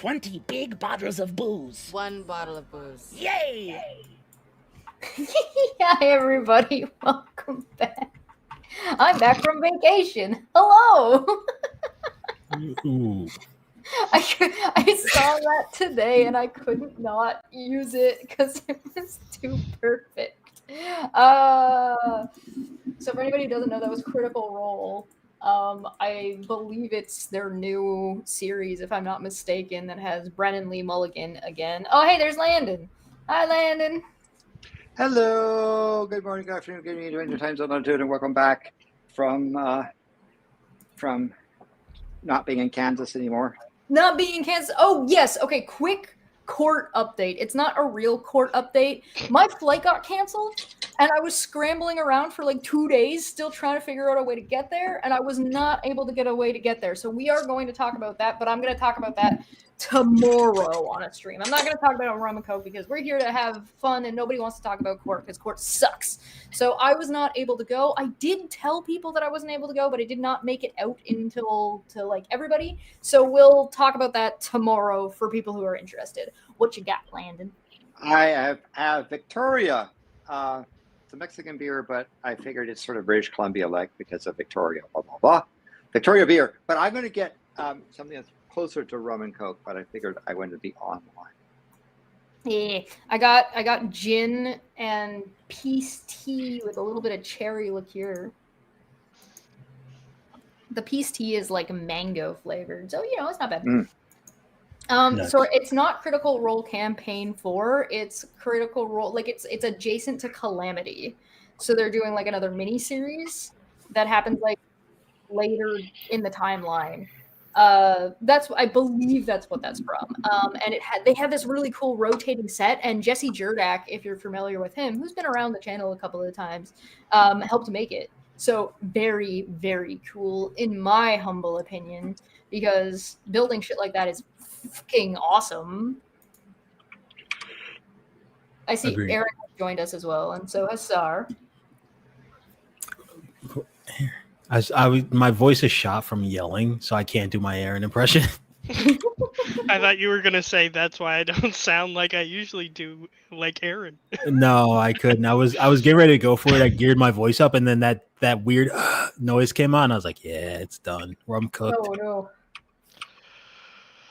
20 big bottles of booze. 1 bottle of booze. Yay! Hi, everybody. Welcome back. I'm back from vacation. Hello. Ooh. I saw that today and I couldn't not use it because it was too perfect. So for anybody who doesn't know, that was Critical Role. I believe it's their new series, if I'm not mistaken, that has Brennan Lee Mulligan again. Oh, hey, there's Landon. Hi, Landon. Hello. Good morning, good afternoon, good evening, your time zone altitude, and welcome back from not being in Kansas anymore. Not being in Kansas. Oh, yes. Okay, quick court update. It's not a real court update. My flight got canceled, and I was scrambling around for like 2 days, still trying to figure out a way to get there, and I was not able to get a way to get there. So we are going to talk about that, but I'm going to talk about that tomorrow on a stream. I'm not going to talk about it on Rum and Coke because we're here to have fun, and nobody wants to talk about court because court sucks. So I was not able to go. I did tell people that I wasn't able to go, but I did not make it out until to like everybody. So we'll talk about that tomorrow for people who are interested. What you got, Landon? I have Victoria. It's a Mexican beer, but I figured it's sort of British Columbia-like because of Victoria, blah, blah, blah. Victoria beer. But I'm going to get something that's closer to rum and Coke, but I figured I wanted to be online. Yeah, I got gin and peace tea with a little bit of cherry liqueur. The peace tea is like mango flavored, so it's not bad. Nice. So it's not Critical Role Campaign 4, it's Critical Role, like it's adjacent to Calamity. So they're doing like another mini series that happens like later in the timeline. I believe that's what that's from. And they had this really cool rotating set, and Jesse Jurdak, if you're familiar with him, who's been around the channel a couple of times, helped make it. So very, very cool in my humble opinion, because building shit like that is fucking awesome. I see Agreed. Aaron joined us as well, and so has Sar. My voice is shot from yelling, so I can't do my Aaron impression. I thought you were gonna say that's why I don't sound like I usually do, like Aaron. No, I couldn't. I was getting ready to go for it. I geared my voice up, and then that weird noise came on. I was like, "Yeah, it's done. Rum cooked." Oh no!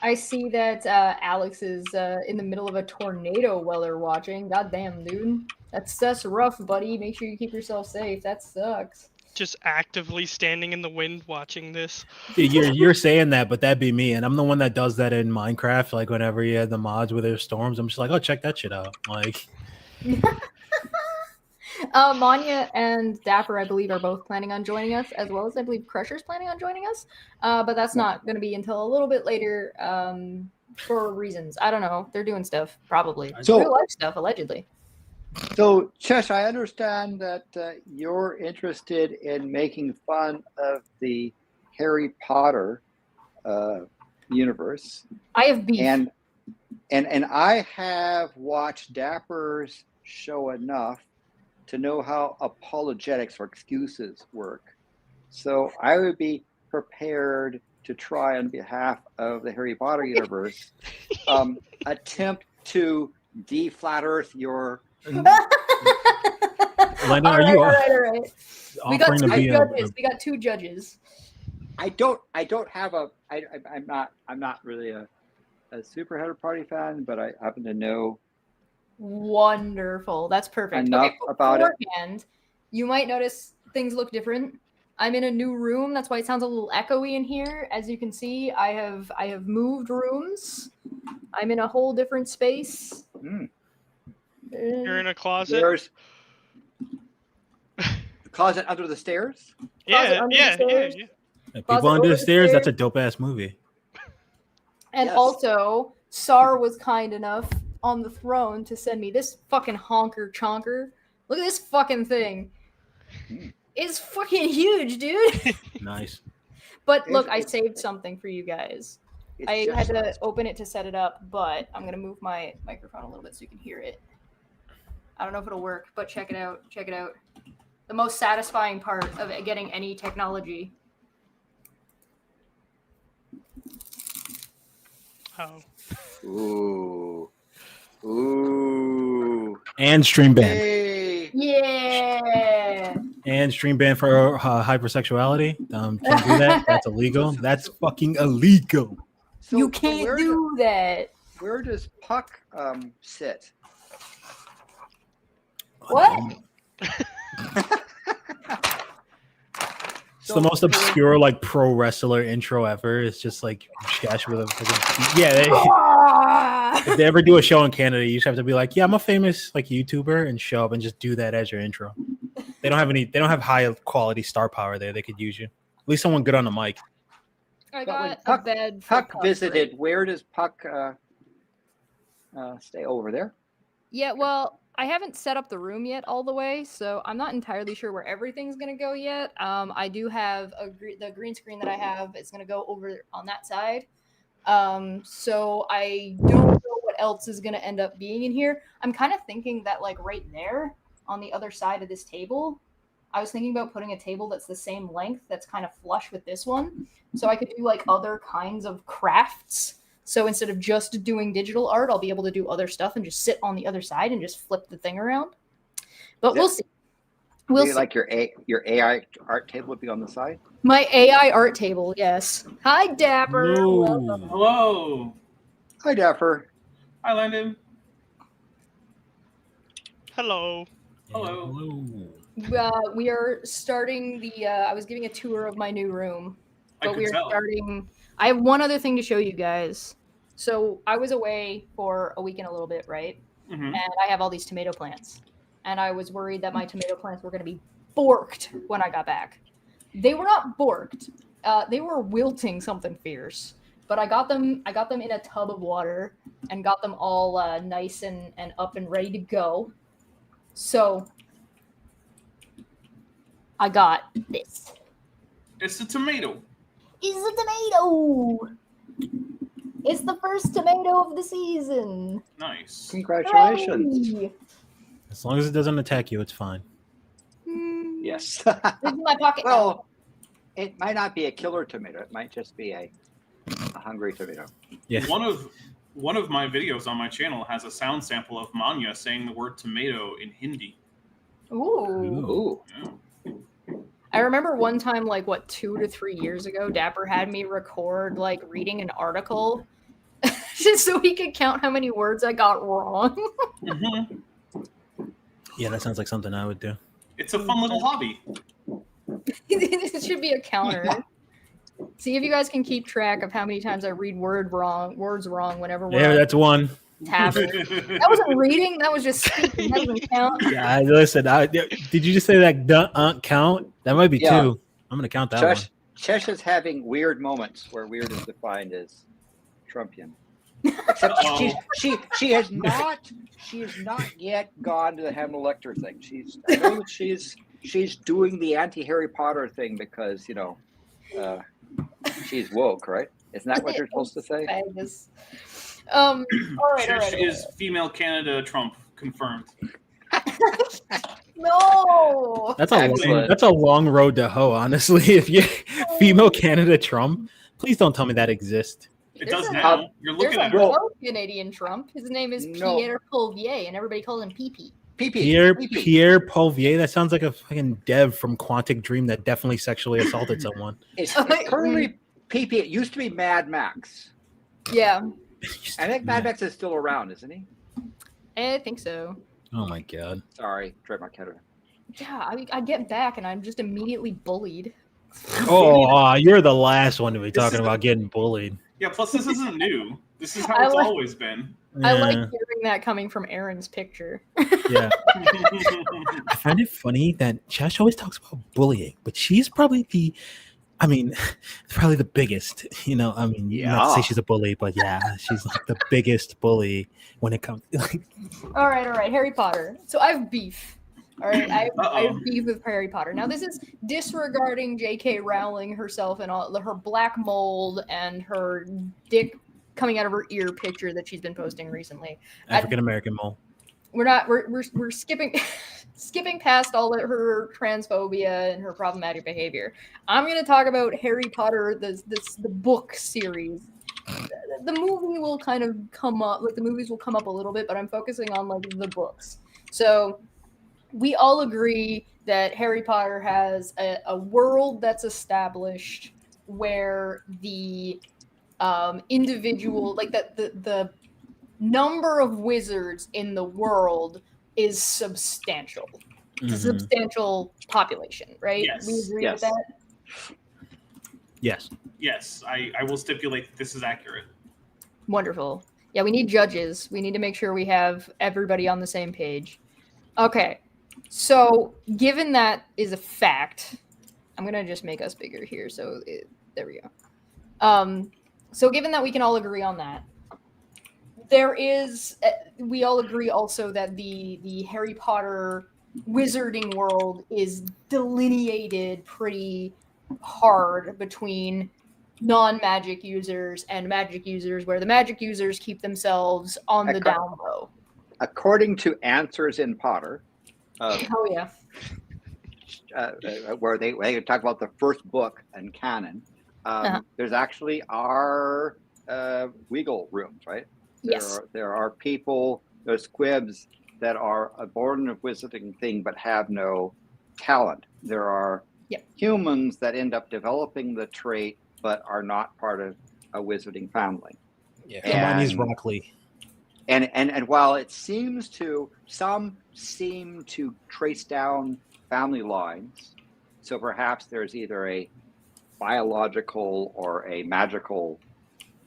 I see that Alex is in the middle of a tornado while they're watching. God damn, dude, that's rough, buddy. Make sure you keep yourself safe. That sucks. Just actively standing in the wind watching this. You're saying that, but that'd be me, and I'm the one that does that in Minecraft. Like whenever you had the mods with their storms, I'm just like, "Oh, check that shit out!" Like, Manya and Dapper, I believe, are both planning on joining us, as well as I believe Crusher's planning on joining us. But that's not going to be until a little bit later for reasons. I don't know. They're doing stuff, probably. So- real life stuff, allegedly. So, Chesh, I understand that you're interested in making fun of the Harry Potter universe. I have beef. And I have watched Dapper's show enough to know how apologetics or excuses work. So I would be prepared to try on behalf of the Harry Potter universe, attempt to de-flat earth your... Landon, are you all right. We got offering to be We got two judges. I'm not really a super Harry Potter fan, but I happen to know Wonderful. That's perfect. enough about it. And you might notice things look different. I'm in a new room. That's why it sounds a little echoey in here. As you can see, I have moved rooms. I'm in a whole different space. You're in a closet. There's the closet under the stairs. Yeah. People under the stairs? That's a dope ass movie. And Yes. also, Sar was kind enough on the throne to send me this fucking honker chonker. Look at this fucking thing. It's fucking huge, dude. Nice. But look, I saved something for you guys. It's I just had to nice. open it to set it up, but I'm going to move my microphone a little bit so you can hear it. I don't know if it'll work, but check it out. Check it out. The most satisfying part of getting any technology. Ooh. Ooh. And stream ban. Yay. Yeah. And stream ban for hypersexuality. Can't do that. That's illegal. That's fucking illegal. So, You so can't do that. where does Puck sit? What? It's the most obscure like pro wrestler intro ever. It's just like Shash with a if they ever do a show in Canada, you just have to be like, yeah, I'm a famous like YouTuber and show up and just do that as your intro. They don't have high quality star power there. They could use you. At least someone good on the mic. I But when got a Puck- bed. Puck visited. Where does Puck stay? Over there? Yeah, well, I haven't set up the room yet all the way, so I'm not entirely sure where everything's gonna go yet. I do have the green screen that I have is gonna go over on that side. So I don't know what else is gonna end up being in here. I'm kind of thinking that like right there on the other side of this table, I was thinking about putting a table that's the same length that's kind of flush with this one, so I could do like other kinds of crafts. So instead of just doing digital art, I'll be able to do other stuff and just sit on the other side and just flip the thing around. But we'll see. We'll see. Like your AI art table would be on the side? My AI art table, yes. Hi, Dapper. Welcome. Hello. Hi, Dapper. Hi, Landon. Hello. Hello. We are starting the. I was giving a tour of my new room, but we are starting. I have one other thing to show you guys. So I was away for a week and a little bit, right? Mm-hmm. And I have all these tomato plants, and I was worried that my tomato plants were going to be borked when I got back. They were not borked. They were wilting something fierce. But I got them in a tub of water and got them all nice and up and ready to go. So I got this. It's a tomato. It's a tomato. It's the first tomato of the season. Nice. Congratulations. Hooray! As long as it doesn't attack you, it's fine. Yes. It's in my pocket. Well, it might not be a killer tomato. It might just be a hungry tomato. Yeah. One of my videos on my channel has a sound sample of Manya saying the word tomato in Hindi. Ooh. Ooh. Yeah. I remember one time, like, 2 to 3 years ago, Dapper had me record, like, reading an article just so he could count how many words I got wrong. Mm-hmm. Yeah, that sounds like something I would do. It's a fun little hobby. It should be a counter. See if you guys can keep track of how many times I read words wrong whenever we're Yeah, that's one. tabbing. That wasn't reading, that was just speaking. That doesn't count. Yeah, listen. Did you just say that count? That might be two. I'm gonna count that one. Chesh is having weird moments where weird is defined as Trumpian. Except she has not yet gone to the Hannibal Lecter thing. I know that she's doing the anti-Harry Potter thing because she's woke, right? Isn't that what you're supposed to say? All right. She is female Canada Trump confirmed. No. That's a long road to hoe, honestly. If you female Canada Trump, please don't tell me that exists. It does now. You're looking at There's it. a Canadian Trump. His name is Pierre Polvier, and everybody calls him PP. Pierre Polvier. That sounds like a fucking dev from Quantic Dream that definitely sexually assaulted someone. It's currently PP. It used to be Mad Max. Yeah. I think Mad Max is still around, isn't he? I think so. Oh my god. Sorry, trademark Canada. Yeah, I get back and I'm just immediately bullied. Oh, you're the last one to be talking about getting bullied. Yeah, plus this isn't new. This is how it's always been. I like hearing that coming from Aaron's picture. Yeah. I find it funny that Josh always talks about bullying, but she's probably the biggest, not to say she's a bully, but yeah, she's like the biggest bully when it comes All right, Harry Potter. So I have beef. All right, I have beef with Harry Potter. Now this is disregarding J.K. Rowling herself and all her black mold and her dick coming out of her ear picture that she's been posting recently. African American mole. We're skipping past all of her transphobia and her problematic behavior. I'm going to talk about Harry Potter, the book series. the movie will kind of come up, like the movies will come up a little bit, but I'm focusing on like the books. So we all agree that Harry Potter has a world that's established where the individual, like the number of wizards in the world is substantial. It's a substantial population, right? Yes. We agree Yes. with that? Yes. Yes, I will stipulate that this is accurate. Wonderful. Yeah, we need judges. We need to make sure we have everybody on the same page. Okay. So, given that is a fact, I'm going to just make us bigger here. So, there we go. So, given that we can all agree on that, there is, we all agree also that the Harry Potter wizarding world is delineated pretty hard between non-magic users and magic users, where the magic users keep themselves on the down low. According to Answers in Potter, Oh yeah. where they talk about the first book and canon, there's actually our Weagle rooms, right? There are people, there's squibs that are born of wizarding thing but have no talent. There are humans that end up developing the trait but are not part of a wizarding family. Yeah, Hermione's Rockley. And while it seems to, some seem to trace down family lines, so perhaps there's either a biological or a magical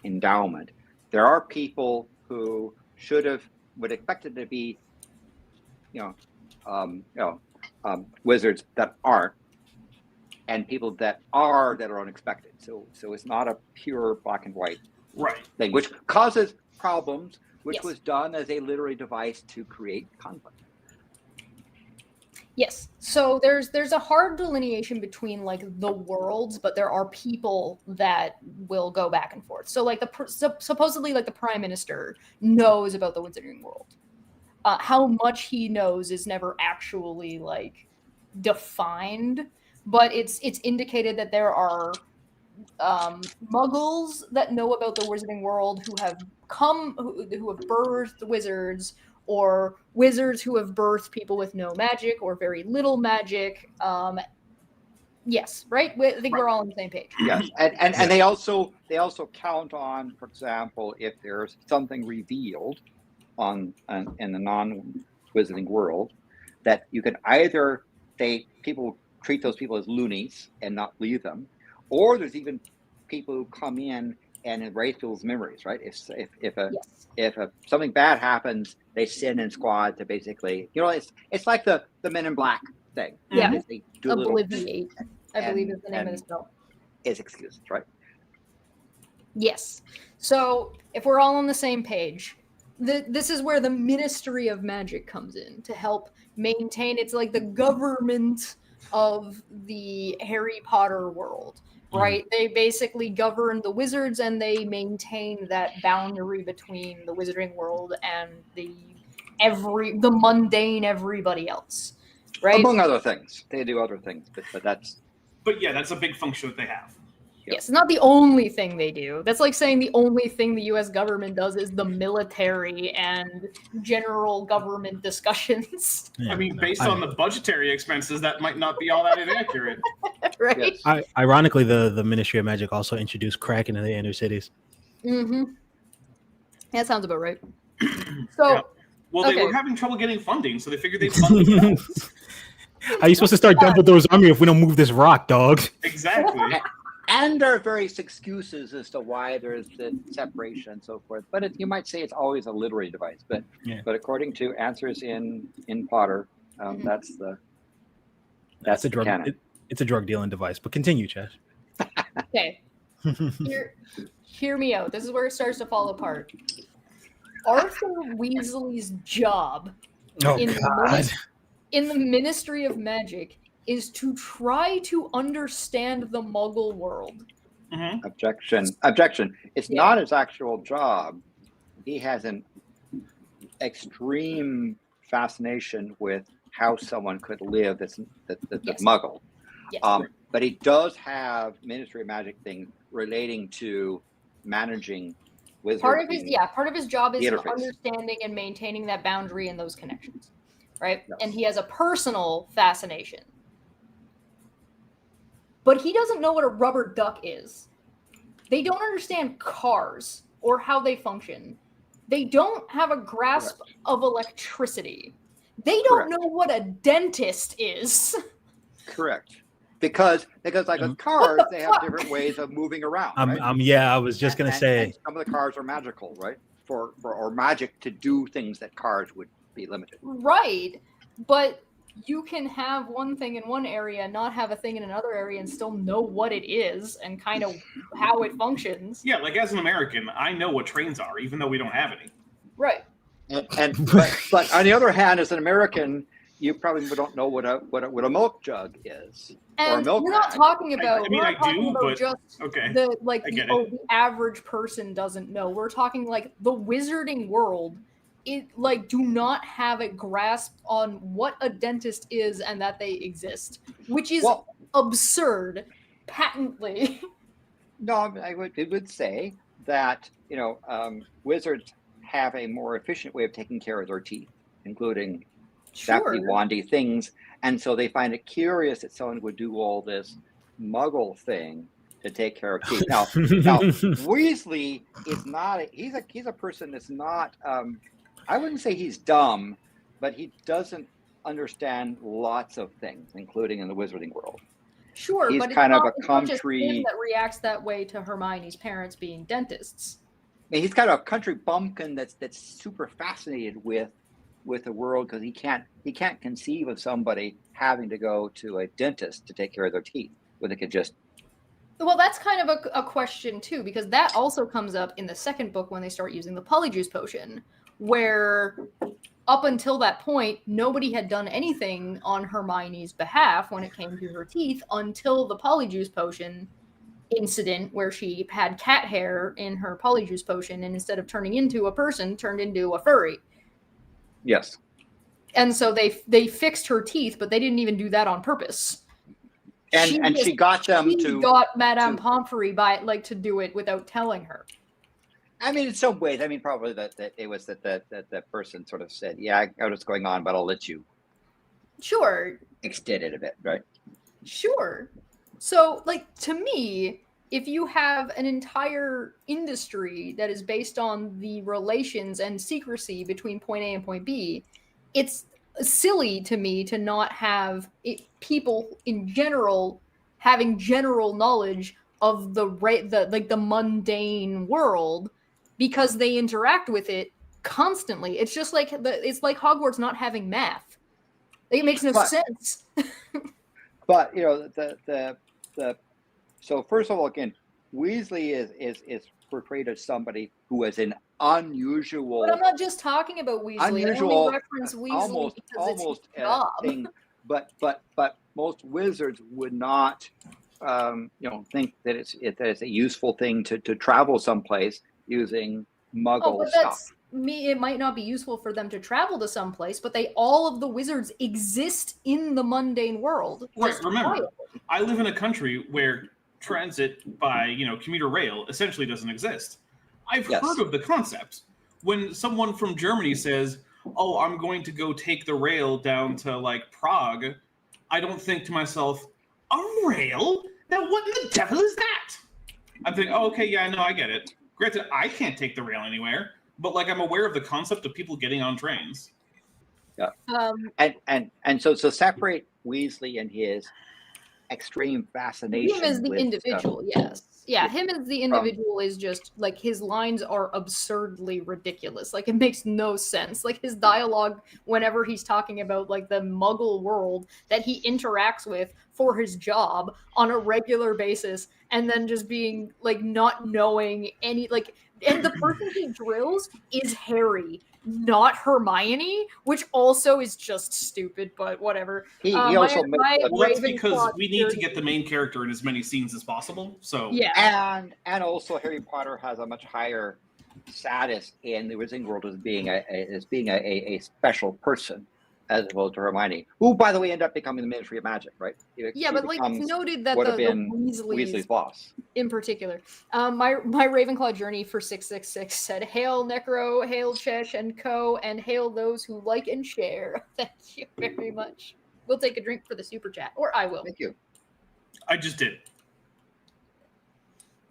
endowment. There are people who would expect it to be, wizards that aren't, and people that are unexpected. So it's not a pure black and white thing, which causes problems, which was done as a literary device to create conflict. Yes. So there's a hard delineation between like the worlds, but there are people that will go back and forth. So like supposedly like the prime minister knows about the wizarding world. How much he knows is never actually like defined, but it's indicated that there are muggles that know about the wizarding world who have birthed wizards, or wizards who have birthed people with no magic or very little magic. Yes, right? I think we're all on the same page. Yes, and they also count on, for example, if there's something revealed in the non-wizarding world, that you can either people treat those people as loonies and not leave them, or there's even people who come in and erase people's memories, right? If something bad happens, they send in squad to basically, it's like the Men in Black thing. Yeah, they do Obliviate, I believe is the name of the spell. Is excuses, right? Yes. So if we're all on the same page, this is where the Ministry of Magic comes in to help maintain. It's like the government of the Harry Potter world, right? They basically govern the wizards and they maintain that boundary between the wizarding world and the mundane everybody else, right? Among other things, they do other things, but that's. But yeah, that's a big function that they have. Yes, it's not the only thing they do. That's like saying the only thing the U.S. government does is the military and general government discussions. Yeah, I mean, based on the budgetary expenses, that might not be all that inaccurate. Right? Yes. Ironically, the Ministry of Magic also introduced crack into the inner cities. Mm-hmm. That sounds about right. So, yeah. Well, they were having trouble getting funding, so they figured they'd fund themselves. How are you supposed to start Dumbledore's army if we don't move this rock, dog? Exactly. And there are various excuses as to why there's the separation and so forth. But you might say it's always a literary device. But according to Answers in Potter, that's a drug. It's a drug dealing device. But continue, Chad. Okay. Hear me out. This is where it starts to fall apart. Arthur Weasley's job in the Ministry of Magic is to try to understand the Muggle world. Mm-hmm. Objection. It's not his actual job. He has an extreme fascination with how someone could live that's Muggle. Yes. But he does have Ministry of Magic things relating to managing wizard. Part of his job is the interface. understanding and maintaining that boundary and those connections, right? Yes. And he has a personal fascination. But he doesn't know what a rubber duck is. They don't understand cars or how they function. They don't have a grasp of electricity. They don't know what a dentist is. Correct. Because like with cars, they have different ways of moving around. Right? I was just gonna say and some of the cars are magical, right? Or magic to do things that cars would be limited. Right. But you can have one thing in one area, not have a thing in another area, and still know what it is and kind of how it functions. Yeah, like as an American, I know what trains are, even though we don't have any. Right. But on the other hand, as an American, you probably don't know what a milk jug is. And or a milk we're not bag. talking about. I mean, we're not I talking do, about but just okay. The average person doesn't know. We're talking like the wizarding world. It do not have a grasp on what a dentist is and that they exist, which is absurd, patently. No, I would say that wizards have a more efficient way of taking care of their teeth, including wandy things, and so they find it curious that someone would do all this Muggle thing to take care of teeth. Now Weasley is not. He's a person that's not. I wouldn't say he's dumb, but he doesn't understand lots of things, including in the wizarding world. Sure, he's but it's kind of not, a country it's not just him that reacts that way to Hermione's parents being dentists. I mean, he's kind of a country bumpkin that's super fascinated with the world because he can't conceive of somebody having to go to a dentist to take care of their teeth when they could just. Well, that's kind of a question too, because that also comes up in the second book when they start using the Polyjuice Potion, where up until that point, nobody had done anything on Hermione's behalf when it came to her teeth until the Polyjuice Potion incident where she had cat hair in her Polyjuice Potion and instead of turning into a person, turned into a furry. Yes. And so they fixed her teeth, but they didn't even do that on purpose. And she got them she got Madame Pomfrey to do it without telling her. I mean, in some ways, probably that it was that person sort of said, "Yeah, I know what's going on, but I'll let you." Sure. Extend it a bit, right? Sure. So, to me, if you have an entire industry that is based on the relations and secrecy between point A and point B, it's silly to me to not have people in general having general knowledge of the mundane world because they interact with it constantly. It's just it's like Hogwarts not having math. It makes no sense. But so first of all, again, Weasley is portrayed as somebody who is an unusual. But I'm not just talking about Weasley. Unusual, I only reference Weasley almost it's his job. thing. But most wizards would not, think that it's a useful thing to travel someplace using Muggle stuff. It might not be useful for them to travel to some place, but all of the wizards exist in the mundane world. Right. Remember, I live in a country where transit by commuter rail essentially doesn't exist. I've heard of the concept. When someone from Germany says, "Oh, I'm going to go take the rail down to Prague," I don't think to myself, "A rail? Now what in the devil is that?" I'm thinking, "Oh, okay, yeah, no, I get it. Granted, I can't take the rail anywhere, but I'm aware of the concept of people getting on trains." Yeah. And so separate Weasley and his extreme fascination. Him as the individual, yes. Yeah, him as the individual is just his lines are absurdly ridiculous. It makes no sense. His dialogue whenever he's talking about the Muggle world that he interacts with for his job on a regular basis, and then just being not knowing any and the person he drills is Harry, not Hermione, which also is just stupid, but whatever. He also that's because we need to get the main character in as many scenes as possible. So yeah, and also Harry Potter has a much higher status in the Wizarding world as being a special person. as opposed to Hermione, who, by the way, ended up becoming the Ministry of Magic, right? Yeah, but like it's noted that would the have been Weasleys boss. in particular. My Ravenclaw journey for 666 said, "Hail Necro, hail Chesh and Co, and hail those who like and share." Thank you very much. We'll take a drink for the super chat, or I will. Thank you. I just did.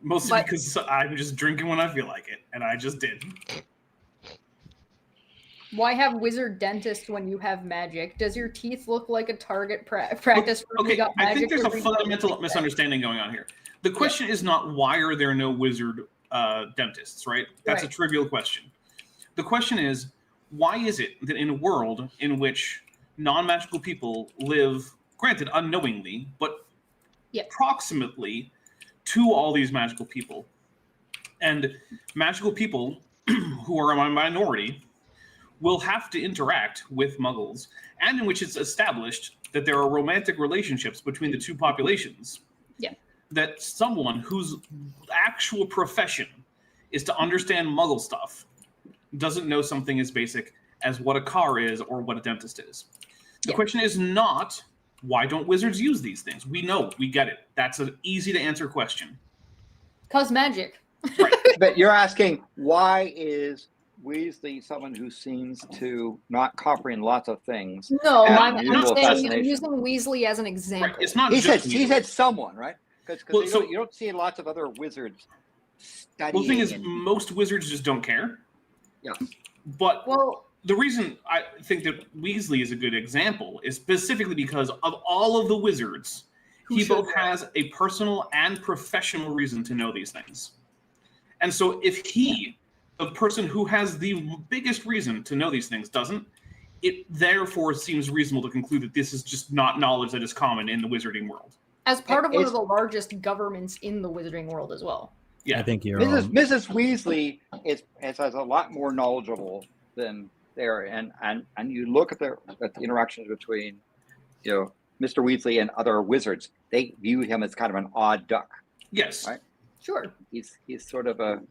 Mostly because I'm just drinking when I feel like it, and I just did. Why have wizard dentist when you have magic? Does your teeth look like a target practice for okay, you got magic? I think there's a fundamental misunderstanding going on here. The question is not why are there no wizard dentists, right? That's a trivial question. The question is, why is it that in a world in which non-magical people live, granted unknowingly, but proximately to all these magical people, and magical people who are a minority will have to interact with Muggles, and in which it's established that there are romantic relationships between the two populations, that someone whose actual profession is to understand Muggle stuff doesn't know something as basic as what a car is or what a dentist is. The question is not, why don't wizards use these things? We know, we get it. That's an easy to answer question. 'Cause magic. Right. But you're asking, why is Weasley someone who seems to not comprehend lots of things? No, I'm saying using Weasley as an example. Right. It's not he said someone, right? Because you don't see lots of other wizards studying. Well, the thing is, most wizards just don't care. Yeah. But the reason I think that Weasley is a good example is specifically because of all of the wizards, he both has a personal and professional reason to know these things. And so if he, the person who has the biggest reason to know these things, doesn't, it therefore seems reasonable to conclude that this is just not knowledge that is common in the wizarding world. As part of one of the largest governments in the wizarding world as well. Yeah, I think you're Mrs. Weasley is a lot more knowledgeable than there, and you look at the interactions between, Mr. Weasley and other wizards. They view him as kind of an odd duck. Yes. Right. Sure. He's sort of a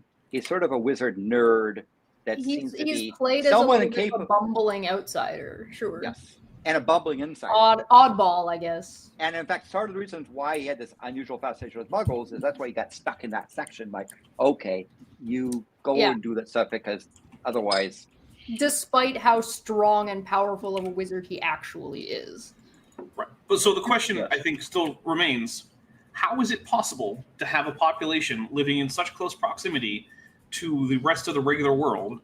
wizard nerd that seems to be played someone as a bumbling outsider. Sure. Yes. And a bumbling insider. Oddball, I guess. And in fact, part of the reasons why he had this unusual fascination with Muggles is that's why he got stuck in that section. Like, okay, you go and do that stuff because otherwise. Despite how strong and powerful of a wizard he actually is. Right. But so the question, I think, still remains, how is it possible to have a population living in such close proximity to the rest of the regular world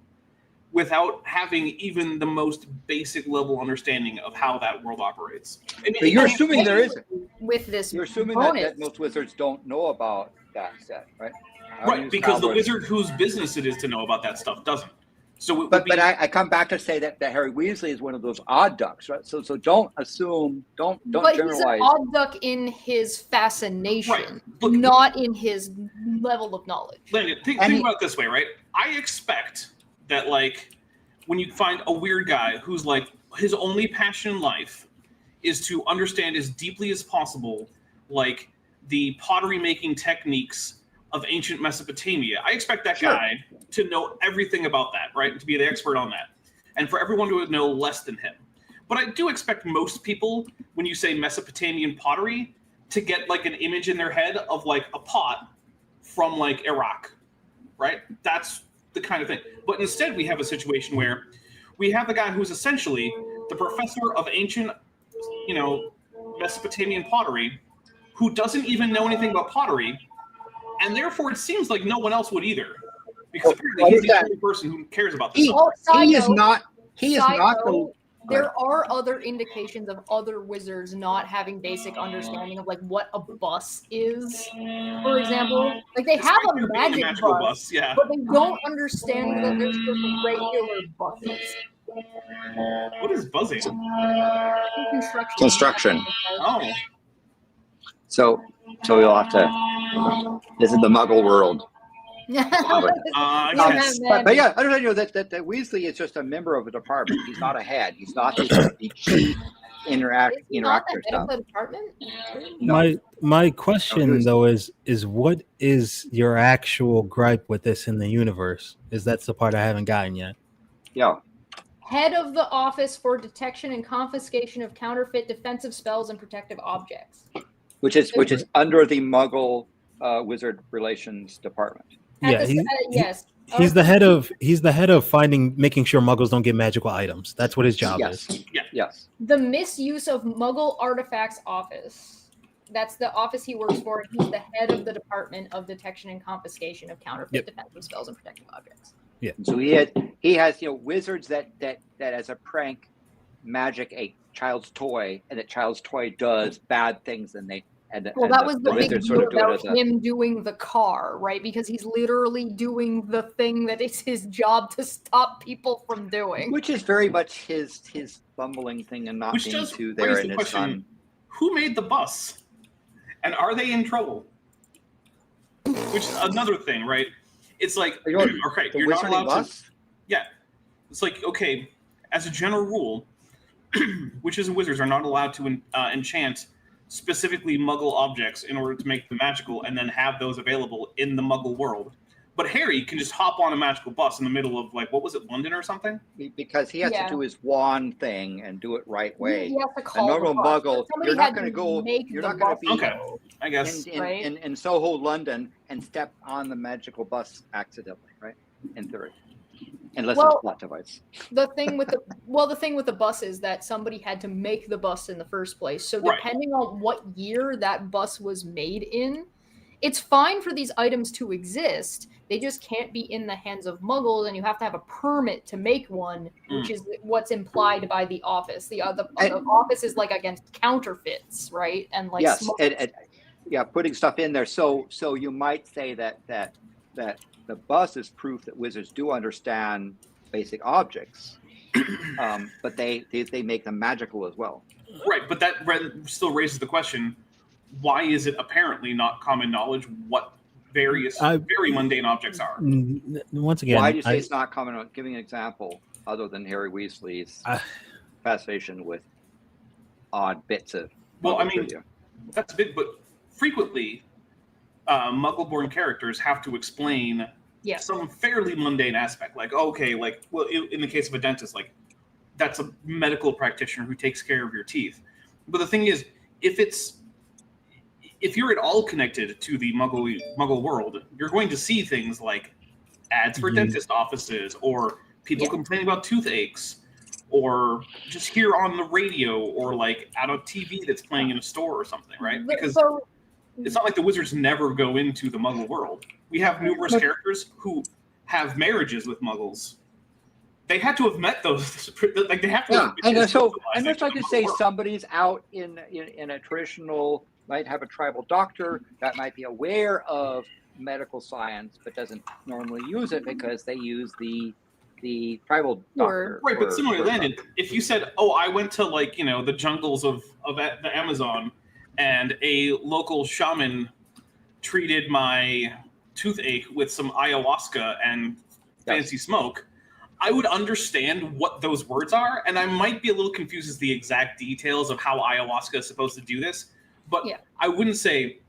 without having even the most basic level understanding of how that world operates? But you're assuming there isn't. With this, you're assuming that most wizards don't know about that set, right? Right, because the wizard whose business it is to know about that stuff doesn't. So, but I come back to say that Harry Weasley is one of those odd ducks, right? So don't assume, don't but generalize. But he's an odd duck in his fascination, not in his level of knowledge. Think about it this way, right? I expect that, like, when you find a weird guy who's like his only passion in life is to understand as deeply as possible, like, the pottery making techniques of ancient Mesopotamia. I expect that guy to know everything about that, right? To be the expert on that. And for everyone to know less than him. But I do expect most people, when you say Mesopotamian pottery, to get like an image in their head of like a pot from like Iraq, right? That's the kind of thing. But instead we have a situation where we have the guy who's essentially the professor of ancient, Mesopotamian pottery, who doesn't even know anything about pottery, and therefore, it seems like no one else would either, because apparently he's the only person who cares about this. He is not the. There are other indications of other wizards not having basic understanding of like what a bus is. For example, like they have a magic bus, but they don't understand that there's just regular buses. What is buzzing? Construction. Oh. So we'll have to. This is the Muggle world. Yes. But yeah, I don't know that Weasley is just a member of a department. He's not a head. He's not the chief interactor stuff. My question though is what is your actual gripe with this in the universe? Is that's the part I haven't gotten yet? Yeah. head of the Office for Detection and Confiscation of Counterfeit Defensive Spells and Protective Objects. Which is under the Muggle-Wizard Relations Department. Yes. He's the head of making sure Muggles don't get magical items. That's what his job is. Yes. The Misuse of Muggle Artifacts Office. That's the office he works for, and he's the head of the Department of Detection and Confiscation of Counterfeit Defensive Spells and Protective Objects. Yeah. So he has wizards that as a prank magic a child's toy, and that child's toy does bad things, and that was the big deal about him doing the car, right? Because he's literally doing the thing that is his job to stop people from doing. Which is very much his bumbling thing and not being too there in his son. Who made the bus? And are they in trouble? Which is another thing, right? It's like, okay, you're not allowed to. Yeah. It's like, okay, as a general rule, witches and wizards are not allowed to enchant specifically Muggle objects in order to make them magical and then have those available in the Muggle world. But Harry can just hop on a magical bus in the middle of, like, what was it, London or something? Because he has to do his wand thing and do it right way. He has to call a normal Muggle, you're not going to go. You're not going to be I guess in Soho, London, and step on the magical bus accidentally, right? In theory, unless it's a plot device. The thing with the bus is that somebody had to make the bus in the first place. So depending on what year that bus was made in, it's fine for these items to exist. They just can't be in the hands of Muggles, and you have to have a permit to make one, which is what's implied by the office. The office is like against counterfeits, right? And like putting stuff in there. So you might say that the bus is proof that wizards do understand basic objects, but they make them magical as well. Right, but that still raises the question: why is it apparently not common knowledge what various very mundane objects are? Once again, why do you say it's not common? Giving an example other than Harry Weasley's fascination with odd bits of. Well, I mean, that's a bit, but frequently, Muggle-born characters have to explain some fairly mundane aspect, like in the case of a dentist, like that's a medical practitioner who takes care of your teeth. But the thing is, if you're at all connected to the Muggle world, you're going to see things like ads for dentist offices, or people complaining about toothaches, or just hear on the radio, or like out of TV that's playing in a store or something, right? Because it's not like the wizards never go into the Muggle world. We have numerous characters who have marriages with Muggles. They had to have met those, like they have to. Yeah, and so I could say somebody's out in a traditional. Might have a tribal doctor that might be aware of medical science, but doesn't normally use it because they use the tribal doctor. Right, but similarly, Landon, if you said, "Oh, I went to the jungles of the Amazon, and a local shaman treated my toothache with some ayahuasca and fancy smoke," I would understand what those words are, and I might be a little confused as the exact details of how ayahuasca is supposed to do this. But I wouldn't say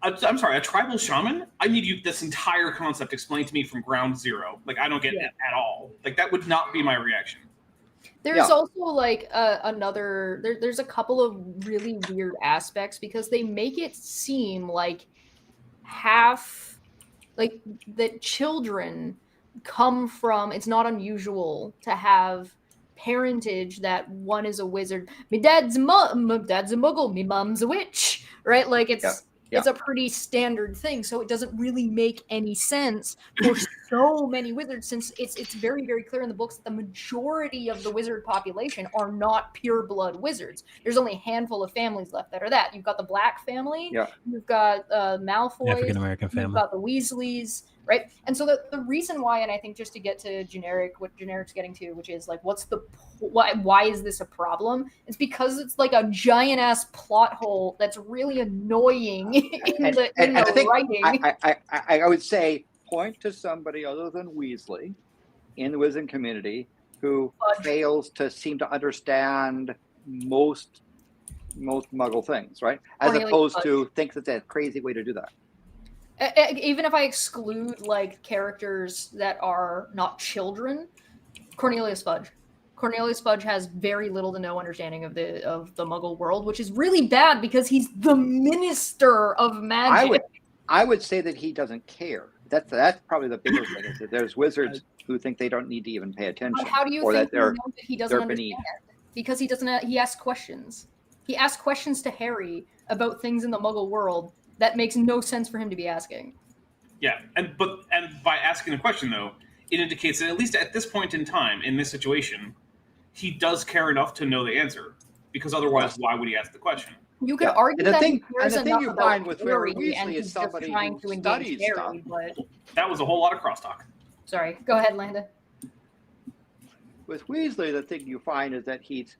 I'm sorry, a tribal shaman? I need this entire concept explained to me from ground zero. Like, I don't get it at all. Like, that would not be my reaction. There's also like there's a couple of really weird aspects because they make it seem like that children come from, it's not unusual to have parentage that one is a wizard. My dad's a muggle, my mom's a witch, right? Like it's a pretty standard thing, so it doesn't really make any sense for so many wizards, since it's very, very clear in the books that the majority of the wizard population are not pure blood wizards. There's only a handful of families left that are that. You've got the Black family, you've got Malfoy, African American family, you've got the Weasleys, right? And so the reason why, and I think just to get to what Generic's getting to, which is like, why is this a problem? It's because it's like a giant ass plot hole that's really annoying in the writing. I would say point to somebody other than Weasley in the wizarding community who fails to seem to understand most Muggle things, right? As opposed to thinks it's a crazy way to do that. Even if I exclude like characters that are not children, Cornelius Fudge. Cornelius Fudge has very little to no understanding of the Muggle world, which is really bad because he's the minister of magic. I would say that he doesn't care. That's probably the biggest thing. Is that there's wizards who think they don't need to even pay attention. But how do you think that he doesn't understand? Because he doesn't. He asks questions. He asks questions to Harry about things in the Muggle world that makes no sense for him to be asking. Yeah, and by asking a question though, it indicates that at least at this point in time in this situation, he does care enough to know the answer. Because otherwise, why would he ask the question? You could argue and that the thing you find with Harry Weasley is somebody who studies stuff. But... That was a whole lot of crosstalk. Sorry, go ahead, Landa. With Weasley, the thing you find is that he's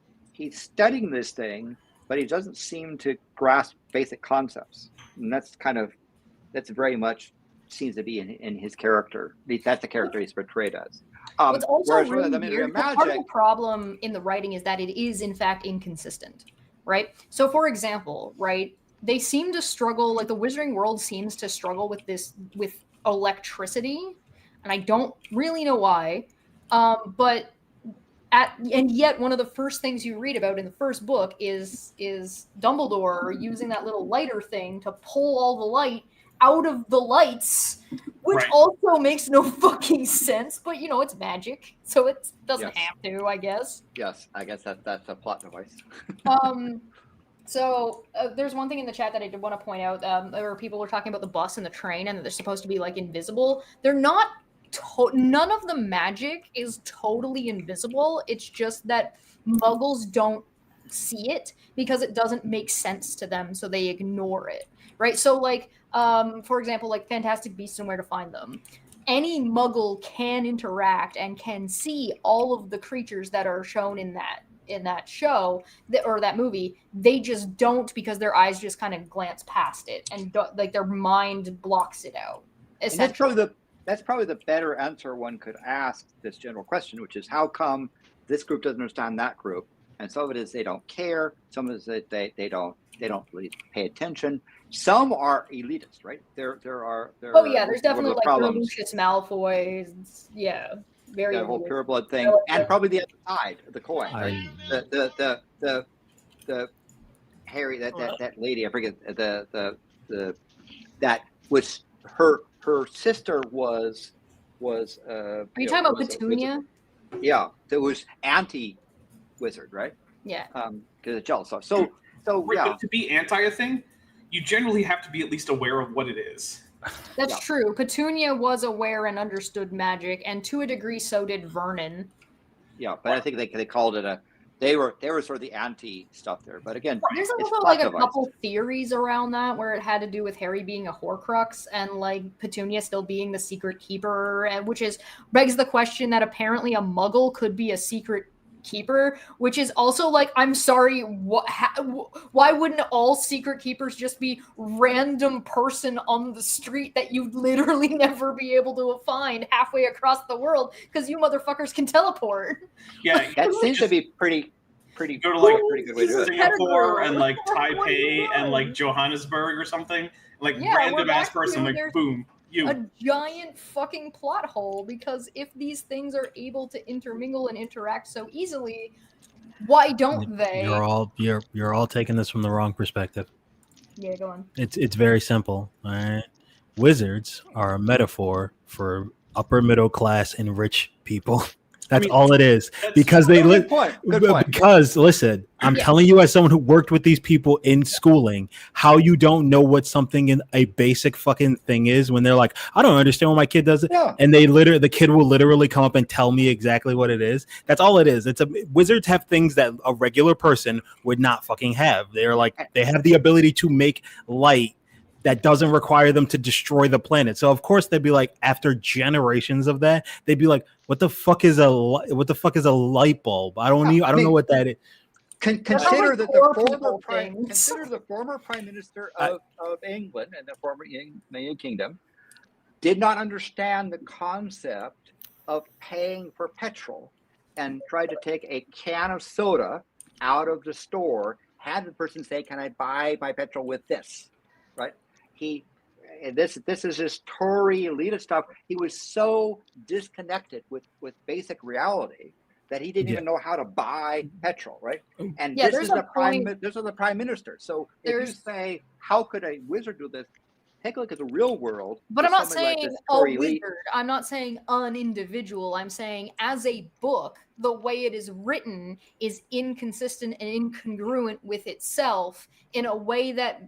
studying this thing, but he doesn't seem to grasp basic concepts, and that's very much seems to be in his character. That's the character he's portrayed as. What's also really weird, magic, part of the problem in the writing is that it is in fact inconsistent, right? So, for example, right, they seem to struggle. Like the Wizarding world seems to struggle with electricity, and I don't really know why. And yet one of the first things you read about in the first book is Dumbledore using that little lighter thing to pull all the light out of the lights, which also makes no fucking sense. But it's magic, so it doesn't have to, I guess. Yes, I guess that's a plot device. So there's one thing in the chat that I did want to point out. Where people were talking about the bus and the train, and that they're supposed to be like invisible. They're not. None of the magic is totally invisible. It's just that Muggles don't see it because it doesn't make sense to them, so they ignore it, right? So, like, for example, like Fantastic Beasts and Where to Find Them. Any Muggle can interact and can see all of the creatures that are shown in that show or that movie. They just don't because their eyes just kind of glance past it and like their mind blocks it out. That's probably the better answer one could ask this general question, which is how come this group doesn't understand that group? And some of it is they don't care. Some of it is that they don't really pay attention. Some are elitist, right? There are. There's definitely like Lucius Malfoy. Yeah, very. That whole pureblood thing, and probably the other side of the coin. Right? The Harry that lady, I forget the that was her. Her sister was. Are you talking about Petunia? Yeah, there was anti-wizard, right? Yeah. Because it's jealous of. So yeah. But to be anti a thing, you generally have to be at least aware of what it is. That's true. Petunia was aware and understood magic, and to a degree, so did Vernon. Yeah, but I think they called it They were sort of the anti stuff there, but again, there's also like a couple theories around that where it had to do with Harry being a Horcrux and like Petunia still being the secret keeper, and which begs the question that apparently a Muggle could be a secret keeper, which is also like, I'm sorry, why wouldn't all secret keepers just be random person on the street that you'd literally never be able to find halfway across the world because you motherfuckers can teleport? Yeah, that seems to be pretty go to like pretty good way to do it. Singapore and like Taipei and like Johannesburg or something, like random ass person, like boom. A giant fucking plot hole, because if these things are able to intermingle and interact so easily, why don't they? You're all taking this from the wrong perspective. Yeah, go on. It's very simple. All right, wizards are a metaphor for upper middle class and rich people. That's all it is. Because they good point. Because listen, I'm telling you, as someone who worked with these people in schooling, how you don't know what something in a basic fucking thing is when they're like, I don't understand why my kid does it. Yeah. And the kid will literally come up and tell me exactly what it is. That's all it is. Wizards have things that a regular person would not fucking have. They're like, they have the ability to make light that doesn't require them to destroy the planet. So of course they'd be like, after generations of that, they'd be like, what the fuck is a light bulb? I don't know what that is. Consider the former prime minister of England and the former United Kingdom did not understand the concept of paying for petrol and tried to take a can of soda out of the store, had the person say, can I buy my petrol with this? Right? This is just Tory elitist stuff. He was so disconnected with basic reality that he didn't even know how to buy petrol, right? And Yeah, this is the prime minister. So if you say, how could a wizard do this? Take a look at the real world. But I'm not saying a wizard. I'm not saying an individual. I'm saying as a book, the way it is written is inconsistent and incongruent with itself in a way that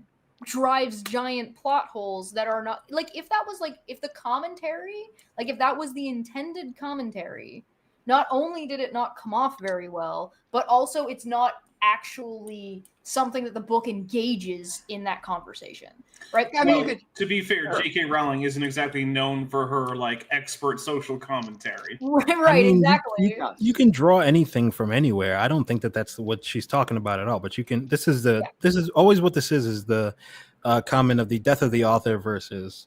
drives giant plot holes that are not like if that was like if the commentary, like if that was the intended commentary, not only did it not come off very well, but also it's not actually something that the book engages in that conversation, right? I mean, to be fair, J.K. Rowling isn't exactly known for her like expert social commentary. Right, I mean, exactly. You can draw anything from anywhere. I don't think that that's what she's talking about at all. But you can. This is always what this is the comment of the death of the author versus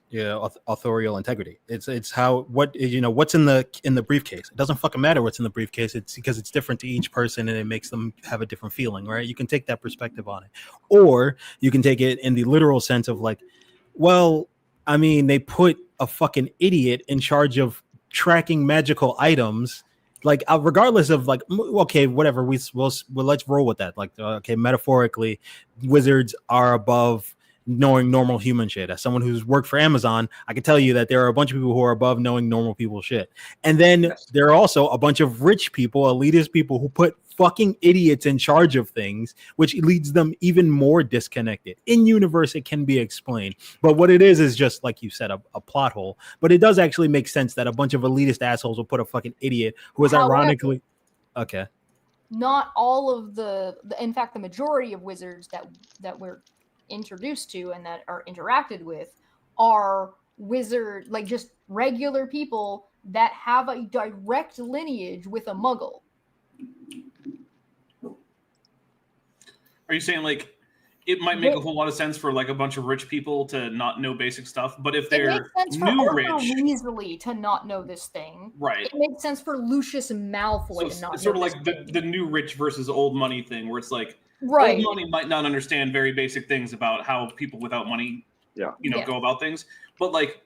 authorial integrity. It's how what's in the briefcase. It doesn't fucking matter what's in the briefcase. It's because it's different to each person and it makes them have a different feeling, right? You can take that perspective on it, or you can take it in the literal sense of like, well, I mean, they put a fucking idiot in charge of tracking magical items. Like regardless of like, okay, whatever, we'll let's roll with that. Like, okay, metaphorically, wizards are above knowing normal human shit. As someone who's worked for Amazon, I can tell you that there are a bunch of people who are above knowing normal people shit. And then there are also a bunch of rich people, elitist people who put fucking idiots in charge of things, which leads them even more disconnected. In universe, it can be explained. But what it is just, like you said, a plot hole. But it does actually make sense that a bunch of elitist assholes will put a fucking idiot who is ironically... Okay. Not all of in fact, the majority of wizards that we're introduced to and that are interacted with are wizard, like just regular people that have a direct lineage with a muggle. Are you saying like it might make a whole lot of sense for like a bunch of rich people to not know basic stuff, but if they're new rich, Weasley to not know this thing, right? It makes sense for Lucius Malfoy to not. It's sort of like the new rich versus old money thing, where it's like old money might not understand very basic things about how people without money, go about things, but like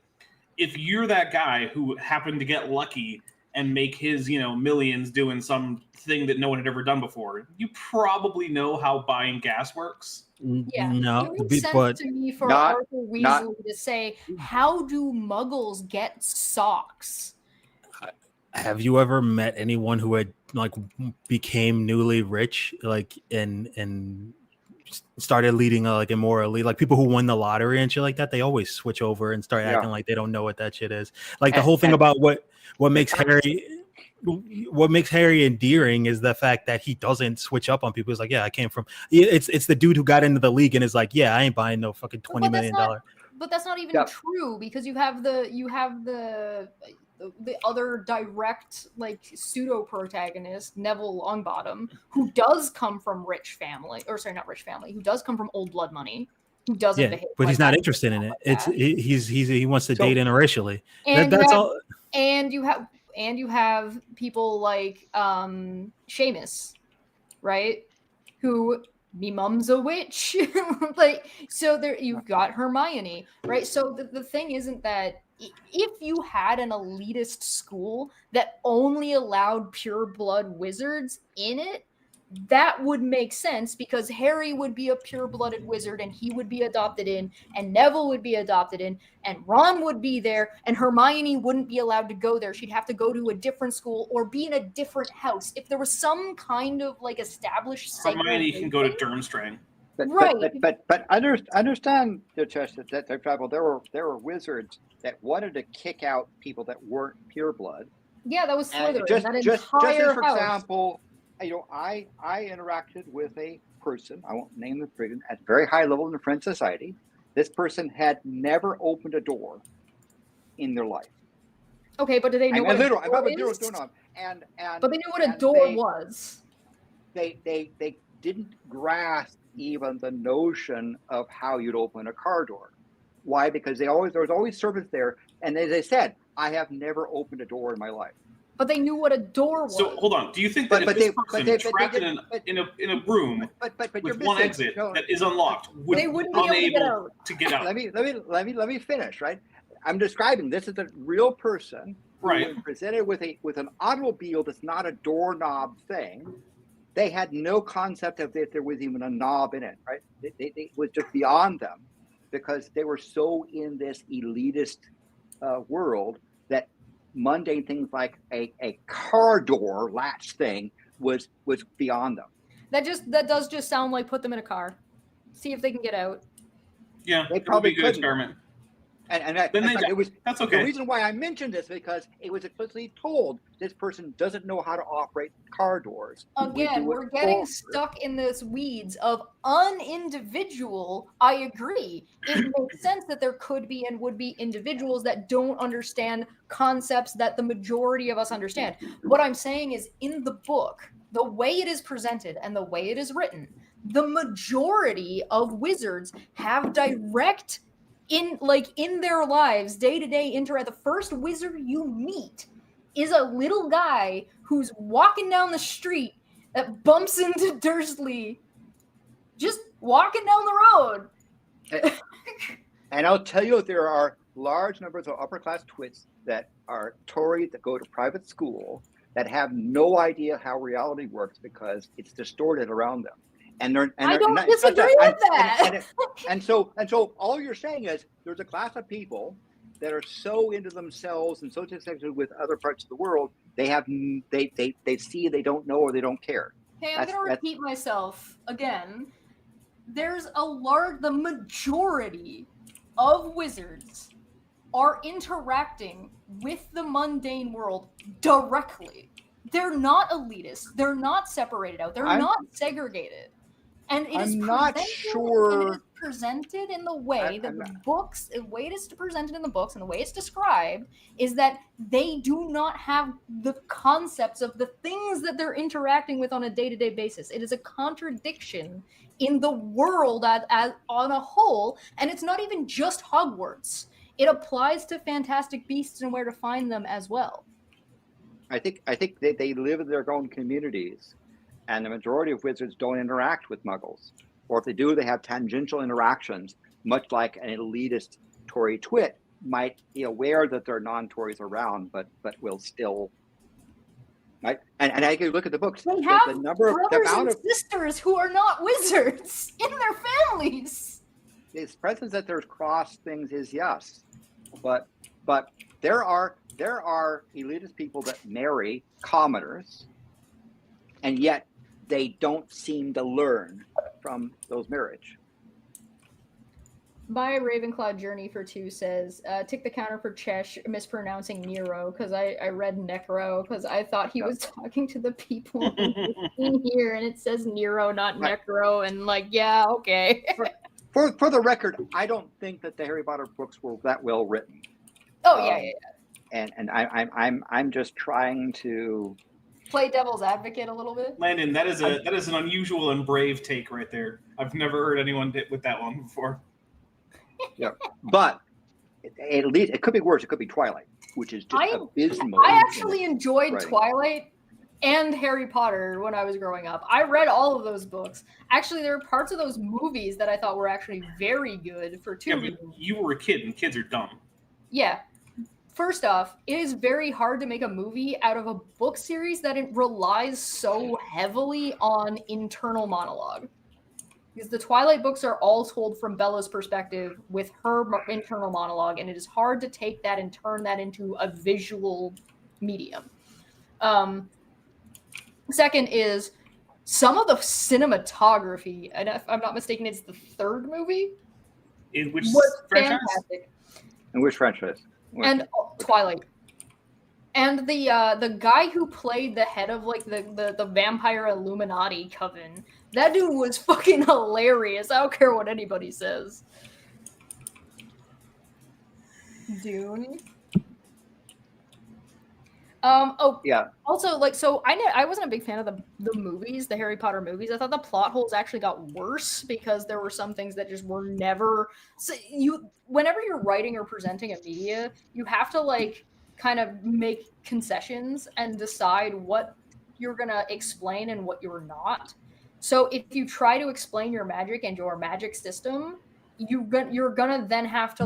if you're that guy who happened to get lucky and make his, millions doing some thing that no one had ever done before, you probably know how buying gas works. Yeah, no, it makes sense to me for Arthur Weasley to say, how do muggles get socks? Have you ever met anyone who had like became newly rich, like and started leading like immorally, like people who won the lottery and shit like that? They always switch over and start acting like they don't know what that shit is. Like the whole thing about what makes Harry endearing is the fact that he doesn't switch up on people. He's like, yeah, I came from. It's the dude who got into the league and is like, yeah, I ain't buying no fucking $20 million. But that's not even true, because you have the other direct like pseudo protagonist, Neville Longbottom, who does come from who does come from old blood money, who doesn't behave. But he's not interested in it. He wants to date interracially. And that's all. And you have people like Seamus, right? Who me mum's a witch. Like, so there you've got Hermione, right? So the thing isn't that if you had an elitist school that only allowed pure blood wizards in it, that would make sense, because Harry would be a pure-blooded wizard and he would be adopted in, and Neville would be adopted in, and Ron would be there, and Hermione wouldn't be allowed to go there. She'd have to go to a different school or be in a different house. If there was some kind of like established Hermione can go to Durmstrang. But understand, Chester, that for example, there were wizards that wanted to kick out people that weren't pureblood. Yeah, that was Slytherin. Just for example, I interacted with a person, I won't name the person, at a very high level in the Friends Society. This person had never opened a door in their life. Okay, but do they know what a door is? But they knew what a door was. They didn't grasp even the notion of how you'd open a car door. Why? Because there was always servants there, and as they said, I have never opened a door in my life. But they knew what a door was. So hold on. Do you think that if this person trapped in a room with one exit that is unlocked would be unable to get out? Let me finish. Right. I'm describing this is a real person Right. When presented with an automobile that's not a doorknob thing, they had no concept of if there was even a knob in it, right? It was just beyond them because they were so in this elitist world that mundane things like a car door latch thing was beyond them. That does just sound like put them in a car, see if they can get out. Yeah, they probably could experiment. And that's okay. The reason why I mentioned this because it was explicitly told this person doesn't know how to operate car doors. Again, we're getting stuck in this weeds of unindividual. I agree. It makes sense that there could be and would be individuals that don't understand concepts that the majority of us understand. What I'm saying is in the book, the way it is presented and the way it is written, the majority of wizards have direct in their lives, day-to-day interact. The first wizard you meet is a little guy who's walking down the street that bumps into Dursley, just walking down the road. And I'll tell you, there are large numbers of upper-class twits that are Tories that go to private school that have no idea how reality works because it's distorted around them. I don't disagree with that. And so all you're saying is there's a class of people that are so into themselves and so disconnected with other parts of the world, they see, they don't know, or they don't care. Hey, I'm going to repeat myself again. There's the majority of wizards are interacting with the mundane world directly. They're not elitist. They're not separated out. They're not segregated. And it is presented in the way that the way it is presented in the books and the way it's described is that they do not have the concepts of the things that they're interacting with on a day-to-day basis. It is a contradiction in the world as on a whole, and it's not even just Hogwarts. It applies to Fantastic Beasts and Where to Find Them as well. I think they live in their own communities. And the majority of wizards don't interact with muggles. Or if they do, they have tangential interactions, much like an elitist Tory twit might be aware that there are non-Tories around, but will still, right? And I can look at the books. They have brothers and sisters who are not wizards in their families. It's presence that there's cross things is yes. But there are elitist people that marry commoners, and yet they don't seem to learn from those marriage. My Ravenclaw Journey for 2 says, tick the counter for Chesh mispronouncing Nero, because I read Necro, because I thought he was talking to the people in here, and it says Nero, not Necro, and yeah, okay. For the record, I don't think that the Harry Potter books were that well written. Oh, yeah. And I'm just trying to play devil's advocate a little bit. Landon, that is an unusual and brave take right there. I've never heard anyone with that one before. Yeah, but at least it could be worse. It could be Twilight, which is just abysmal. I actually enjoyed Twilight and Harry Potter when I was growing up. I read all of those books. Actually, there were parts of those movies that I thought were actually very good for two reasons. You were a kid, and kids are dumb. Yeah. First off, it is very hard to make a movie out of a book series that it relies so heavily on internal monologue. Because the Twilight books are all told from Bella's perspective with her internal monologue, and it is hard to take that and turn that into a visual medium. Second is some of the cinematography, and if I'm not mistaken, it's the third movie. In which franchise? Fantastic. In which franchise? And Twilight. And the guy who played the head of the vampire Illuminati coven, that dude was fucking hilarious. I don't care what anybody says. Dune. Yeah. Also, so I wasn't a big fan of the movies, the Harry Potter movies. I thought the plot holes actually got worse because there were some things that just were never. So whenever you're writing or presenting a media, you have to kind of make concessions and decide what you're gonna explain and what you're not. So if you try to explain your magic and your magic system, you're gonna then have to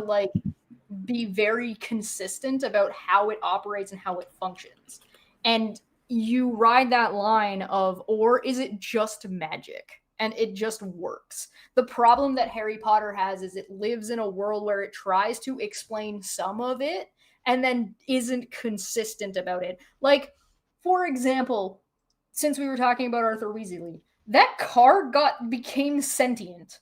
be very consistent about how it operates and how it functions. And you ride that line of, or is it just magic? And it just works. The problem that Harry Potter has is it lives in a world where it tries to explain some of it and then isn't consistent about it. Like, for example, since we were talking about Arthur Weasley, that car became sentient.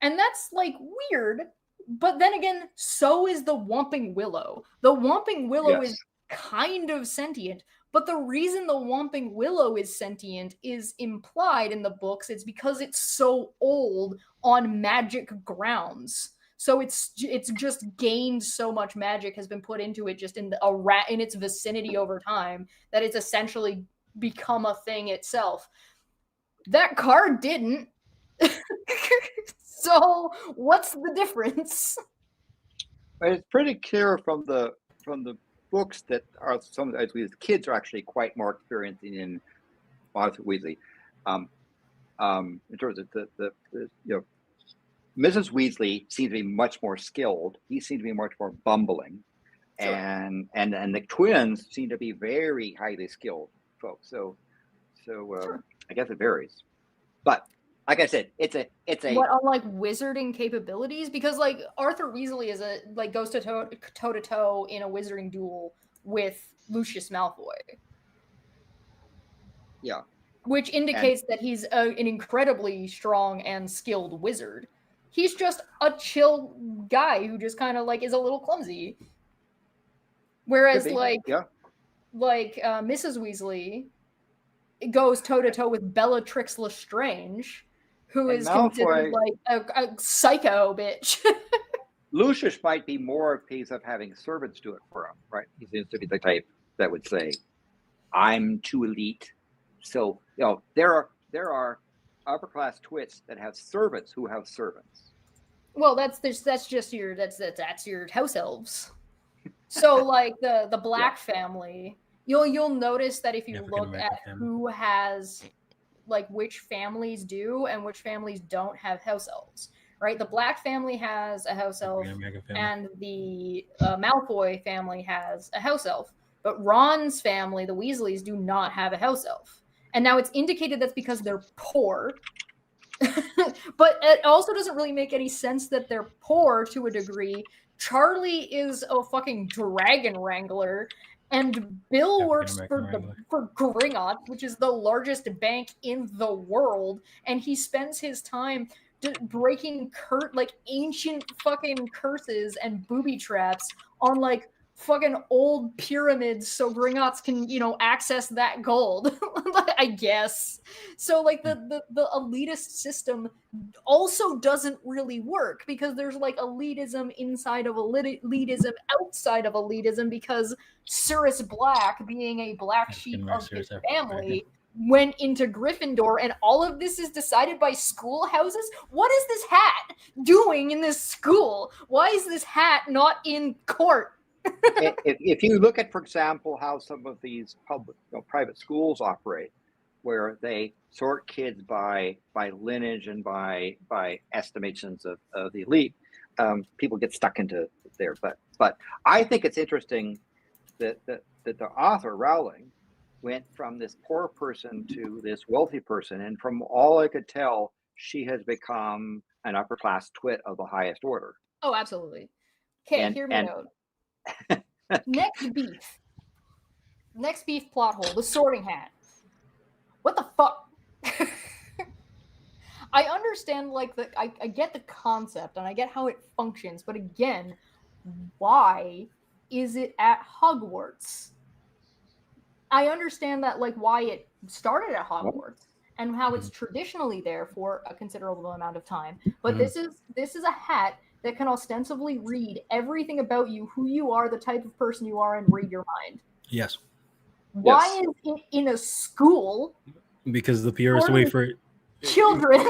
And that's, like, weird. But then again, so is the Whomping Willow. The Whomping Willow is kind of sentient. But the reason the Whomping Willow is sentient is implied in the books. It's because it's so old on magic grounds. So it's just gained so much magic has been put into it just in its vicinity over time that it's essentially become a thing itself. That car didn't. So what's the difference? It's pretty clear from the books that are some of the kids are actually quite more experienced in Arthur Weasley. In terms of the Mrs. Weasley seems to be much more skilled. He seems to be much more bumbling, sure. and the twins seem to be very highly skilled folks. So sure. I guess it varies, but like I said, it's a what on like wizarding capabilities, because like Arthur Weasley goes to toe in a wizarding duel with Lucius Malfoy. Yeah. Which indicates that he's an incredibly strong and skilled wizard. He's just a chill guy who just kind of like is a little clumsy. Whereas Mrs. Weasley goes toe to toe with Bellatrix Lestrange, who is considered like a psycho bitch. Lucius might be more a case of having servants do it for him, right? He seems to be the type that would say, "I'm too elite." So there are upper class twits that have servants who have servants. Well, that's your house elves. So like the Black family, you'll notice that if you look at who has like which families do and which families don't have house elves, right? The Black family has a house elf, and the Malfoy family has a house elf. But Ron's family, the Weasleys, do not have a house elf. And now it's indicated that's because they're poor. But it also doesn't really make any sense that they're poor to a degree. Charlie is a fucking dragon wrangler, and Bill works for Gringotts, which is the largest bank in the world, and he spends his time breaking ancient fucking curses and booby traps on like fucking old pyramids so Gringotts can, access that gold. I guess. So like the elitist system also doesn't really work, because there's like elitism inside of elitism outside of elitism, because Sirius Black, being a black sheep of his family, went into Gryffindor, and all of this is decided by schoolhouses. What is this hat doing in this school? Why is this hat not in court? If you look at, for example, how some of these private schools operate, where they sort kids by lineage and by estimations of the elite, people get stuck into there. But I think it's interesting that the author Rowling went from this poor person to this wealthy person, and from all I could tell, she has become an upper class twit of the highest order. Oh, absolutely. Okay, hear me out. Next beef plot hole, the Sorting Hat. What the fuck? I understand I get the concept and I get how it functions, but again, why is it at Hogwarts? I understand that why it started at Hogwarts and how it's traditionally there for a considerable amount of time, but this is a hat that can ostensibly read everything about you, who you are, the type of person you are, and read your mind. Yes. Why is it in a school? Because the purest way for it. children.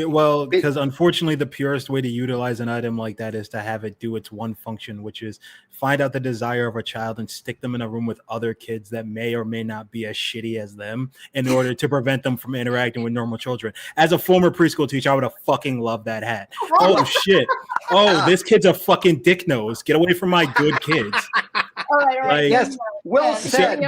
Well, because unfortunately, the purest way to utilize an item like that is to have it do its one function, which is find out the desire of a child and stick them in a room with other kids that may or may not be as shitty as them in order to prevent them from interacting with normal children. As a former preschool teacher, I would have fucking loved that hat. Oh, shit. Oh, this kid's a fucking dick nose. Get away from my good kids. All right. Like, yes, well said.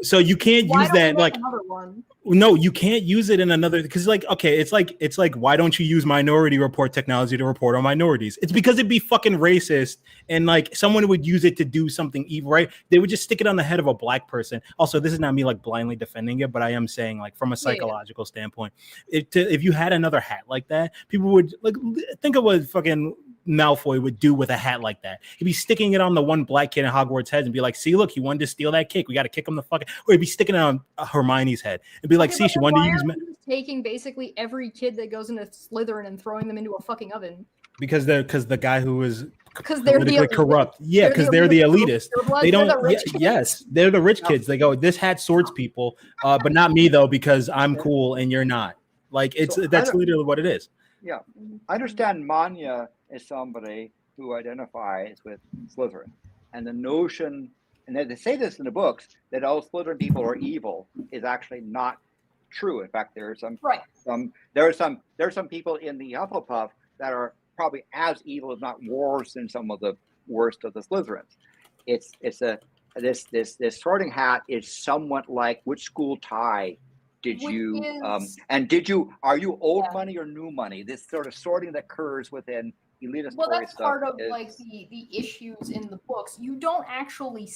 So you can't use that like another one? No, you can't use it in another because like okay, it's like why don't you use Minority Report technology to report on minorities? It's because it'd be fucking racist and like someone would use it to do something evil, right? They would just stick it on the head of a black person. Also, this is not me like blindly defending it, but I am saying like from a psychological standpoint, if you had another hat like that, people would like think of what fucking Malfoy would do with a hat like that. He'd be sticking it on the one black kid in Hogwarts' head and be like, see, look, he wanted to steal that cake. We got to kick him the fucking, or he'd be sticking it on Hermione's head and be like, see, she wanted to use taking basically every kid that goes into Slytherin and throwing them into a fucking oven. Because the guy who was they're politically corrupt. Yeah, because they're the elitist. They don't. Yes, they're the rich kids. They go, this hat sorts people, but not me though because I'm cool and you're not. Like that's literally what it is. Yeah, I understand Manya is somebody who identifies with Slytherin, and the notion, and they say this in the books, that all Slytherin people are evil is actually not true. In fact, there are some people in the Hufflepuff that are probably as evil, if not worse, than some of the worst of the Slytherins. This sorting hat is somewhat like which school tie did you are you old money or new money? This sort of sorting that occurs within elitist that's part of like the issues in the books. You don't actually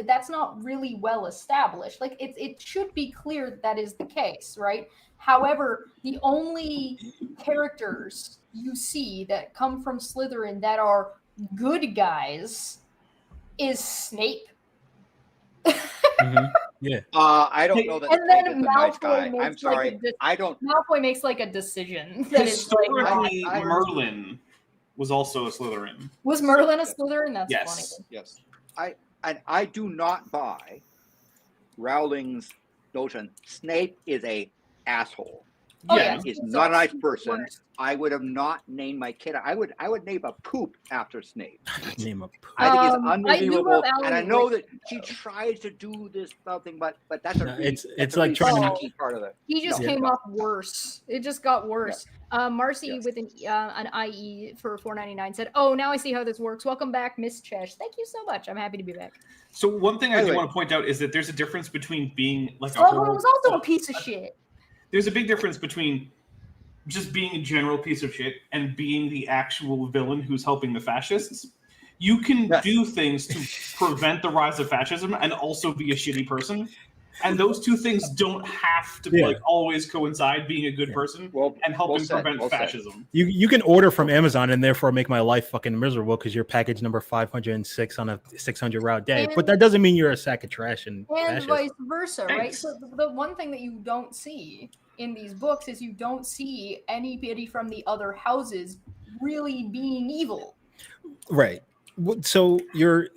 that's not really well established. Like it should be clear that is the case, right? However, the only characters you see that come from Slytherin that are good guys is Snape. Mm-hmm. Yeah. I don't know that. And then nice guy. Malfoy I'm sorry. I don't. Malfoy makes like a decision. That Historically, Merlin was also a Slytherin. Was Merlin a Slytherin? That's yes. funny. Yes. I do not buy Rowling's notion. Snape is a asshole. Yeah, he's not a nice person. Worse. I would have not named my kid. I would name a poop after Snape. Name a poop. I think it's unbelievable, and I know that she tries to do this something, but that's it's like trying to part of it. He just came off worse. It just got worse. Yeah. Marcy with an IE for $4.99 said, "Oh, now I see how this works. Welcome back, Miss Chesh. Thank you so much. I'm happy to be back." So one thing I do want to point out is that there's a difference between being like Slughorn was also a piece of shit. There's a big difference between just being a general piece of shit and being the actual villain who's helping the fascists. You can do things to prevent the rise of fascism and also be a shitty person. And those two things don't have to like always coincide, being a good person and helping prevent fascism. You can order from Amazon and therefore make my life fucking miserable because you're package number 506 on a 600 route day. But that doesn't mean you're a sack of trash and vice versa, right? So the one thing that you don't see in these books is you don't see anybody from the other houses really being evil. Right. So your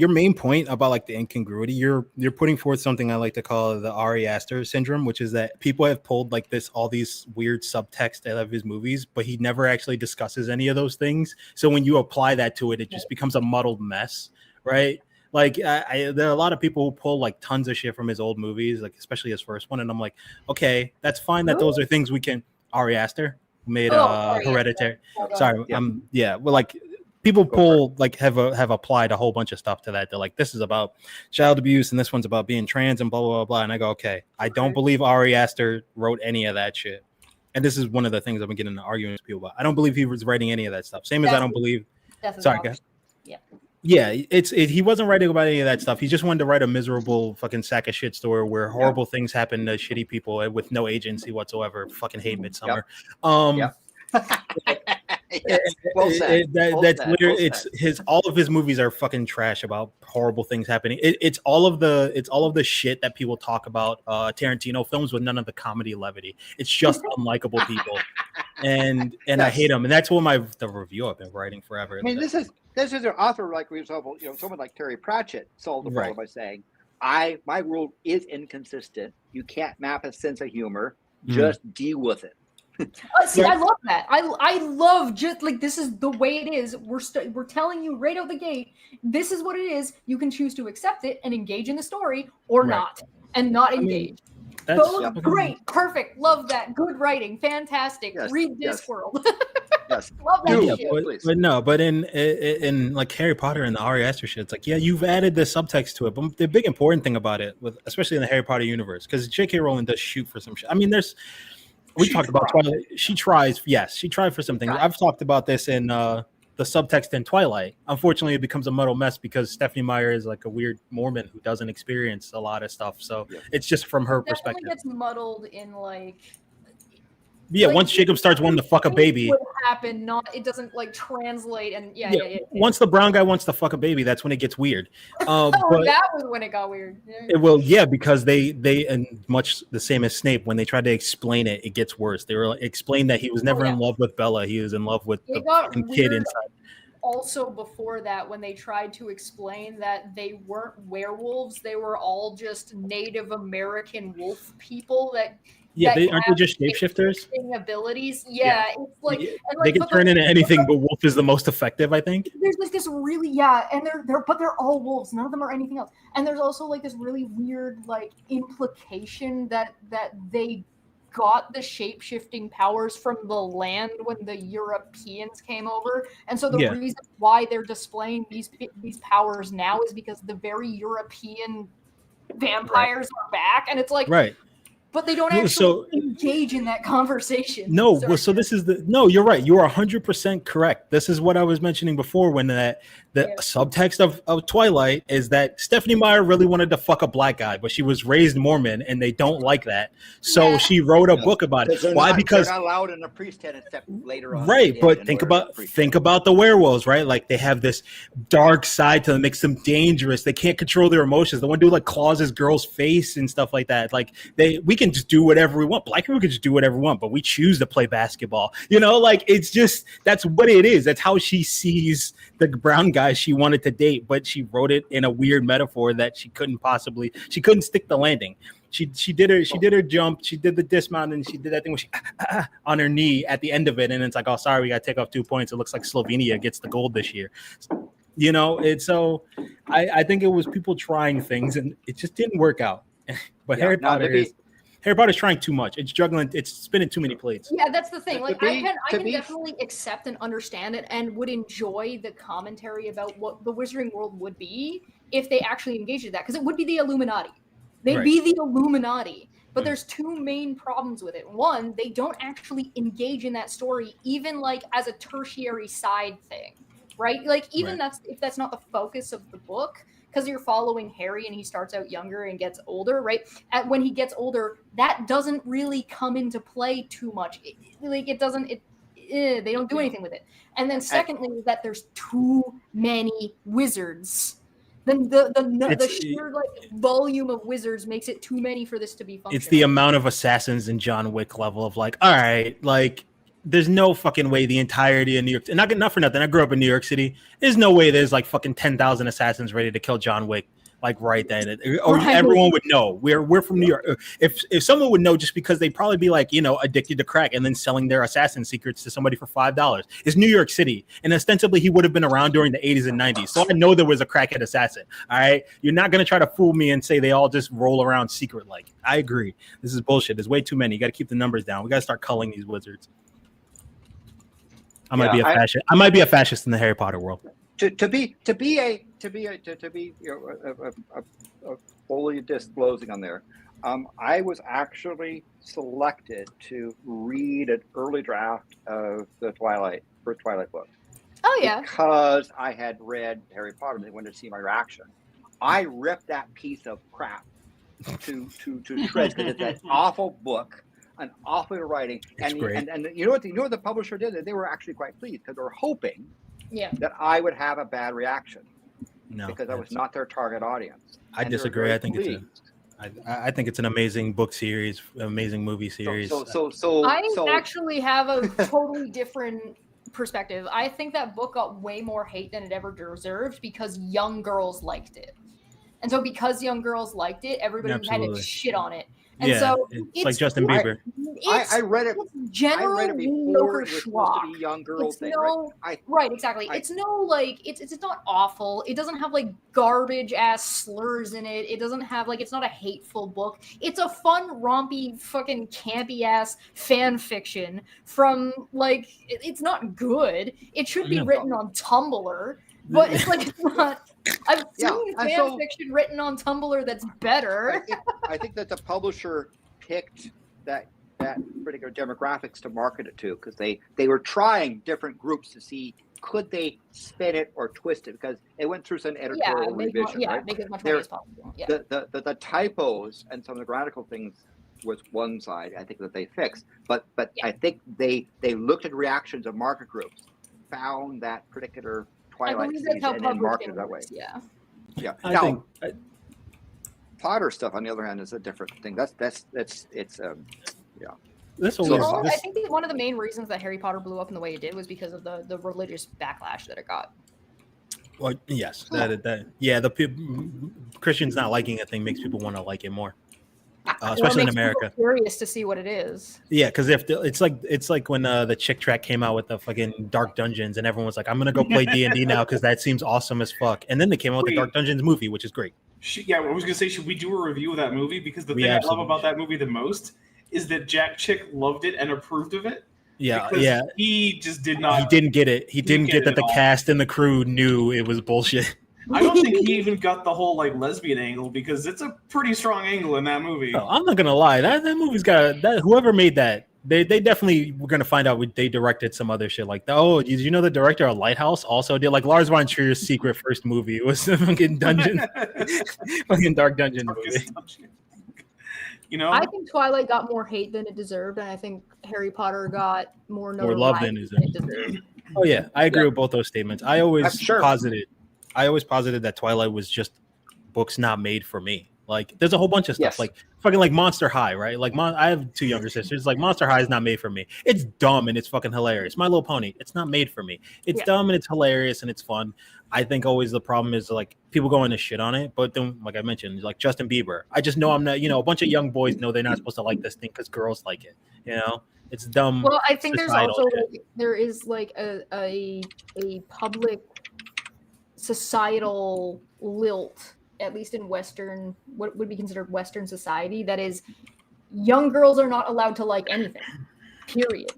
main point about like the incongruity, you're putting forth something I like to call the Ari Aster syndrome, which is that people have pulled like all these weird subtext out of his movies, but he never actually discusses any of those things. So when you apply that to it, it just becomes a muddled mess, right? Like there are a lot of people who pull like tons of shit from his old movies, like especially his first one, and I'm like, okay, that's fine that those are things we can. Ari Aster made Hereditary. Sorry, well, like. People pull like have applied a whole bunch of stuff to that. They're like, this is about child abuse and this one's about being trans and blah blah blah. And I go, okay, I don't believe Ari Aster wrote any of that shit. And this is one of the things I've been getting into arguments with people about. I don't believe he was writing any of that stuff. Same as I don't believe. Sorry, guys. Yeah, he wasn't writing about any of that stuff. He just wanted to write a miserable fucking sack of shit story where horrible things happen to shitty people with no agency whatsoever. Fucking hate Midsommar. Well said. That's literally it's all of his movies are fucking trash about horrible things happening. It's all of the shit that people talk about Tarantino films with none of the comedy levity. It's just unlikable people, and I hate them. And that's what the review I've been writing forever. I mean, this is an author like, for example, someone like Terry Pratchett solved the problem by saying, my rule is inconsistent. You can't map a sense of humor. Just deal with it. See, I love that. I love just like this is the way it is. We're telling you right out the gate. This is what it is. You can choose to accept it and engage in the story, or not, and not engage. Both great, perfect, love that. Good writing, fantastic. Read Discworld. Yes, love that shit. But in like Harry Potter and the Ari Aster shit, it's like you've added the subtext to it. But the big important thing about it, especially in the Harry Potter universe, because J.K. Rowling does shoot for some shit. I mean, we talked about Twilight. She tries. Yes, she tried for some things. I've talked about this in the subtext in Twilight. Unfortunately, it becomes a muddle mess because Stephanie Meyer is like a weird Mormon who doesn't experience a lot of stuff. So it's just from her perspective. It gets muddled in like. Yeah, once Jacob starts wanting to fuck a baby, what happened? It doesn't like translate, and once the brown guy wants to fuck a baby, that's when it gets weird. That was when it got weird. Because they and much the same as Snape, when they tried to explain it, it gets worse. They were explained that he was never in love with Bella; he was in love with the kid inside. Also, before that, when they tried to explain that they weren't werewolves, they were all just Native American wolf people that. Yeah, aren't they just shapeshifters? Abilities, it's like they can turn into anything, but wolf is the most effective, I think. There's like this really and they're all wolves. None of them are anything else. And there's also like this really weird like implication that they got the shape-shifting powers from the land when the Europeans came over, and so the reason why they're displaying these powers now is because the very European vampires are back, and it's like But they don't actually engage in that conversation. No, so this is you're right. You are 100% correct. This is what I was mentioning before when the subtext of Twilight is that Stephanie Meyer really wanted to fuck a black guy, but she was raised Mormon and they don't like that. So she wrote a book about it. Why? Because they're not allowed in the priesthood except later on. Right, but think about the werewolves, right? Like they have this dark side to them, makes them dangerous. They can't control their emotions. The one dude like claws his girl's face and stuff like that. Like we can just do whatever we want. Black people can just do whatever we want, but we choose to play basketball. Like it's just that's what it is. That's how she sees the brown guy she wanted to date, but she wrote it in a weird metaphor that she couldn't stick the landing. She did her jump, she did the dismount, and she did that thing where she on her knee at the end of it, and it's like, oh, sorry, we got to take off 2 points. It looks like Slovenia gets the gold this year. It's so I think it was people trying things and it just didn't work out. But Harry Potter's trying too much. It's juggling. It's spinning too many plates. Yeah, that's the thing. Like I can definitely accept and understand it, and would enjoy the commentary about what the Wizarding World would be if they actually engaged in that, because it would be the Illuminati. They'd be the Illuminati. But there's two main problems with it. One, they don't actually engage in that story, even like as a tertiary side thing, right? Like even if that's not the focus of the book. Because you're following Harry and he starts out younger and gets older, right? When he gets older, that doesn't really come into play too much. They don't do anything with it. And then secondly, is that there's too many wizards. Then the sheer volume of wizards makes it too many for this to be functional. It's the amount of assassins in John Wick level of like, all right, like there's no fucking way the entirety of New York, and not for nothing, I grew up in New York City. There's no way there's like fucking 10,000 assassins ready to kill John Wick like right then. Or everyone would know. We're from New York. If someone would know, just because they'd probably be like, addicted to crack and then selling their assassin secrets to somebody for $5. It's New York City. And ostensibly he would have been around during the 80s and 90s. So I know there was a crackhead assassin. All right. You're not going to try to fool me and say they all just roll around secret like. I agree. This is bullshit. There's way too many. You got to keep the numbers down. We got to start culling these wizards. I might be a fascist. I might be a fascist in the Harry Potter world. To be fully disclosing on there, I was actually selected to read an early draft of the first Twilight book. Oh yeah. Because I had read Harry Potter and they wanted to see my reaction. I ripped that piece of crap to shreds because it's an awful book. An awful writing, and you know what the publisher did? They were actually quite pleased because they were hoping that I would have a bad reaction. No, because I was not their target audience. I disagree. I think I think it's an amazing book series, amazing movie series. I actually have a totally different perspective. I think that book got way more hate than it ever deserved because young girls liked it, and so because young girls liked it, everybody had to shit on it. And so it's like Justin Bieber. I read it. General I read it before it was supposed to be young girl thing. Right, exactly. It's not awful. It doesn't have like garbage ass slurs in it. It doesn't have like, it's not a hateful book. It's a fun, rompy, fucking campy ass fan fiction from like, it's not good. It should be written on Tumblr, but it's like, it's not. I've seen fan fiction written on Tumblr that's better. I think that the publisher picked that particular demographics to market it to, because they were trying different groups to see could they spin it or twist it, because it went through some editorial revision. Make as much money as possible. Yeah. The typos and some of the grammatical things was one side. I think that they fixed, but I think they looked at reactions of market groups, found that particular Twilight season, and then marketed it that way. Yeah. Now, Potter stuff, on the other hand, is a different thing. I think one of the main reasons that Harry Potter blew up in the way it did was because of the religious backlash that it got. Well, yes, the Christians not liking a thing makes people want to like it more, especially in America. Curious to see what it is. Yeah, because it's like when the Chick Tract came out with the fucking Dark Dungeons, and everyone was like, "I'm gonna go play D&D now because that seems awesome as fuck." And then they came out with the Dark Dungeons movie, which is great. I was gonna say, should we do a review of that movie? Because the thing I love about that movie the most is that Jack Chick loved it and approved of it. Yeah. He just did not. He didn't get it. He didn't get that the cast and the crew knew it was bullshit. I don't think he even got the whole like lesbian angle, because it's a pretty strong angle in that movie. Oh, I'm not gonna lie. That movie's got that. Whoever made that, they definitely were gonna find out they directed some other shit like that. Oh, did you know the director of Lighthouse also did, like, Lars von Trier's secret first movie? It was a fucking dungeon, fucking Dark Dungeon movie. You know, I think Twilight got more hate than it deserved, and I think Harry Potter got more love than it deserved. Oh yeah, I agree with both those statements. I always posited that Twilight was just books not made for me. Like, there's a whole bunch of stuff, like fucking like Monster High, right? Like, I have two younger sisters. Like, Monster High is not made for me. It's dumb and it's fucking hilarious. My Little Pony, it's not made for me. It's dumb and it's hilarious and it's fun. I think always the problem is like people go into shit on it, but then, like I mentioned, like Justin Bieber, I just know I'm not. A bunch of young boys know they're not supposed to like this thing because girls like it. It's dumb. Well, I think there's also there is like a public societal lilt, at least in Western, what would be considered Western society, that is, young girls are not allowed to like anything, period.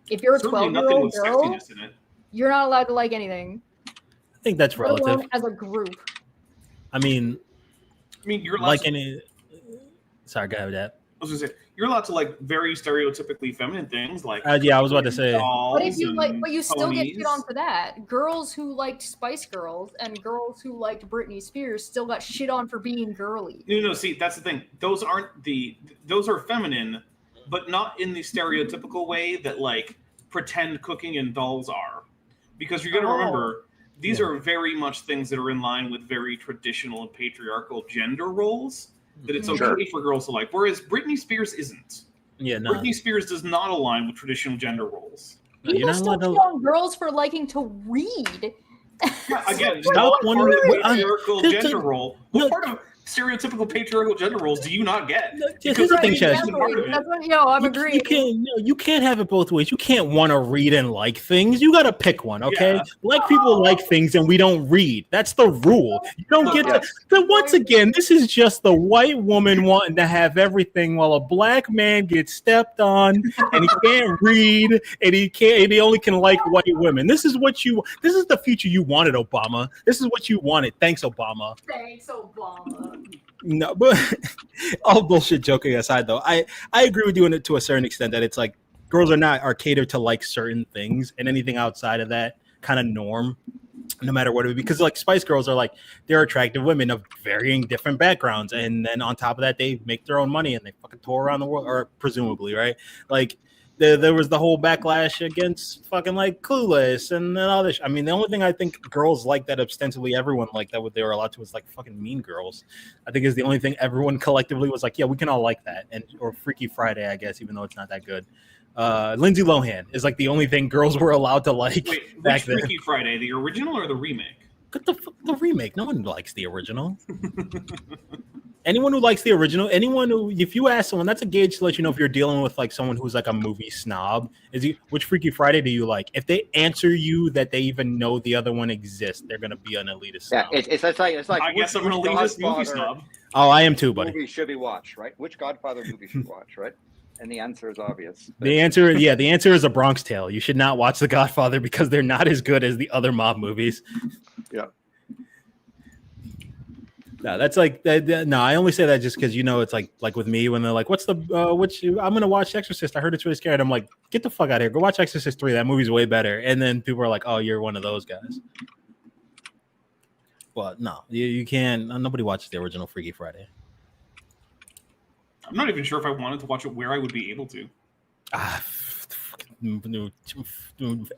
If you're a 12-year-old girl, you're not allowed to like anything. I think that's relative. As a group. I mean, you're allowed like any. Sorry, go ahead with that. I was gonna say, you're allowed to like very stereotypically feminine things, like I was about to say. But if you like, but you still get shit on for that. Girls who liked Spice Girls and girls who liked Britney Spears still got shit on for being girly. No. See, that's the thing. Those are feminine, but not in the stereotypical way that like pretend cooking and dolls are. Because you're gonna remember, these are very much things that are in line with very traditional and patriarchal gender roles. That it's okay for girls to like, whereas Britney Spears isn't. Yeah, no. Britney Spears does not align with traditional gender roles. People still shit on girls for liking to read. Again, not part of the patriarchal gender role. What part of stereotypical patriarchal gender roles do you not get? Here's the thing, Chaz. I'm agreeing. You can't have it both ways. You can't want to read and like things. You got to pick one, okay? Like people like things and we don't read. That's the rule. You don't get to. But once again, this is just the white woman wanting to have everything while a black man gets stepped on and he can't read and he only can like white women. This is the future you wanted, Obama. This is what you wanted. Thanks, Obama. Thanks, Obama. No, but all bullshit joking aside, though, I agree with you to a certain extent that it's like girls are catered to like certain things, and anything outside of that kind of norm, no matter what it would be. Because like Spice Girls are like, they're attractive women of varying different backgrounds, and then on top of that, they make their own money and they fucking tour around the world, or presumably, right? Like there was the whole backlash against fucking like Clueless and all this. I mean, the only thing I think girls like that ostensibly everyone liked that what they were allowed to was like fucking Mean Girls. I think is the only thing everyone collectively was like, yeah, we can all like that. Or Freaky Friday, I guess, even though it's not that good. Lindsay Lohan is like the only thing girls were allowed to like. Wait, which Freaky Friday, the original or the remake? The remake. No one likes the original. anyone who likes the original, anyone who, if you ask someone, that's a gauge to let you know if you're dealing with like someone who's like a movie snob. Which Freaky Friday do you like? If they answer you that they even know the other one exists, they're gonna be an elitist snob. Yeah, it's like I guess I'm an elitist movie snob. Oh, I am too, buddy. Movie should be watched, right? Which Godfather movie should watch, right? And the answer is obvious. The answer is A Bronx Tale. You should not watch The Godfather because they're not as good as the other mob movies. Yeah. No, that's like no. I only say that just because it's like with me when they're like, "What's the I'm gonna watch Exorcist. I heard it's really scary." I'm like, "Get the fuck out of here! Go watch Exorcist 3. That movie's way better." And then people are like, "Oh, you're one of those guys." But no, you can't. Nobody watches the original Freaky Friday. I'm not even sure if I wanted to watch it where I would be able to.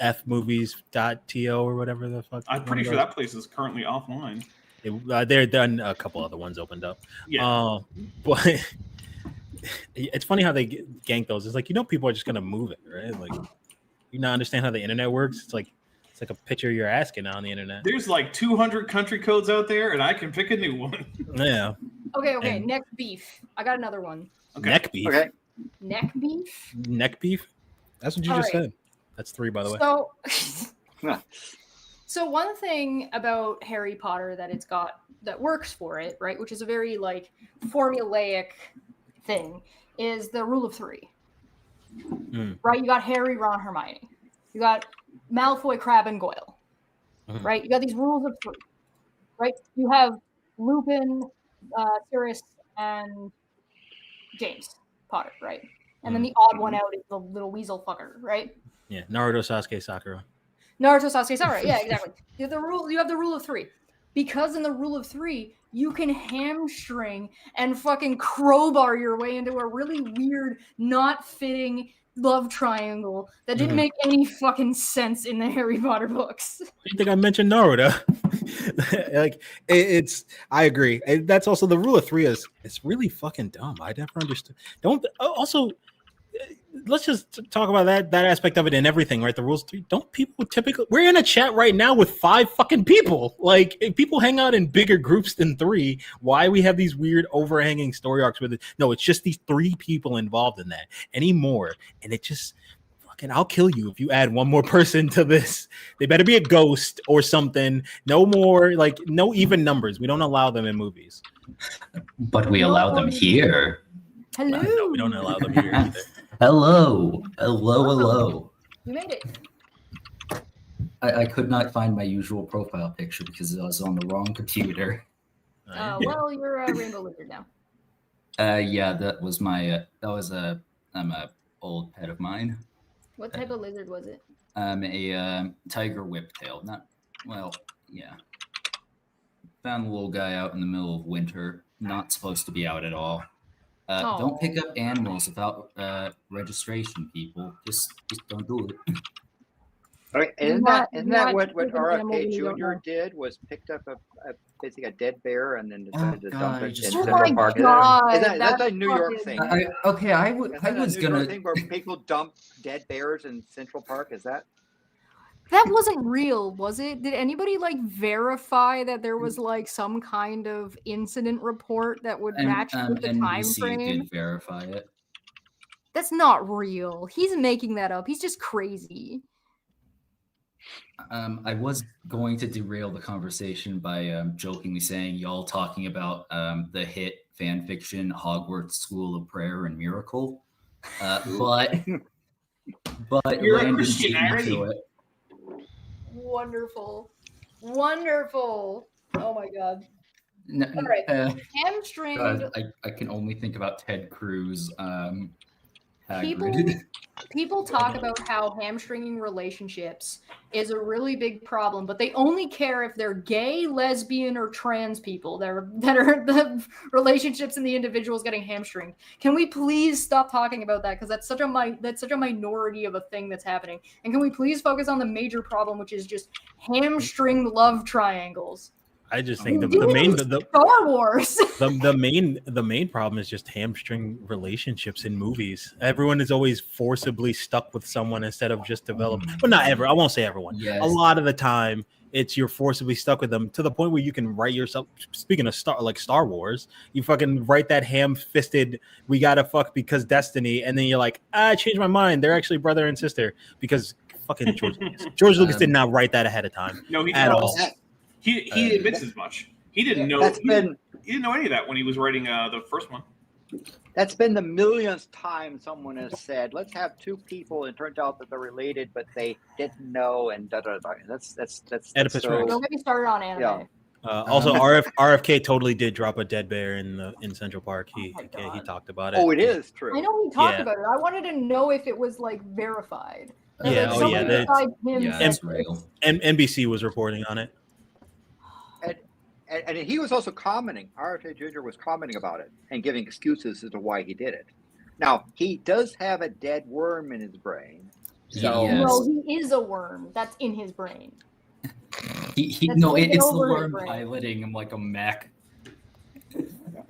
fmovies.to or whatever the fuck. I'm pretty sure that place is currently offline. They're done. A couple other ones opened up. Yeah. But it's funny how they gank those. It's like, people are just gonna move it, right? Like, you not understand how the internet works. It's like a picture you're asking on the internet. There's like 200 country codes out there, and I can pick a new one. Yeah. Okay. Neck beef. I got another one. Okay. Neck beef. Okay. Neck beef. Neck beef. That's what you just said. That's 3, by the way. So one thing about Harry Potter that works for it, right, which is a very like formulaic thing, is the rule of 3. Right? You got Harry, Ron, Hermione. You got Malfoy, Crabbe, and Goyle. Right? You got these rules of 3. Right? You have Lupin, Sirius, and James Potter, right? And then the odd one out is the little weasel fucker, right? Yeah, Naruto, Sasuke, Sakura. Naruto, Sasuke, Sakura. Yeah, exactly. You have the rule of 3. Because in the rule of 3, you can hamstring and fucking crowbar your way into a really weird, not fitting love triangle that didn't make any fucking sense in the Harry Potter books. You think I mentioned Naruto? Like, I agree. That's also the rule of 3 it's really fucking dumb. I never understood. Let's just talk about that aspect of it and everything, right? The rules 3. Don't people typically? We're in a chat right now with 5 fucking people. Like, if people hang out in bigger groups than 3, why we have these weird overhanging story arcs with it? No, it's just these 3 people involved in that anymore, and it just fucking. I'll kill you if you add one more person to this. They better be a ghost or something. No more, like, no even numbers. We don't allow them in movies, but we allow them here. Hello. No, we don't allow them here either. Hello. You made it. I could not find my usual profile picture because I was on the wrong computer. Well, you're a Rainbow Lizard now. Yeah, that was my I'm a old pet of mine. What type of lizard was it? A tiger whiptail. Found the little guy out in the middle of winter. Not supposed to be out at all. Don't pick up animals without registration, people. Just don't do it. Okay, isn't that what RFK Jr. did? Was picked up basically a dead bear and then decided to dump it in Central Park. That's a New York thing. I was gonna thing where people dump dead bears in Central Park. Is that? That wasn't real, was it? Did anybody verify that there was some kind of incident report that would match with the time frame? Did verify it. That's not real. He's making that up. He's just crazy. I was going to derail the conversation by jokingly saying y'all talking about the hit fan fiction Hogwarts School of Prayer and Miracle, but You're a Landon Christian, beat me to it. Wonderful. Oh my god. All right. Hamstringed. I can only think about Ted Cruz. People talk about how hamstringing relationships is a really big problem, but they only care if they're gay, lesbian, or trans people that are the relationships and the individuals getting hamstringed. Can we please stop talking about that? Because that's such a minority of a thing that's happening. And can we please focus on the major problem, which is just hamstring love triangles? I just think the main Star Wars. the main problem is just hamstring relationships in movies. Everyone is always forcibly stuck with someone instead of just developing. But not ever. I won't say everyone. Yes. A lot of the time, It's you're forcibly stuck with them to the point where you can write yourself. Speaking of Star Wars, you fucking write that ham-fisted "we gotta fuck because destiny," and then you're like, I changed my mind. They're actually brother and sister because fucking George Lucas. George Lucas did not write that ahead of time. No, he at didn't. all. He admits as much. He didn't know. He didn't know any of that when he was writing the first one. That's been the millionth time someone has said, "Let's have two people," and it turns out that they're related, but they didn't know, and da da da. That's Oedipus so. Rex. Don't get me started on anime. Yeah. Also, RFK totally did drop a dead bear in Central Park. He talked about it. Oh, it is true. I know we talked about it. I wanted to know if it was like verified. Yeah, Like, someone besides him that's said real. And NBC was reporting on it. And he was also commenting. RFK Jr. was commenting about it and giving excuses as to why he did it. Now, he does have a dead worm in his brain. So Yes. No, he is a worm that's in his brain. It's taken the over his worm brain. piloting him like a mech.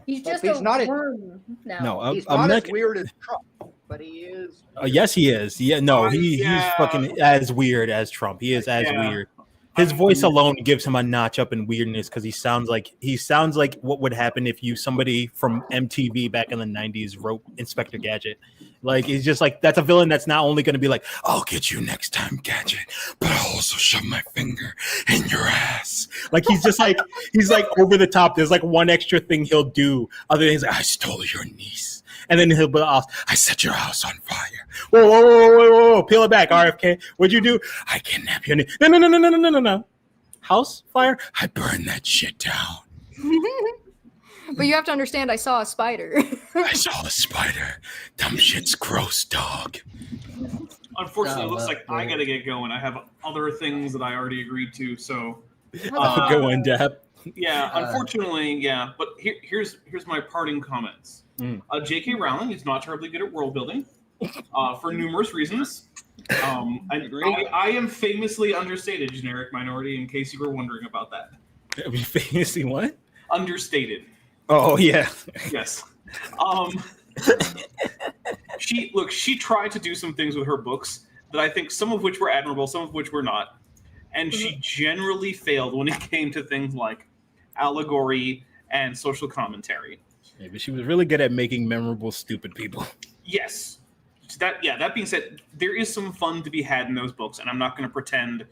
He's But just he's a not a- worm now. No, he's a not mech. as weird as Trump, but he is. Yes, he is. Yeah, no, he's fucking as weird as Trump. He is as weird. His voice alone gives him a notch up in weirdness because he sounds like what would happen if somebody from MTV back in the 90s wrote Inspector Gadget. Like he's just like that's a villain that's not only going to be like I'll get you next time, Gadget, but I'll also shove my finger in your ass. Like he's just like he's like over the top. There's like one extra thing he'll do. Other things like I stole your niece. And then he'll be off. I set your house on fire. Whoa. Peel it back, RFK. What'd you do? I kidnapped your niece. No. House fire? I burned that shit down. But you have to understand, I saw a spider. I saw a spider. Dumb shit's gross, dog. Unfortunately, it looks like I gotta get going. I have other things that I already agreed to. So Go in depth. yeah, unfortunately, yeah. But here's my parting comments. J.K. Rowling is not terribly good at world building for numerous reasons. I am famously understated, generic minority, in case you were wondering about that. Famously what? Understated. Oh, yeah. Yes. She tried to do some things with her books that I think some of which were admirable, some of which were not. And she generally failed when it came to things like allegory and social commentary. Yeah, but she was really good at making memorable, stupid people. Yes. That being said, there is some fun to be had in those books, and I'm not going to pretend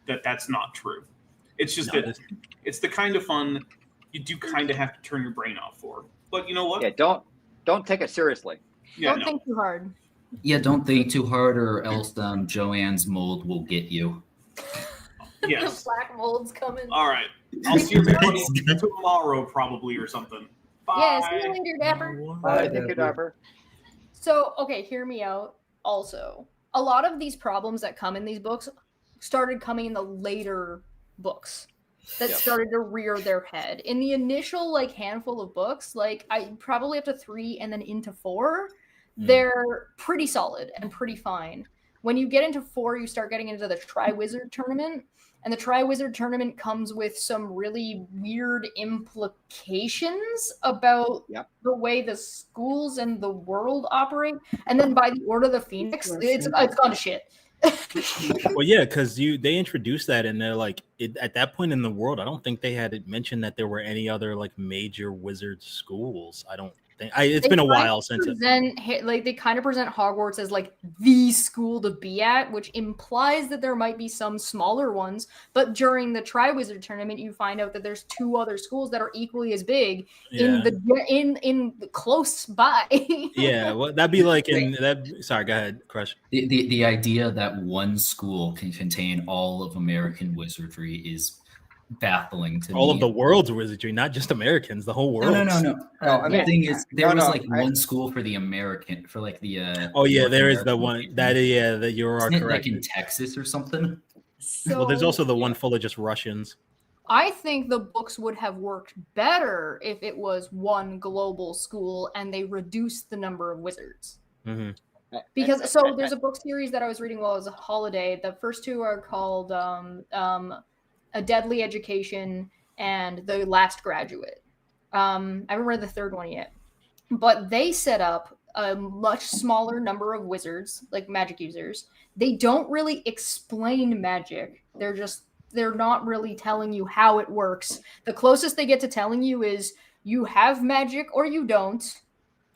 that that's not true. It's just it's the kind of fun you do kind of have to turn your brain off for. But you know what? Yeah, don't take it seriously. Yeah, Don't think too hard. Yeah, don't think too hard, or else Joanne's mold will get you. Yes. Black mold's coming. All right. I'll see everybody tomorrow, probably, or something. Bye. Yeah, see you later, Dapper. I think you're Dapper. So, okay, hear me out. Also, a lot of these problems that come in these books started coming in the later books that started to rear their head. In the initial handful of books, I probably up to 3 and then into 4, they're pretty solid and pretty fine. When you get into 4, you start getting into the Tri-Wizard tournament. And the Tri-Wizard tournament comes with some really weird implications about the way the schools and the world operate. And then by the Order of the Phoenix, it's gone to shit. Well, yeah, because they introduced that, and they're like, at that point in the world, I don't think they had mentioned that there were any other major wizard schools. I don't think it's been a while since they kind of present Hogwarts as the school to be at, which implies that there might be some smaller ones. But during the Tri-Wizard tournament, you find out that there's 2 other schools that are equally as big in the close by. Yeah, well, that'd be sorry, go ahead, Crush. The idea that one school can contain all of American wizardry is baffling to me. All of the world's wizardry, not just Americans, the whole world. No. The thing is, there was one school for the American, for the. Oh yeah, there is the one that you are correct. In Texas or something. Well, there's also the one full of just Russians. I think the books would have worked better if it was one global school and they reduced the number of wizards. Mm-hmm. Because there's a book series that I was reading while it was a holiday. The first 2 are called A Deadly Education and The Last Graduate. I haven't read the 3rd one yet, but they set up a much smaller number of wizards, magic users. They don't really explain magic. They're just they're not really telling you how it works. The closest they get to telling you is you have magic or you don't,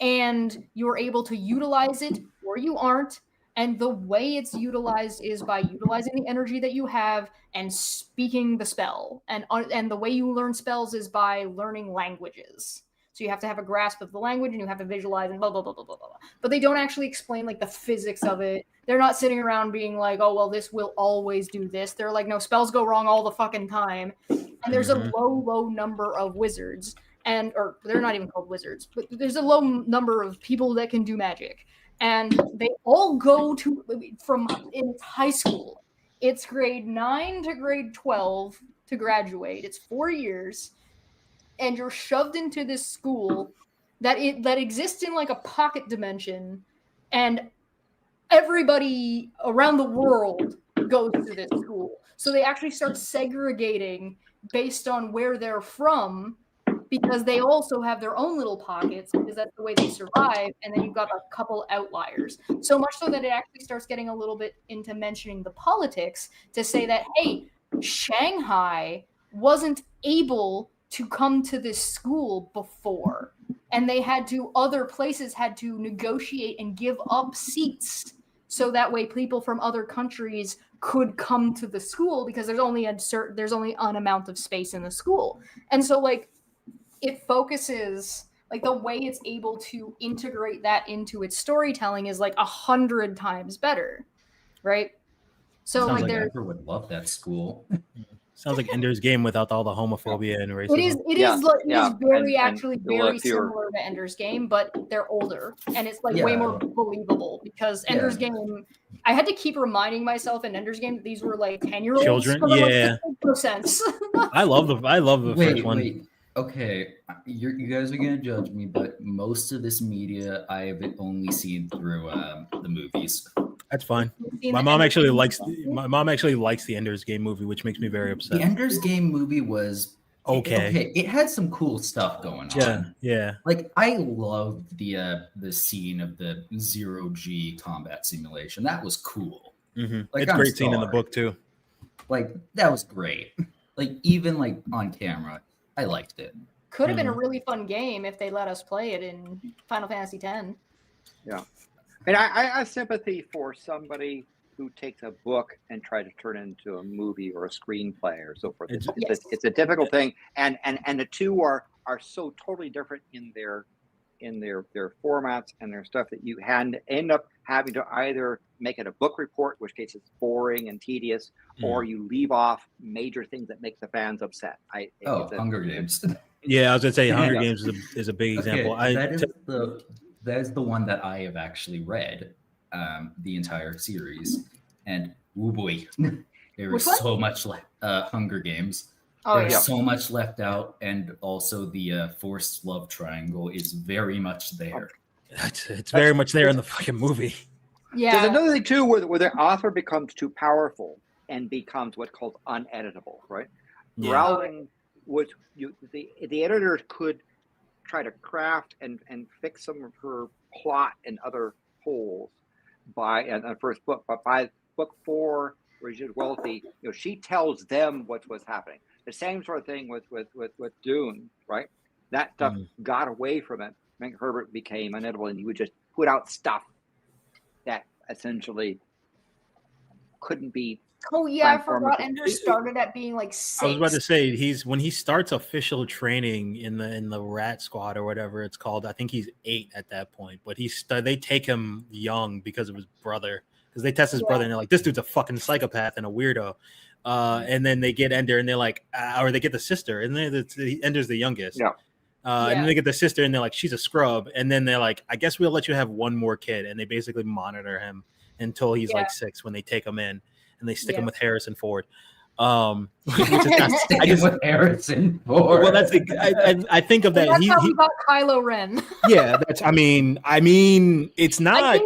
and you're able to utilize it or you aren't. And the way it's utilized is by utilizing the energy that you have and speaking the spell. And the way you learn spells is by learning languages. So you have to have a grasp of the language and you have to visualize and blah, blah, blah, blah, blah, blah. But they don't actually explain like the physics of it. They're not sitting around being like, oh, well, this will always do this. They're like, no, spells go wrong all the fucking time. And there's a low number of wizards. Or they're not even called wizards, but there's a low number of people that can do magic. And they all go in high school. It's grade 9 to grade 12 to graduate. It's 4 years. And you're shoved into this school that exists in like a pocket dimension. And everybody around the world goes to this school. So they actually start segregating based on where they're from, because they also have their own little pockets, because that's the way they survive. And then you've got a couple outliers. So much so that it actually starts getting a little bit into mentioning the politics to say that, hey, Shanghai wasn't able to come to this school before. And other places had to negotiate and give up seats so that way people from other countries could come to the school, because there's only an amount of space in the school. And so like, it focuses, like the way it's able to integrate that into its storytelling is like 100 times better, right? So Sounds like I would love that school. Sounds like Ender's Game without all the homophobia and racism. It is very similar to Ender's Game, but they're older and it's like way more believable, because Ender's Game, I had to keep reminding myself in Ender's Game that these were like 10-year-olds children. Yeah, Like, this makes no sense. I love the first one. Wait. Okay, you guys are gonna judge me, but most of this media I have only seen through the movies. That's fine. My mom actually likes the Ender's Game movie, which makes me very upset. The Ender's Game movie was okay. It had some cool stuff going on. Yeah. Like I loved the scene of the 0G combat simulation. That was cool. Mm-hmm. Like, it's a great scene in the book too. Like that was great. Like even like on camera, I liked it. Could have been a really fun game if they let us play it in Final Fantasy X. Yeah. And I have sympathy for somebody who takes a book and try to turn it into a movie or a screenplay or so forth. It's a difficult thing, and the two are so totally different in their formats and their stuff that you end up having to either make it a book report, in which case it's boring and tedious, or you leave off major things that make the fans upset. Hunger Games. Yeah, I was gonna say Hunger Games is a big example. That is the one that I have actually read, the entire series, and oh boy, there was so much Hunger Games. There's so much left out, and also the forced love triangle is very much there. It's very much there in the fucking movie. Yeah. There's another thing too, where the author becomes too powerful and becomes what's called uneditable, right? Yeah. Rowling the editor could try to craft and fix some of her plot and other holes by the first book, but by book 4, where she's wealthy, she tells them what's happening. The same sort of thing with Dune, right? That stuff got away from it. Herbert became unedible, and he would just put out stuff that essentially couldn't be. Oh yeah, I forgot. Ender started at being like 6. I was about to say when he starts official training in the Rat Squad or whatever it's called. I think he's 8 at that point, but they take him young because of his brother, because they test his brother and they're like, this dude's a fucking psychopath and a weirdo. And then they get Ender and they're like, or they get the sister, and Ender's the youngest. Yeah. And then they get the sister and they're like, she's a scrub. And then they're like, I guess we'll let you have one more kid. And they basically monitor him until he's like 6 when they take him in. And they stick him with Harrison Ford. With Harrison Ford. Well, that's I think of that. That's how he got Kylo Ren. Yeah, that's. I mean, it's not.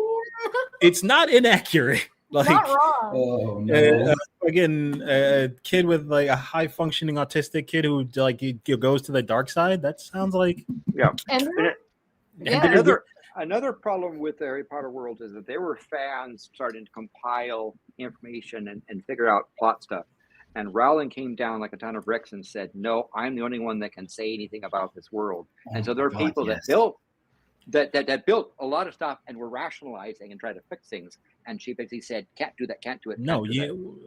It's not inaccurate. Like, not wrong. Oh no! Again, a kid with like a high functioning autistic kid who like he goes to the dark side. That sounds like Another problem with the Harry Potter world is that there were fans starting to compile information and figure out plot stuff. And Rowling came down like a ton of bricks and said, "No, I'm the only one that can say anything about this world." And so there are people that built that built a lot of stuff and were rationalizing and trying to fix things. And she basically said, "Can't do that, can't do it." No,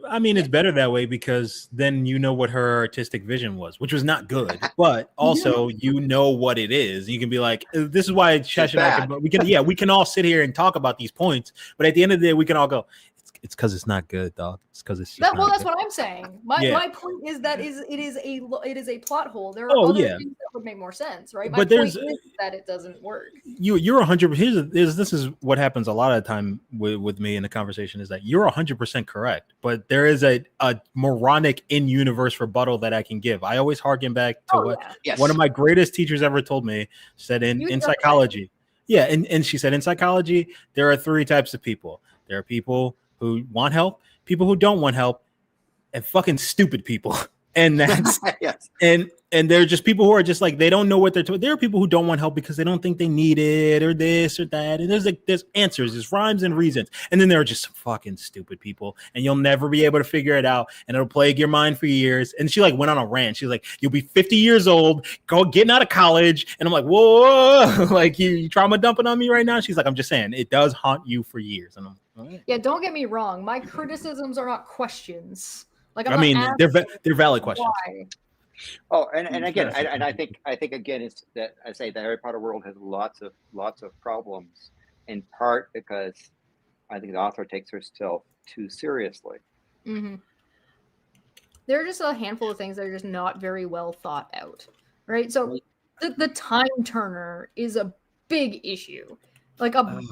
I mean, it's better that way because then you know what her artistic vision was, which was not good, but also you know what it is. You can be like, this is why Shesh and I can, we can all sit here and talk about these points, but at the end of the day, we can all go, it's because it's not good, dog. It's because it's just that's what I'm saying. My point is that it is a plot hole. There are other things that would make more sense, right? My point is that it doesn't work. You're 100%. This is what happens a lot of the time with me in the conversation is that you're 100% correct, but there is a moronic in-universe rebuttal that I can give. I always harken back to one of my greatest teachers ever told me. Said in psychology, and she said in psychology there are 3 types of people. There are people who want help, people who don't want help, and fucking stupid people. And that's and they're just people who are just like they don't know what they're doing. There are people who don't want help because they don't think they need it or this or that. And there's answers, there's rhymes and reasons. And then there are just fucking stupid people, and you'll never be able to figure it out, and it'll plague your mind for years. And she like went on a rant. She's like, "You'll be 50 years old, getting out of college," and I'm like, "Whoa, like you trauma dumping on me right now?" She's like, "I'm just saying, it does haunt you for years." And I'm like, yeah, don't get me wrong. My criticisms are not questions. Like I mean, they're valid questions. Why? Oh, and again, I think again, it's that I say the Harry Potter world has lots of problems, in part because I think the author takes herself too seriously. Mm-hmm. There are just a handful of things that are just not very well thought out, right? So the time turner is a big issue. Like a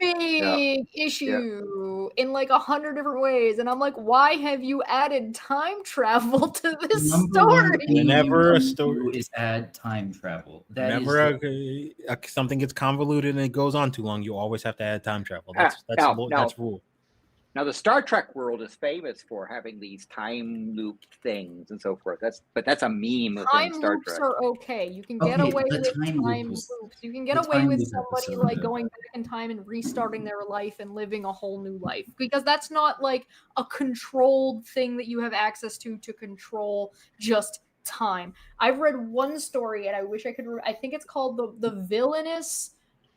big issue in like 100 different ways. And I'm like, why have you added time travel to this story? Whenever a story is add time travel. Whenever something gets convoluted and it goes on too long, you always have to add time travel. That's rule. Now the Star Trek world is famous for having these time loop things and so forth. That's a meme within Star Trek. Time loops are okay. You can get away with time loops. You can get away with somebody like going back in time and restarting their life and living a whole new life, because that's not like a controlled thing that you have access to control just time. I've read one story and I wish I could. I think it's called the Villainous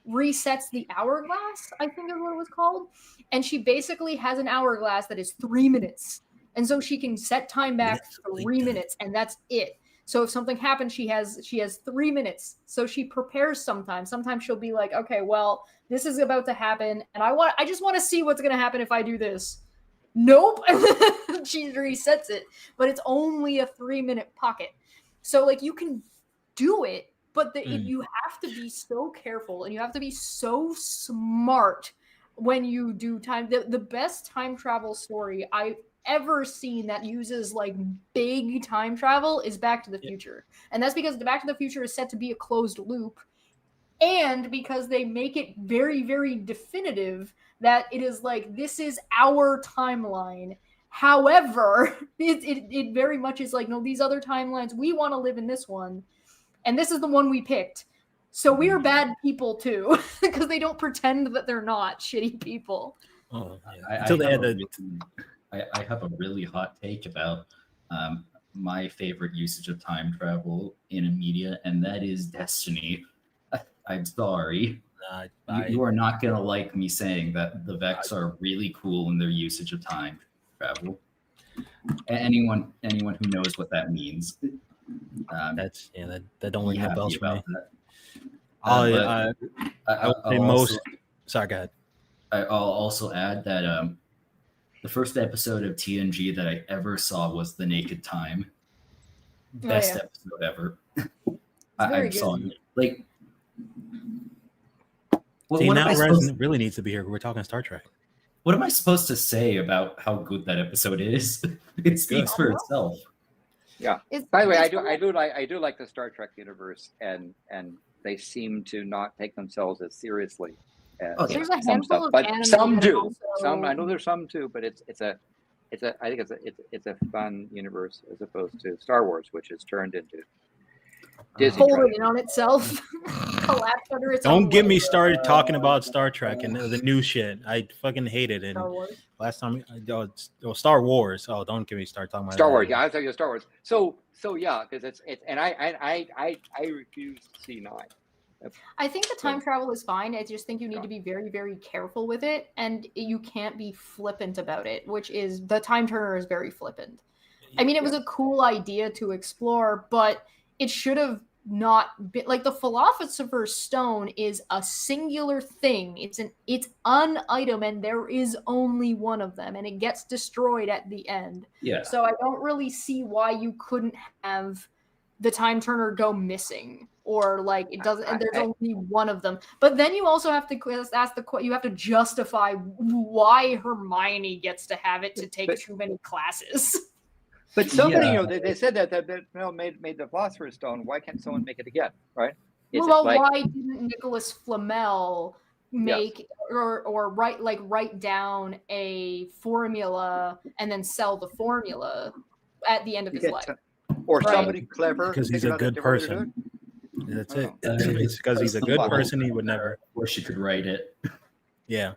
Resets the Hourglass, I think is what it was called. And she basically has an hourglass that is 3 minutes. And so she can set time back 3 minutes, and that's it. So if something happens, she has 3 minutes. So she prepares sometimes. Sometimes she'll be like, okay, well, this is about to happen, and I just want to see what's gonna happen if I do this. Nope. She resets it, but it's only a 3 minute pocket. So like you can do it, but you have to be so careful and you have to be so smart when you do time. The best time travel story I've ever seen that uses like big time travel is Back to the Future. And that's because the Back to the Future is set to be a closed loop, and because they make it very, very definitive that it is like, this is our timeline. However, it very much is like, no, these other timelines, we want to live in this one. And this is the one we picked. So we are bad people too, because they don't pretend that they're not shitty people. Oh, I have a really hot take about my favorite usage of time travel in a media, and that is Destiny. I'm sorry. You are not going to like me saying that the Vex are really cool in their usage of time travel. Anyone who knows what that means. That don't ring no bells for me. Sorry, go ahead. I'll also add that the first episode of TNG that I ever saw was The Naked Time. Best episode ever. I'm sorry. Like, really needs to be here. We're talking Star Trek. What am I supposed to say about how good that episode is? It speaks for itself. Yeah. By the way, I do like the Star Trek universe, and they seem to not take themselves as seriously as there's a handful of but anime some do. Also... Some I know there's some too, but I think it's a fun universe as opposed to Star Wars, which is turned into folded in on itself, collapsed under its own Don't get weight. me started talking about Star Trek and the new shit. I fucking hate it. And Star Wars. last time, Star Wars. Oh, don't get me started talking about Star that. Wars. Yeah, I thought you were Star Wars. So yeah, because it's and I refuse to see 9. I think the time travel is fine. I just think you need to be very, very careful with it, and you can't be flippant about it, which is the time turner is very flippant. I mean, it was a cool idea to explore, but it should have not been like the philosopher's stone is a singular thing. It's an item, and there is only one of them, and it gets destroyed at the end. Yeah. So I don't really see why you couldn't have the time turner go missing, or like it doesn't. And there's only one of them. But then you also have to ask you have to justify why Hermione gets to have it to take too many classes. But somebody, they said that made the Philosopher's Stone. Why can't someone make it again, right? Why didn't Nicholas Flamel make or write down a formula and then sell the formula at the end of his life? Or somebody clever, because he's a good person. That's it. It's because he's a good person. He would never. Or she could write it. Yeah.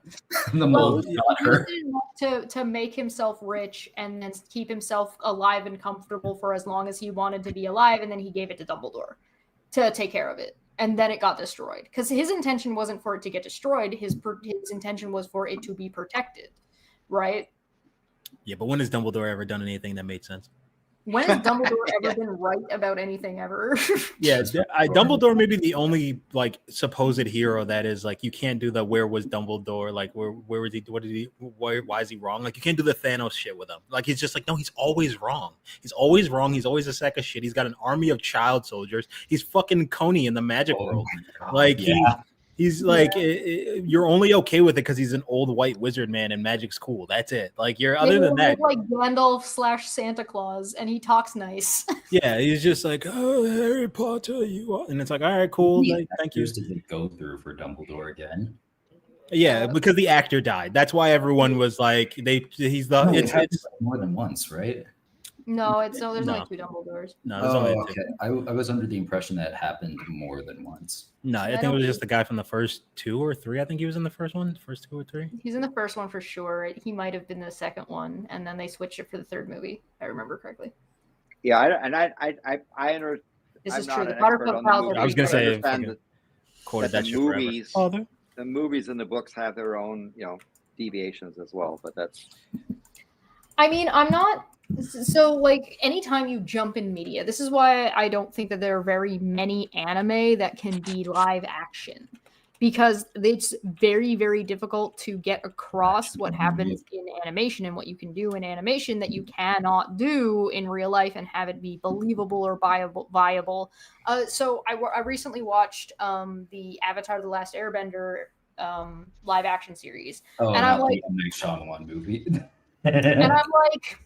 The mold got her. To make himself rich and then keep himself alive and comfortable for as long as he wanted to be alive, and then he gave it to Dumbledore to take care of it, and then it got destroyed because his intention wasn't for it to get destroyed. His intention was for it to be protected, right? Yeah, but when has Dumbledore ever done anything that made sense? When has Dumbledore ever been right about anything ever? Yeah, Dumbledore may be the only like supposed hero that is like you can't do the where was Dumbledore, like where was he, what did he, why is he wrong? Like you can't do the Thanos shit with him. Like he's just like, no, he's always wrong. He's always wrong. He's always a sack of shit. He's got an army of child soldiers. He's fucking Coney in the magic world. Like he's like you're only okay with it because he's an old white wizard man and magic's cool. That's it. Like you're other than that, like Gandalf / Santa Claus, and he talks nice. Yeah, he's just like, oh, Harry Potter, you are, and it's like, all right, cool, like, thank you. Did they go through for Dumbledore again? Yeah, because the actor died. That's why everyone was like, it's more than once, right? No, there's only 2 Dumbledores. No, there's only 2. Okay. I was under the impression that it happened more than once. No, I think it was just the guy from the first 2 or 3. I think he was in the first 2 or 3. He's in the first one for sure. He might have been the second one, and then they switched it for the third movie. If I remember correctly. Yeah, I understand. This is true. The Potter Club pals. I was gonna say that the movies and the books have their own, deviations as well. But that's. I mean, I'm not. So, like, anytime you jump in media, this is why I don't think that there are very many anime that can be live action, because it's very, very difficult to get across what happens in animation and what you can do in animation that you cannot do in real life and have it be believable or viable. So I recently watched the Avatar: The Last Airbender live action series, and I'm like, Sean one movie, and I'm like.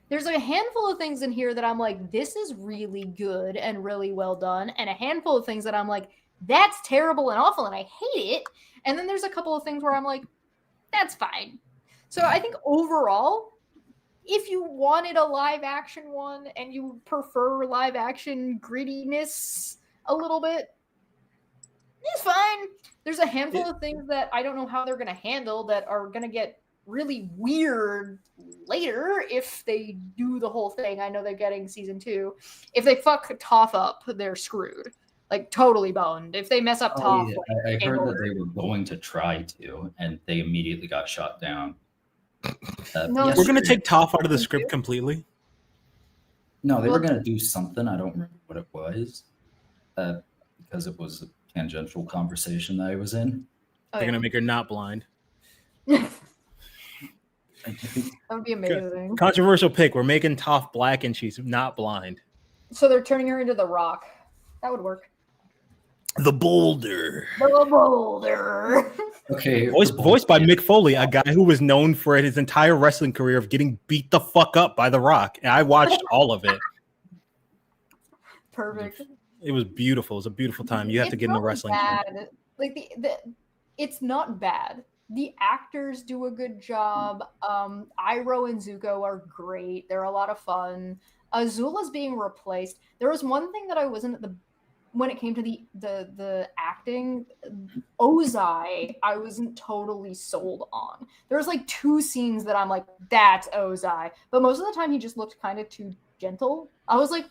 There's like a handful of things in here that I'm like, this is really good and really well done. And a handful of things that I'm like, that's terrible and awful and I hate it. And then there's a couple of things where I'm like, that's fine. So I think overall, if you wanted a live action one and you prefer live action grittiness a little bit, it's fine. There's a handful of things that I don't know how they're going to handle that are going to get really weird later if they do the whole thing. I know they're getting season 2. If they fuck Toph up, they're screwed. Like totally boned. If they mess up Toph, I heard that they were going to try to, and they immediately got shot down. No, we're gonna take Toph out of the script completely. No, they were gonna do something. I don't remember what it was, because it was a tangential conversation that I was in. They're gonna make her not blind. That would be amazing. Controversial pick. We're making Toph black and she's not blind. So they're turning her into the Rock. That would work. The Boulder. The Boulder. Okay. Voiced by Mick Foley, a guy who was known for his entire wrestling career of getting beat the fuck up by The Rock. And I watched all of it. Perfect. It was beautiful. It was a beautiful time. You have to get in the wrestling. Bad. Like it's not bad. The actors do a good job. Iroh and Zuko are great. They're a lot of fun. Azula's being replaced. There was one thing that I wasn't when it came to the acting, Ozai, I wasn't totally sold on. There was like 2 scenes that I'm like, that's Ozai, but most of the time he just looked kind of too gentle. I was like,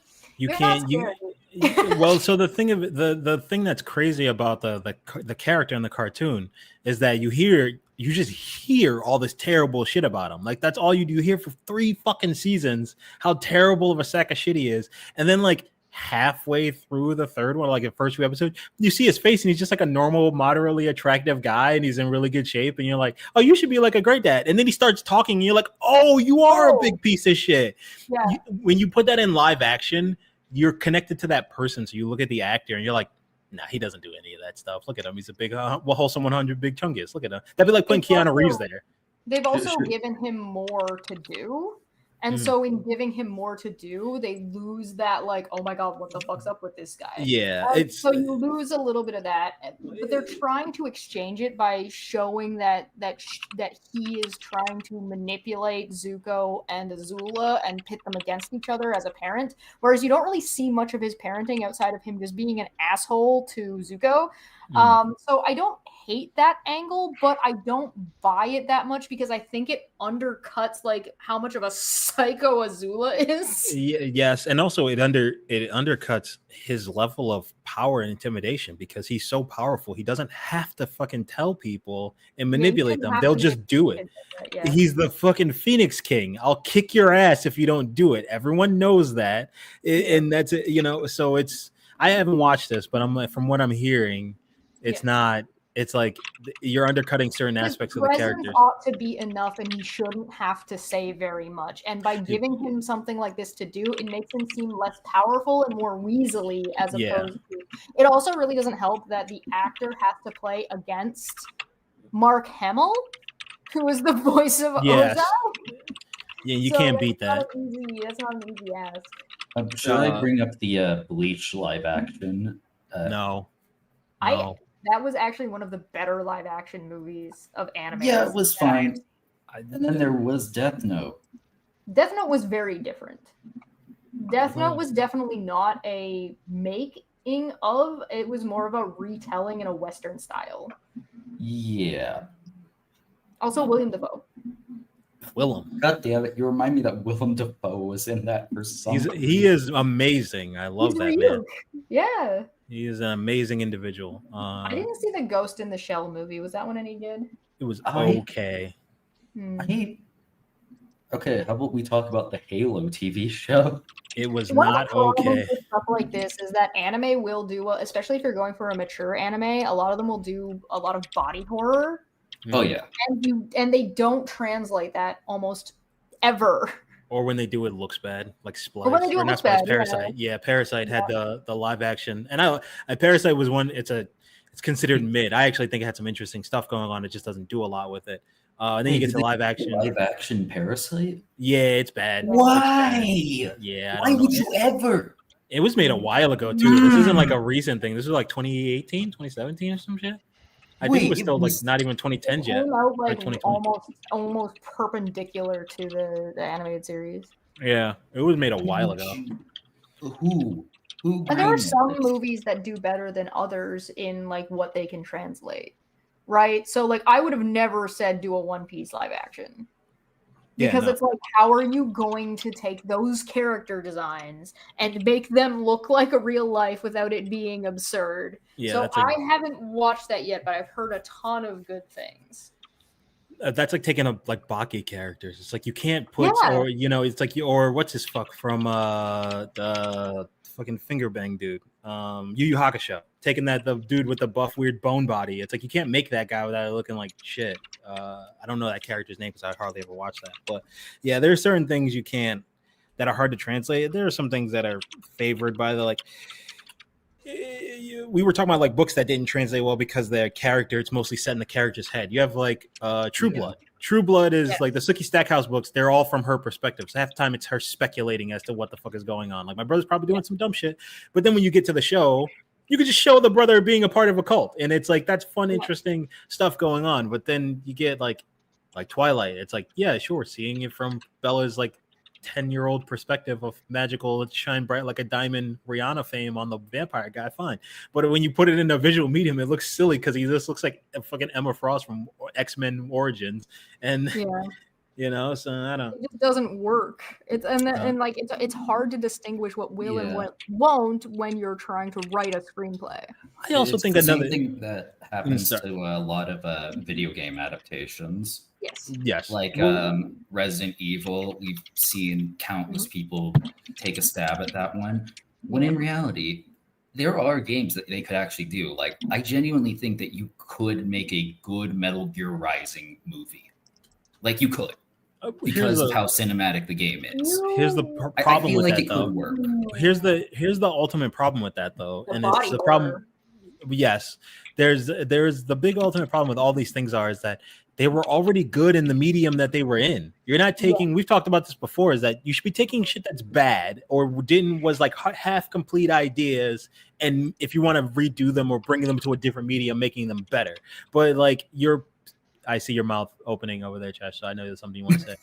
well, so the thing of the thing that's crazy about the character in the cartoon is that you just hear all this terrible shit about him. Like that's all you do. You hear for 3 fucking seasons how terrible of a sack of shit he is, and then like halfway through the 3rd one, like the first few episodes, you see his face and he's just like a normal, moderately attractive guy and he's in really good shape. And you're like, oh, you should be like a great dad. And then he starts talking and you're like, oh, you are a big piece of shit. Yeah. When you put that in live action, you're connected to that person. So you look at the actor and you're like, nah, he doesn't do any of that stuff. Look at him. He's a big, wholesome 100 big chungus. Look at him. That'd be like putting Keanu Reeves there. They've also given him more to do. And so in giving him more to do, they lose that, like, oh my God, what the fuck's up with this guy? Yeah. So you lose a little bit of that. But they're trying to exchange it by showing that he is trying to manipulate Zuko and Azula and pit them against each other as a parent. Whereas you don't really see much of his parenting outside of him just being an asshole to Zuko. So I don't hate that angle, but I don't buy it that much because I think it undercuts like how much of a psycho Azula is. Yes, and also it undercuts his level of power and intimidation because he's so powerful. He doesn't have to fucking tell people and manipulate them. They'll just do it. Yeah. He's the fucking Phoenix King. I'll kick your ass if you don't do it. Everyone knows that, and that's it. So it's. I haven't watched this, but from what I'm hearing, it's not. It's like you're undercutting certain aspects of the characters. Ought to be enough, and he shouldn't have to say very much. And by giving him something like this to do, it makes him seem less powerful and more weaselly. As opposed to, it also really doesn't help that the actor has to play against Mark Hamill, who is the voice of Ozai. Yeah, you can't beat that. That's not an easy ask. Should I bring up the Bleach live action? No. That was actually one of the better live action movies of anime. Yeah, it was fine. And then there was Death Note. Death Note was very different. Death Note was definitely not a making of. It was more of a retelling in a Western style. Yeah. Also, William Dafoe. Willem. God damn it. You remind me that Willem Dafoe was in that for some reason. He is amazing. I love that man. Yeah. He is an amazing individual. I didn't see the Ghost in the Shell movie. Was that one any good? It was okay. Okay, how about we talk about the Halo TV show? It was not okay. Stuff like this is that anime will do, especially if you're going for a mature anime, a lot of them will do a lot of body horror. Oh yeah. And they don't translate that almost ever. Or when they do it looks bad, like Splice. Or when they do it looks bad. Parasite. Yeah, Parasite had the live action. And Parasite was one, it's considered mid. I actually think it had some interesting stuff going on. It just doesn't do a lot with it. And then you get to live action. Live action Parasite? Yeah, it's bad. Why? Yeah. Why would you ever? It was made a while ago too. This isn't like a recent thing. This was like 2018, 2017 or some shit. I think it was still like not even 2010 yet. Out like almost perpendicular to the animated series. Yeah, it was made a while ago. Who? And there are some movies that do better than others in like what they can translate, right? So like I would have never said do a One Piece live action. Because it's like, how are you going to take those character designs and make them look like a real life without it being absurd? Yeah, so I haven't watched that yet, but I've heard a ton of good things. That's like taking up like Baki characters. It's like you can't put, or it's like or what's his fuck from the fucking finger bang dude, Yu Yu Hakusho. Taking the dude with the buff weird bone body. It's like you can't make that guy without looking like shit. I don't know that character's name because I hardly ever watch that. But yeah, there are certain things you can't that are hard to translate. There are some things that are favored by the like. We were talking about like books that didn't translate well because their character, it's mostly set in the character's head. You have like True Blood. True Blood is like the Sookie Stackhouse books. They're all from her perspective. So half the time it's her speculating as to what the fuck is going on. Like my brother's probably doing some dumb shit. But then when you get to the show, you could just show the brother being a part of a cult. And it's like, that's fun, interesting stuff going on. But then you get like Twilight. It's like, yeah, sure. Seeing it from Bella's like 10-year-old perspective of magical shine bright like a diamond Rihanna fame on the vampire guy, fine. But when you put it in a visual medium, it looks silly because he just looks like a fucking Emma Frost from X-Men Origins. And so I don't. It just doesn't work. It's it's hard to distinguish what will and what won't when you're trying to write a screenplay. I also think another thing that happens to a lot of video game adaptations. Yes. Like Resident Evil, we've seen countless people take a stab at that one. When in reality, there are games that they could actually do. Like, I genuinely think that you could make a good Metal Gear Rising movie. Like, you could. Because of how cinematic the game is. Here's the problem with that, though. Work. Here's the ultimate problem with that, though, and it's the problem. Yes, there's the big ultimate problem with all these things is that they were already good in the medium that they were in. You're not taking. We've talked about this before. Is that you should be taking shit that's bad or was like half complete ideas, and if you want to redo them or bring them to a different medium, making them better. But like I see your mouth opening over there, Chesh, so I know there's something you want to say.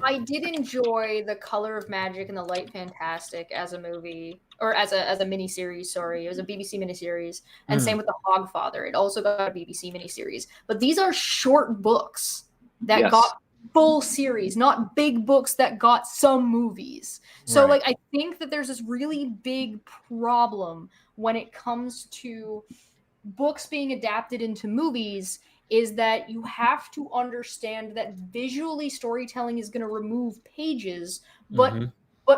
I did enjoy The Color of Magic and The Light Fantastic as a movie, or as a miniseries, sorry. It was a BBC miniseries. And same with The Hogfather. It also got a BBC miniseries. But these are short books that got full series, not big books that got some movies. So like I think that there's this really big problem when it comes to books being adapted into movies, is that you have to understand that visually storytelling is going to remove pages, but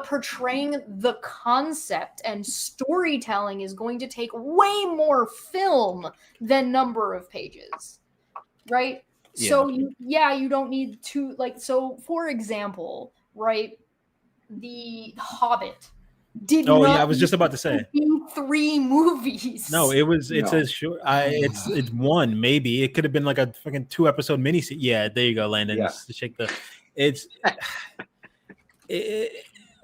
portraying the concept and storytelling is going to take way more film than number of pages, right? Yeah. So you don't need to, like, so for example, right, The Hobbit did I was just about to say 3 movies. No, it says sure. It's one, maybe it could have been like a fucking 2-episode miniseries. Yeah, there you go, Landon. Just to shake the.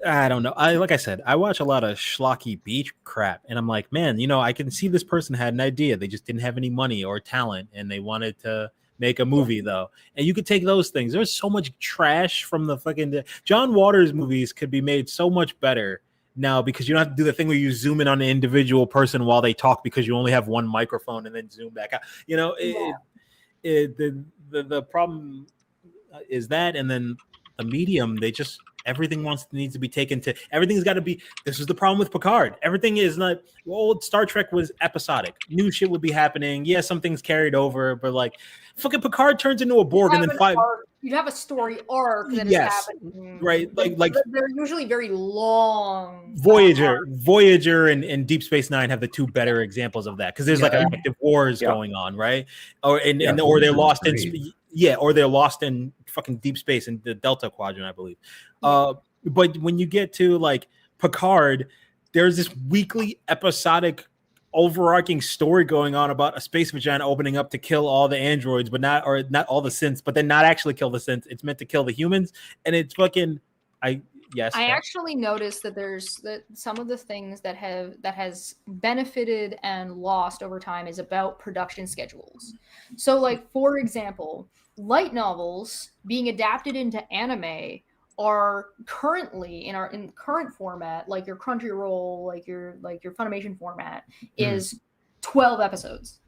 I don't know. Like I said, I watch a lot of schlocky beach crap, and I'm like, man, I can see this person had an idea. They just didn't have any money or talent, and they wanted to make a movie though. And you could take those things. There's so much trash from the fucking John Waters movies could be made so much better now, because you don't have to do the thing where you zoom in on an individual person while they talk because you only have one microphone and then zoom back out. The problem is that, and then the medium, everything needs to be taken to. Everything's got to be. This is the problem with Picard. Everything is not. Old Star Trek was episodic. New shit would be happening. Yeah, some things carried over, but like, fucking Picard turns into a Borg and then you'd have a story arc that is happening. Right. Like they're usually very long. Voyager and Deep Space Nine have the 2 better examples of that, because there's like active wars going on, right? Or they're lost they're lost in fucking deep space in the Delta Quadrant, I believe. But when you get to like Picard, there's this weekly episodic overarching story going on about a space vagina opening up to kill all the androids, but not all the synths, but then not actually kill the synths. It's meant to kill the humans, and it's fucking. I actually noticed that some of the things that has benefited and lost over time is about production schedules. So, like, for example, light novels being adapted into anime are currently in current format, like your Crunchyroll, like your Funimation format, is 12 episodes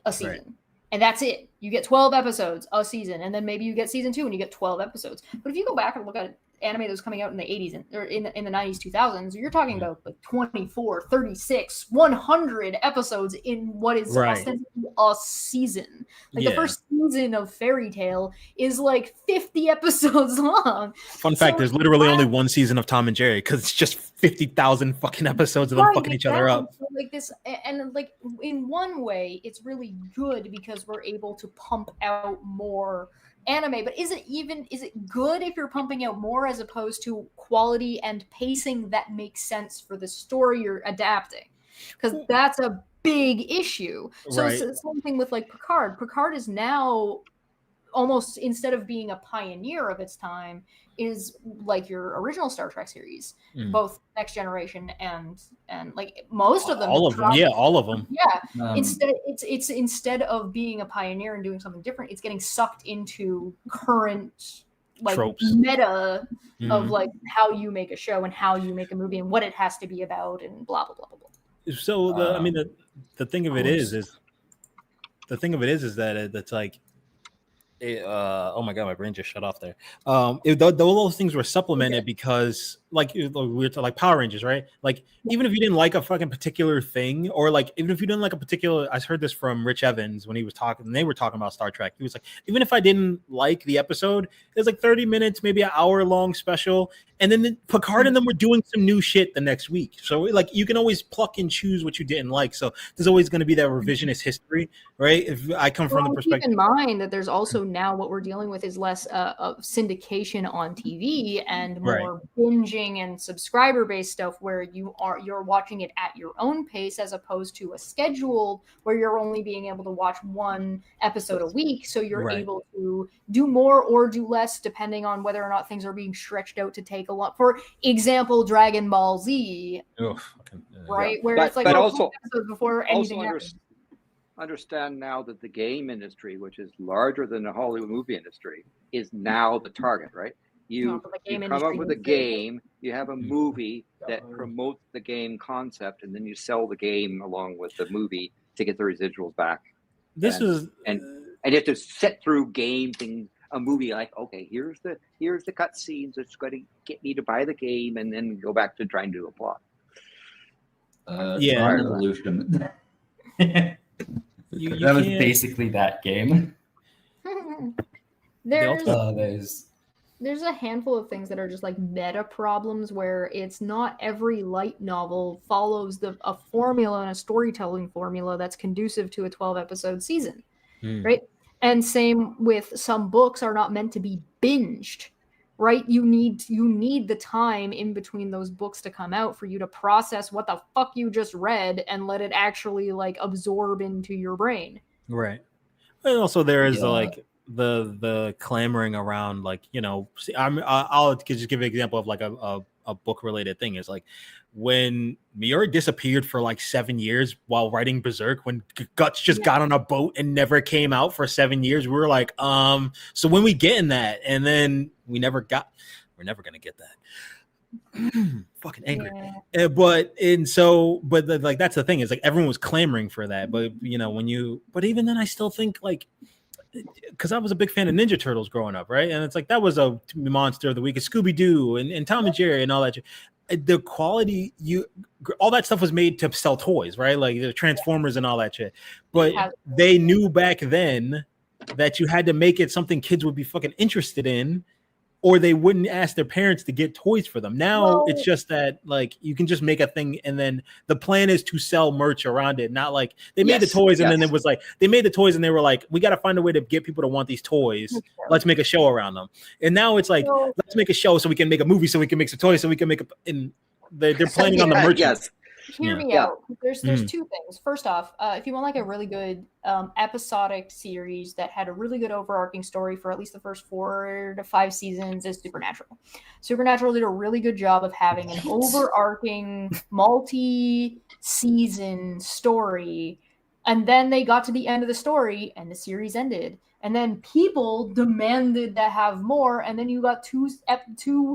a season. Right. And that's it. You get 12 episodes a season, and then maybe you get season 2 and you get 12 episodes. But if you go back and look at anime that was coming out in the 80s or in the 90s, 2000s, you're talking about like 24, 36, 100 episodes in what is ostensibly a season. Like the first season of Fairy Tail is like 50 episodes long. Fun fact, there's literally only one season of Tom and Jerry because it's just 50,000 fucking episodes of them fucking each other up. So like this, and like in one way, it's really good because we're able to pump out more anime, but is it good if you're pumping out more as opposed to quality and pacing that makes sense for the story you're adapting? Because that's a big issue. So it's the same thing with like Picard. Picard is now almost, instead of being a pioneer of its time, is like your original Star Trek series, both Next Generation and like most of them. All of them. Yeah. Instead of being a pioneer and doing something different, it's getting sucked into current like tropes, meta of like how you make a show and how you make a movie and what it has to be about and blah blah blah blah blah. So the thing of it is that it's like, oh my god, my brain just shut off there. Those things were supplemented because like we were like Power Rangers, right? Like even if you didn't like a fucking particular thing, or like even if you didn't like a particular, I heard this from Rich Evans when he was talking, and they were talking about Star Trek. He was like, even if I didn't like the episode, it's like 30 minutes, maybe an hour long special, and then Picard and them were doing some new shit the next week. So like you can always pluck and choose what you didn't like. So there's always going to be that revisionist history, right? If I come from the perspective, keep in mind that there's also now what we're dealing with is less of syndication on TV and more binging and subscriber based stuff where you're watching it at your own pace as opposed to a scheduled where you're only being able to watch one episode a week, so you're able to do more or do less depending on whether or not things are being stretched out to take a lot. For example, Dragon Ball Z, right, where it's like also episodes before anything happens. Understand now that the game industry, which is larger than the Hollywood movie industry, is now the target, right? You come up with a game, you have a movie that promotes the game concept, and then you sell the game along with the movie to get the residuals back. And you have to sit through a movie like, okay, here's the cut scenes that's going to get me to buy the game, and then go back to trying to do a plot. Evolution. That was basically that game. There's a handful of things that are just like meta problems where it's not every light novel follows a formula and a storytelling formula that's conducive to a 12-episode season, right? And same with some books are not meant to be binged, right? You need the time in between those books to come out for you to process what the fuck you just read and let it actually like absorb into your brain. Right. And also there is like the clamoring around, like, you know, I'll just give an example of like a book related thing. Is like when Miura disappeared for like 7 years while writing Berserk, when Guts just got on a boat and never came out for 7 years, we were like, so when we getting that? And then we're never gonna get that. Fucking angry. But like that's the thing, is like everyone was clamoring for that, but you know, but even then I still think like, because I was a big fan of Ninja Turtles growing up, right? And it's like that was a monster of the week, Scooby-Doo and Tom and Jerry and all that. The quality, all that stuff was made to sell toys, right? Like the Transformers and all that shit. But they knew back then that you had to make it something kids would be fucking interested in, or they wouldn't ask their parents to get toys for them. Now it's just that like you can just make a thing, and then the plan is to sell merch around it. Not like they made the toys and then it was like they made the toys and they were like, we got to find a way to get people to want these toys. Let's make a show around them. And now it's like, let's make a show so we can make a movie, so we can make some toys, so we can make and they're planning on the merch. Hear me out. There's two things. First off, if you want like a really good episodic series that had a really good overarching story for at least the first 4 to 5 seasons, is Supernatural. Supernatural did a really good job of having an overarching multi-season story, and then they got to the end of the story and the series ended. And then people demanded to have more, and then you got two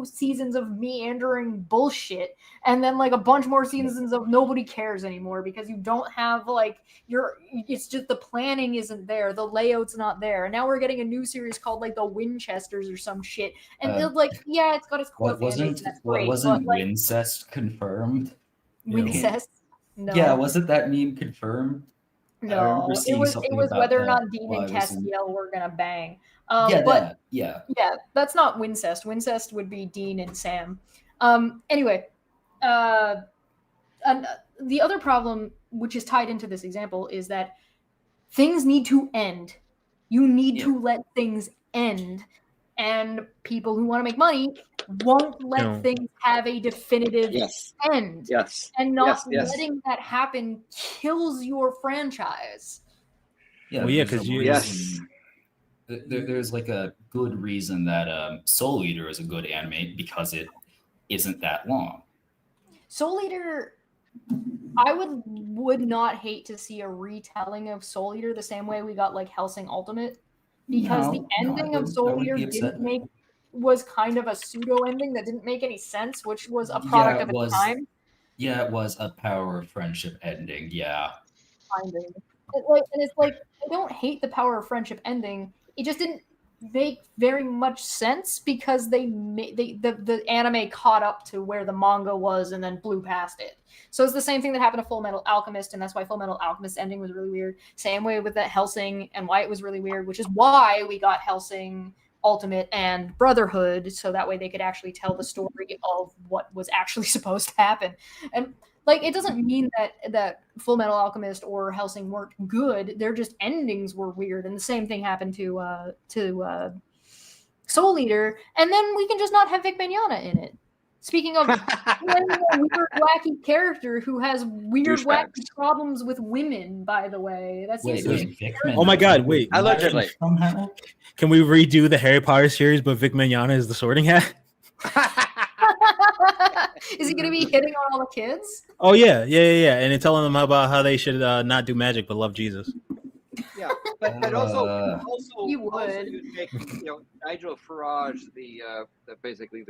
seasons of meandering bullshit, and then like a bunch more seasons of nobody cares anymore because you don't have like it's just the planning isn't there, the layout's not there. And now we're getting a new series called like the Winchesters or some shit, and it's like, yeah, it's got its core wasn't Wincest confirmed? Wincest? No. Yeah, wasn't that meme confirmed? No, it was whether or not Dean and Castiel were gonna bang. That's not Wincest. Wincest would be Dean and Sam. Anyway, and the other problem, which is tied into this example, is that things need to end. You need to let things end, and people who want to make money won't let things have a definitive end. And not letting that happen kills your franchise. There's like a good reason that Soul Eater is a good anime, because it isn't that long. Soul Eater, I would not hate to see a retelling of Soul Eater the same way we got like Hellsing Ultimate, because the ending of Soul Eater didn't make was kind of a pseudo ending that didn't make any sense, which was a product of its time. Yeah, it was a power of friendship ending. Yeah. Finding. It's like I don't hate the power of friendship ending. It just didn't make very much sense because the anime caught up to where the manga was and then blew past it. So it's the same thing that happened to Full Metal Alchemist, and that's why Full Metal Alchemist ending was really weird. Same way with that Hellsing, and why it was really weird, which is why we got Hellsing Ultimate and Brotherhood, so that way they could actually tell the story of what was actually supposed to happen. And like, it doesn't mean that Full Metal Alchemist or Hellsing weren't good. Their just endings were weird, and the same thing happened to Soul Eater. And then we can just not have Vic Mignogna in it. Speaking of a weird, wacky character who has weird, wacky problems with women, by the way. That's oh my god! Wait, allegedly. Can we redo the Harry Potter series, but Vic Mignogna is the Sorting Hat? Is he going to be hitting on all the kids? Oh yeah, and it's telling them about how they should not do magic but love Jesus. Yeah, but also you would make Nigel Farage basically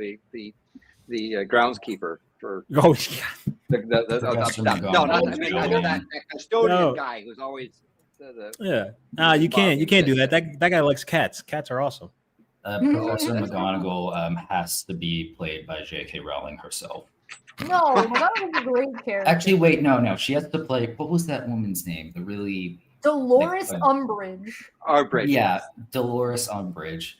the groundskeeper for oh yeah the custodian guy who's always you can't do that. That guy likes cats. Cats are awesome. Professor McGonagall has to be played by J.K. Rowling herself. No, that was a great character. Actually, wait, no. She has to play. What was that woman's name? The really Dolores Umbridge. Yeah, Dolores Umbridge.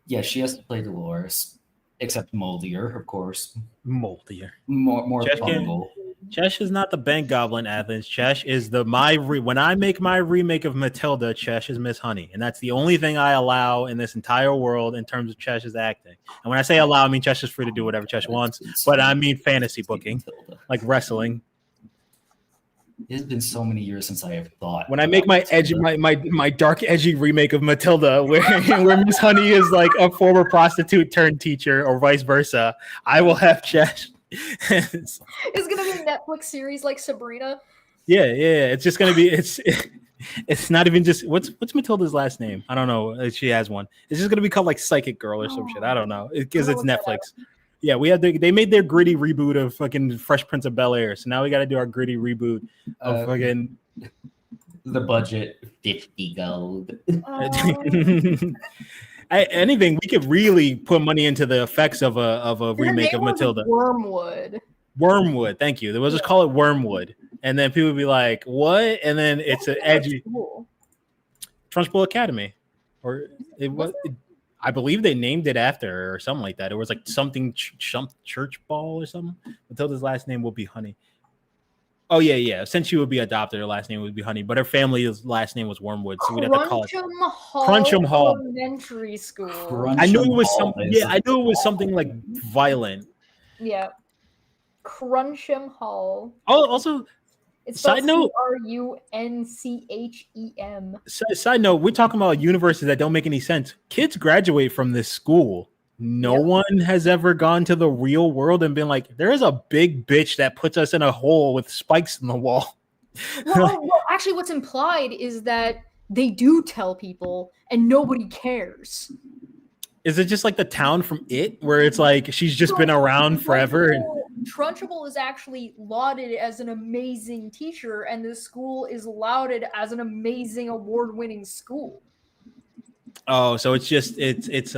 Yeah, she has to play Dolores, except moldier, of course. Moldier. More fungal. Chesh is not the Bank Goblin Athens. Chesh is when I make my remake of Matilda, Chesh is Miss Honey. And that's the only thing I allow in this entire world in terms of Chesh's acting. And when I say allow, I mean Chesh is free to do whatever Chesh wants. But I mean fantasy booking, like wrestling. It's been so many years since I have thought. When I make my edgy, my dark, edgy remake of Matilda, where Miss Honey is like a former prostitute turned teacher, or vice versa, I will have Chesh. It's gonna be a Netflix series like Sabrina. Yeah. It's just gonna be it's not even just what's Matilda's last name? I don't know. She has one. It's just gonna be called like Psychic Girl or some shit. I don't know because it's Netflix. Yeah, they made their gritty reboot of fucking Fresh Prince of Bel-Air, so now we got to do our gritty reboot of fucking the budget 50 gold. Anything we could really put money into the effects of a remake of Matilda. Wormwood, thank you. They will just call it Wormwood, and then people would be like, "What?" And then it's an edgy Trunchbull Academy, or it was. I believe they named it after her or something like that. It was like something church ball or something. Matilda's last name will be Honey. Oh yeah. Since she would be adopted, her last name would be Honey, but her family's last name was Wormwood, so we'd have to call it Cruncham Hall Elementary School. I knew it was something. Yeah, I knew it was something like violent. Yeah, Cruncham Hall. Oh, also. It's side note, Runchem. Side note, we're talking about universes that don't make any sense. Kids graduate from this school. No one has ever gone to the real world and been like, there is a big bitch that puts us in a hole with spikes in the wall. Well, actually, what's implied is that they do tell people and nobody cares. Is it just like the town from It, where it's like she's just been around forever? Trunchbull is actually lauded as an amazing teacher, and the school is lauded as an amazing award-winning school. Oh, so it's just it's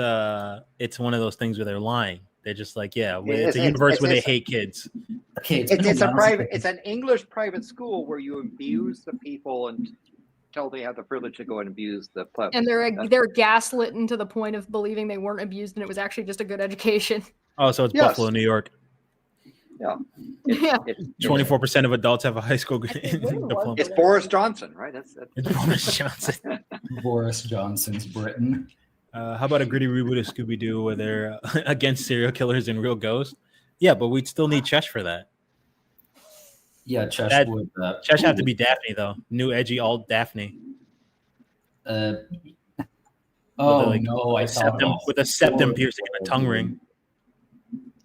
one of those things where they're lying. They're just like, it's a universe where they hate kids. Okay, it's an English private school where you abuse the people until they have the privilege to go and abuse the plebs. And they're gaslit into the point of believing they weren't abused and it was actually just a good education. Oh, so it's Buffalo, New York. Yeah. 24% of adults have a high school diploma. It's Boris Johnson, right? It's Boris Johnson. Boris Johnson's Britain. How about a gritty reboot of Scooby-Doo where they're against serial killers and real ghosts? Yeah, but we'd still need Chesh for that. Yeah, Chesh would. Chesh have to be Daphne though. New edgy alt Daphne. No! I thought with a septum piercing and a tongue ring.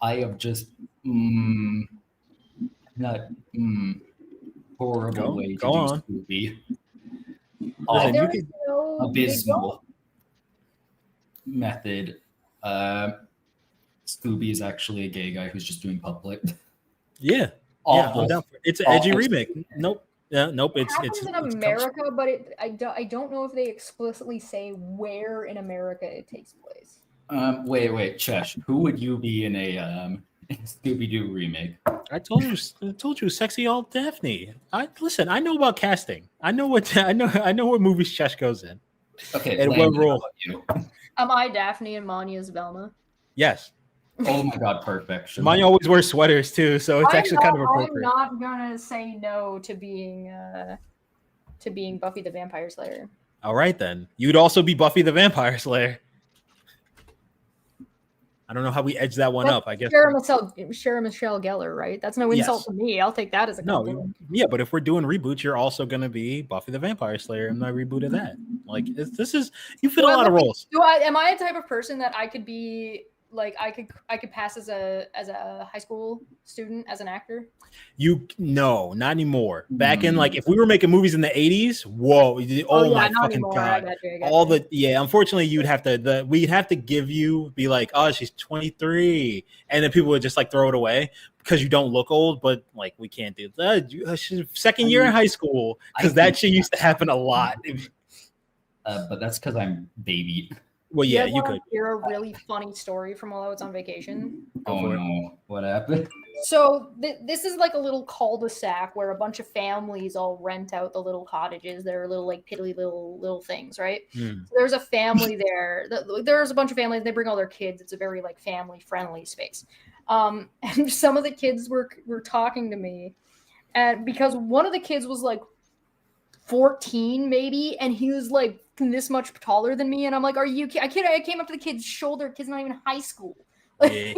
I have just horrible way to do Scooby. Abysmal method. Scooby is actually a gay guy who's just doing public. Yeah. Awful. Yeah, it's an edgy remake. Nope. Yeah, nope. It happens in America, but I don't know if they explicitly say where in America it takes place. Wait, Chesh. Who would you be in a Scooby-Doo remake? I told you, sexy old Daphne. Listen. I know about casting. I know what movies Chesh goes in. Okay, and what role? Am I Daphne and Manya's Velma? Yes. Oh my god, perfection. Manya always wears sweaters too, so it's actually kind of appropriate. I'm not gonna say no to being Buffy the Vampire Slayer. All right then, you'd also be Buffy the Vampire Slayer. I don't know how we edge that one up. I guess Sarah Michelle Gellar, right? That's no insult to me. I'll take that as a compliment. Yeah, but if we're doing reboots, you're also gonna be Buffy the Vampire Slayer in my reboot of that. Like this is you fit a lot of roles. Am I a type of person that I could be? Like I could pass as a high school student as an actor? No, not anymore. Back in if we were making movies in the 80s, whoa, my fucking anymore. god. Unfortunately we'd have to give you be like, oh, she's 23, and then people would just throw it away because you don't look old, but we can't do that. She's second year in high school, because that shit used to happen a lot. But that's because I'm baby. Well, yeah, you could hear a really funny story from while I was on vacation. Oh no, what happened? So this is like a little cul-de-sac where a bunch of families all rent out the little cottages. They're little piddly little things, right? So there's a family there. There's a bunch of families. They bring all their kids. It's a very family friendly space. And some of the kids were talking to me, and because one of the kids was 14 maybe, and he was this much taller than me, and I'm like, are you I came up to the kid's shoulder. Kid's not even in high school. He's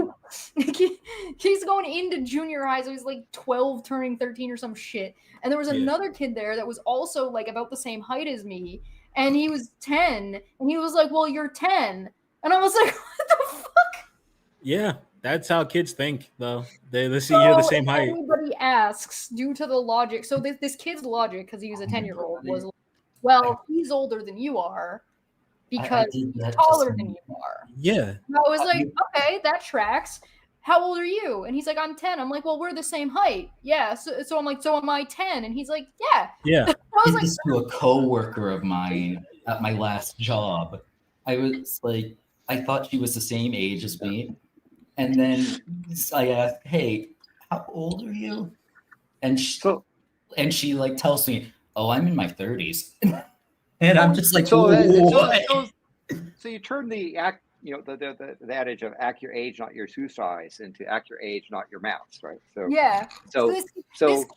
going into junior high, so he's 12 turning 13 or some shit. And there was another kid there that was also about the same height as me, and he was 10, and he was like, well, you're 10, and I was like, what the fuck? Yeah, that's how kids think, though. They see you're the same height. Anybody asks, due to the logic, so this kid's logic, because he was a 10-year-old, was, well, he's older than you are because he's taller than you are. Yeah. And I was like, okay, that tracks. How old are you? And he's like, I'm 10. I'm like, well, we're the same height. Yeah. So I'm like, so am I 10? And he's like, yeah. Yeah. I was this to a coworker of mine at my last job. I was like, I thought she was the same age as me. And then I asked, hey, how old are you? And she tells me, oh, I'm in my 30s. And I'm just like, so you turn the adage of act your age, not your shoe size, into act your age, not your mouth, right? So yeah. So this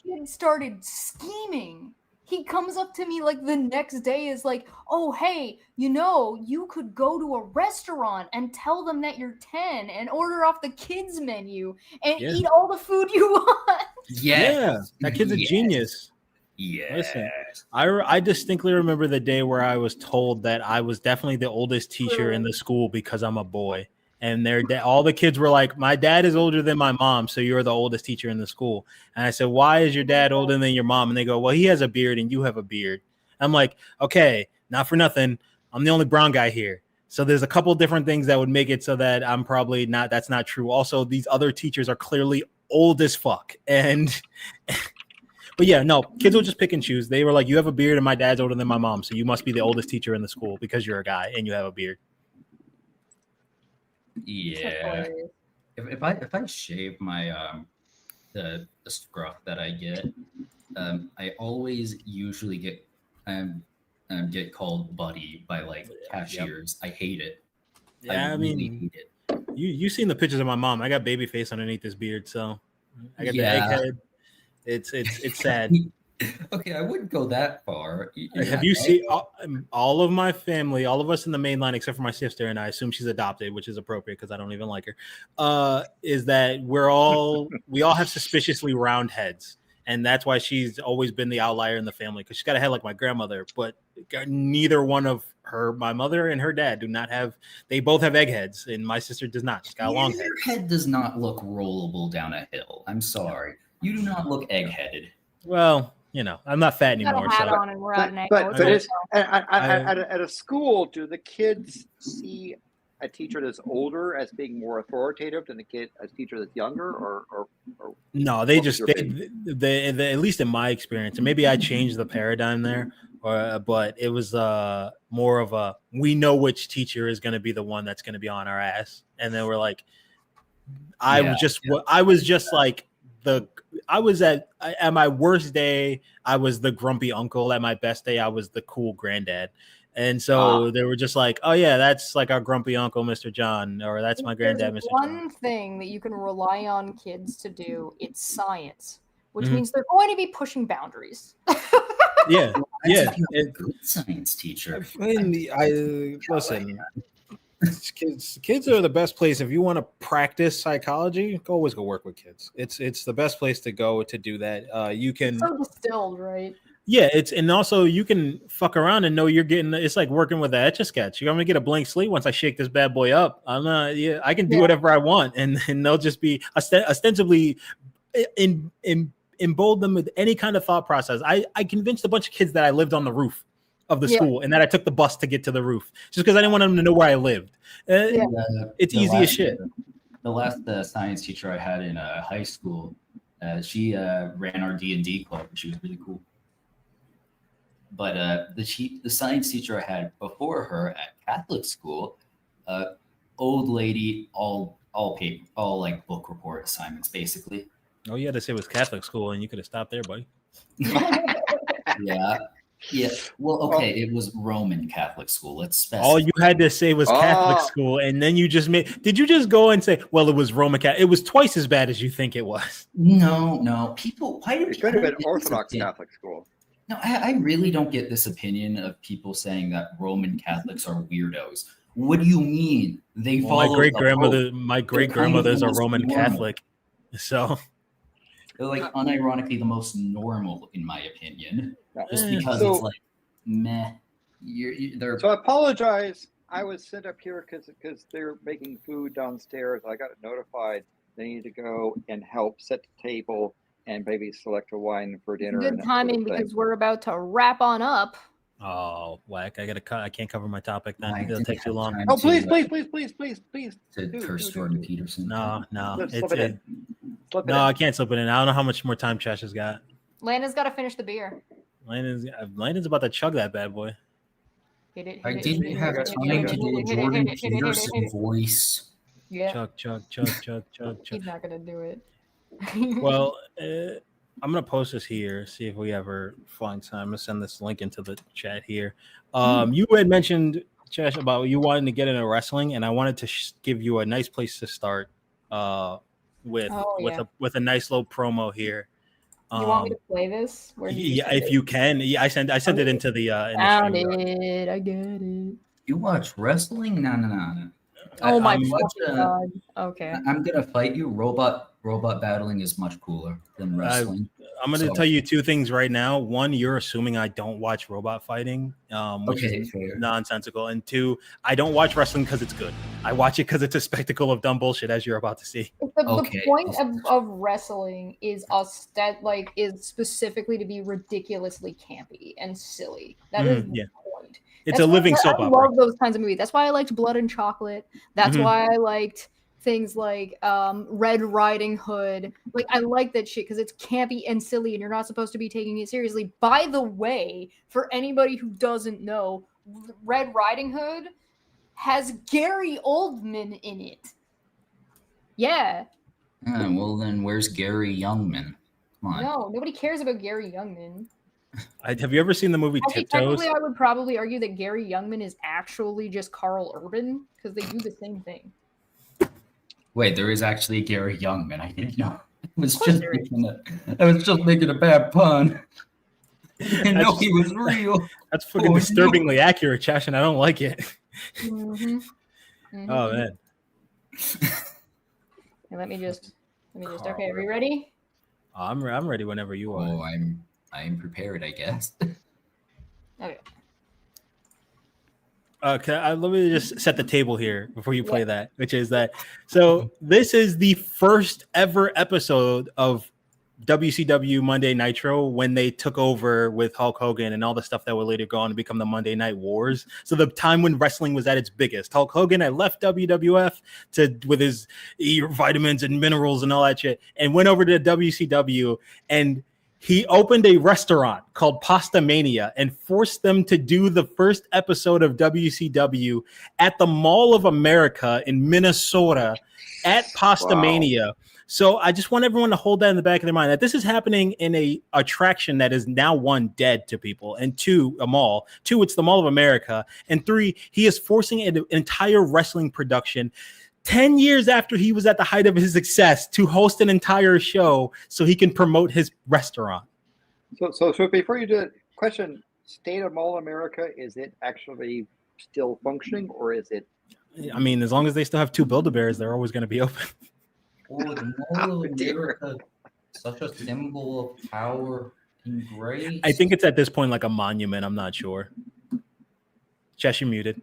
kid started scheming. He comes up to me the next day is like, oh, hey, you could go to a restaurant and tell them that you're 10 and order off the kids menu and eat all the food you want. Yeah, that kid's a genius. Yeah. Listen, I distinctly remember the day where I was told that I was definitely the oldest teacher in the school because I'm a boy. And all the kids were like, my dad is older than my mom, so you're the oldest teacher in the school. And I said, why is your dad older than your mom? And they go, well, he has a beard and you have a beard. I'm like, okay, not for nothing. I'm the only brown guy here. So there's a couple different things that would make it so that I'm probably not. That's not true. Also, these other teachers are clearly old as fuck. And but yeah, no, kids will just pick and choose. They were like, you have a beard and my dad's older than my mom, so you must be the oldest teacher in the school because you're a guy and you have a beard. Yeah. If I shave my the scruff that I get, I always usually get called buddy by cashiers. Yep. I hate it. Yeah, I mean, really hate it. You've seen the pictures of my mom. I got baby face underneath this beard, so I got the egghead. It's sad. Okay, I wouldn't go that far. Have you seen all of my family, all of us in the main line, except for my sister, and I assume she's adopted, which is appropriate because I don't even like her, is that we all have suspiciously round heads. And that's why she's always been the outlier in the family, because she's got a head like my grandmother, but neither one of my mother and her dad do not have, they both have egg heads, and my sister does not. She's got a long head. Your head does not look rollable down a hill. I'm sorry. You do not look egg-headed. Well, I'm not fat anymore. But at a school, do the kids see a teacher that's older as being more authoritative than a teacher that's younger, or no, they at least in my experience, and maybe I changed the paradigm there, but it was more of a, we know which teacher is going to be the one that's going to be on our ass, and then we're like, I was just like I was at my worst day, I was the grumpy uncle. At my best day, I was the cool granddad. And so they were just like, oh yeah, that's like our grumpy uncle, Mr. John, or that's my granddad, Mr. John. One thing that you can rely on kids to do, it's science, which means they're going to be pushing boundaries. Yeah. A good science teacher. Listen, kids are the best place. If you want to practice psychology, always go work with kids. It's the best place to go to do that. You can so distilled, right? Yeah, and also you can fuck around and know you're getting. It's like working with an Etch-a-Sketch. You're gonna get a blank slate once I shake this bad boy up. I can do whatever I want, and they'll just be ostensibly embolden them with any kind of thought process. I convinced a bunch of kids that I lived on the roof of the school and that I took the bus to get to the roof just because I didn't want them to know where I lived. It's easy as shit. The last science teacher I had in high school, she ran our D&D club. She was really cool. But the science teacher I had before her at Catholic school, old lady, all paper, all like book report assignments, basically. Oh, you had to say it was Catholic school, and you could have stopped there, buddy. Yeah. Well, okay, it was Roman Catholic school. Let's specify. All you had to say was Catholic school, and then you just did you just go and say, well, it was Roman Catholic? It was twice as bad as you think it was. No. People, why do it could have been Orthodox Catholic school? No, I really don't get this opinion of people saying that Roman Catholics are weirdos. What do you mean? They follow my great grandmothers are Roman Catholic, so they're like unironically the most normal, in my opinion. Just because it's like meh. So I apologize. I was sent up here because they're making food downstairs. I got notified they need to go and help set the table and maybe select a wine for dinner. Good timing because we're about to wrap on up. Oh, whack! I can't cover my topic then. It'll take too long. Oh, please. To curse Jordan Peterson. No. Slip it in. No, I can't slip it in. I don't know how much more time Chash has got. Landon's got to finish the beer. Landon's about to chug that bad boy. I didn't have time to do a Jordan Peterson voice. Yeah. Chug. He's not gonna do it. Well, I'm gonna post this here. See if we ever find time. I'm gonna send this link into the chat here. You had mentioned, Chash, about you wanting to get into wrestling, and I wanted to give you a nice place to start. With a nice little promo here. You want me to play this? If you can. Yeah, I sent it into the. I get it. You watch wrestling? No. Oh my God. Okay. I'm gonna fight you. Robot battling is much cooler than wrestling. I'm going to tell you two things right now. One, you're assuming I don't watch robot fighting, which is nonsensical. And two, I don't watch wrestling because it's good. I watch it because it's a spectacle of dumb bullshit, as you're about to see. The point of wrestling is is specifically to be ridiculously campy and silly. That is the point. It's a living soap opera. I love those kinds of movies. That's why I liked Blood and Chocolate. That's why I liked things like Red Riding Hood. Like, I like that shit because it's campy and silly and you're not supposed to be taking it seriously. By the way, for anybody who doesn't know, Red Riding Hood has Gary Oldman in it. Yeah. Well, then where's Gary Youngman? Come on. No, nobody cares about Gary Youngman. Have you ever seen the movie Tiptoes? I would probably argue that Gary Youngman is actually just Carl Urban because they do the same thing. Wait, there is actually a Gary Youngman. I didn't know. I was just making a bad pun. I know he was real. That's fucking disturbingly accurate, Chash, and I don't like it. Oh man. Let me just. Okay, are we ready? I'm ready whenever you are. Oh, I'm prepared, I guess. Okay. Okay, let me just set the table here before you play that, which is that. So this is the first ever episode of WCW Monday Nitro when they took over with Hulk Hogan and all the stuff that would later go on to become the Monday Night Wars. So the time when wrestling was at its biggest. Hulk Hogan had left WWF with his vitamins and minerals and all that shit and went over to WCW, and he opened a restaurant called Pasta Mania and forced them to do the first episode of WCW at the Mall of America in Minnesota at Pasta Mania. So I just want everyone to hold that in the back of their mind, that this is happening in a attraction that is now, one, dead to people, and two, a mall. Two, it's the Mall of America. And three, he is forcing an entire wrestling production 10 years after he was at the height of his success to host an entire show so he can promote his restaurant. So before you do it, question, State of Mall of America, is it actually still functioning, or is it? I mean, as long as they still have two Build-A-Bears, they're always going to be open. Oh, the Mall of America, such a symbol of power and grace. I think it's at this point like a monument. I'm not sure. Jess, you're muted.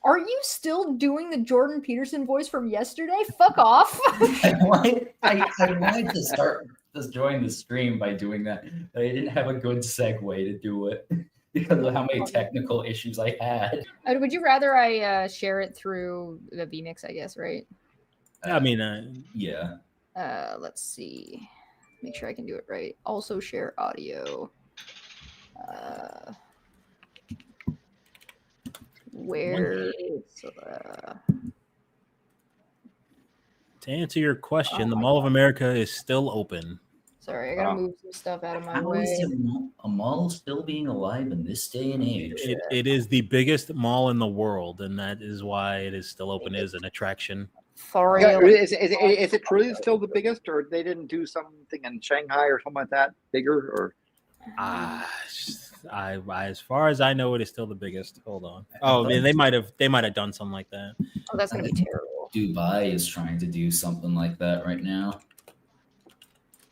Are you still doing the Jordan Peterson voice from yesterday? Fuck off. I wanted to start just join the stream by doing that, but I didn't have a good segue to do it because of how many technical issues I had. Would you rather I share it through the vMix, I guess, right? I mean, yeah. Let's see. Make sure I can do it right. Also share audio. Where? To answer your question, the Mall of America is still open. Sorry, I gotta move some stuff out of my How way. is a mall still being alive in this day and age? It is the biggest mall in the world, and that is why it is still open as an attraction. Sorry. Yeah, is it truly still the biggest, or they didn't do something in Shanghai or something like that bigger? Or as far as I know, it is still the biggest. Hold on. Oh man, they might have done something like that. Oh, that's gonna be terrible. Dubai is trying to do something like that right now,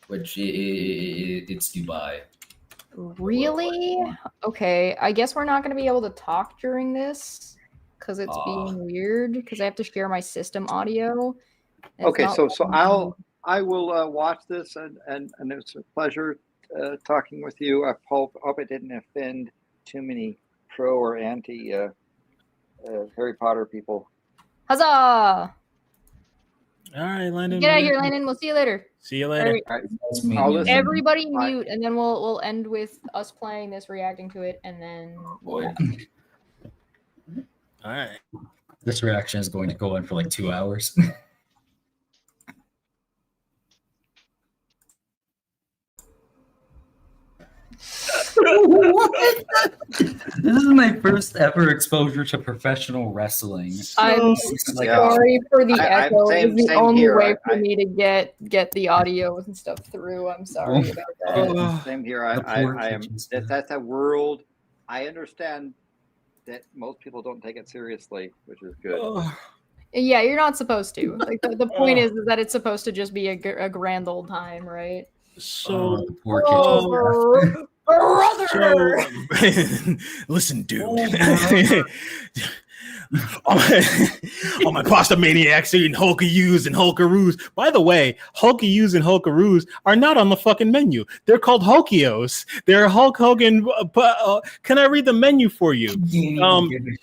which it's Dubai. Really? Okay, I guess we're not gonna be able to talk during this because it's being weird because I have to share my system audio. Okay, so I will watch this, and it's a pleasure talking with you. I hope I didn't offend too many pro or anti Harry Potter people. Huzzah! All right, Landon. Get out of here, Landon. We'll see you later. See you later. All right. Everybody mute, and then we'll end with us playing this, reacting to it, and then. Boy. All right. This reaction is going to go on for like 2 hours. What? This is my first ever exposure to professional wrestling. I'm sorry for the echo. It was the only way for me to get the audio and stuff through. I'm sorry about that. Same here. I am. That's a world. I understand that most people don't take it seriously, which is good. Yeah, you're not supposed to. Like the point is that it's supposed to just be a grand old time, right? So poor brother. So, listen, dude. all my pasta maniacs eating Hulkaroos and Hulkaroos. By the way, Hulkaroos and Hulkaroos are not on the fucking menu. They're called Hulkios. They're Hulk Hogan. Can I read the menu for you?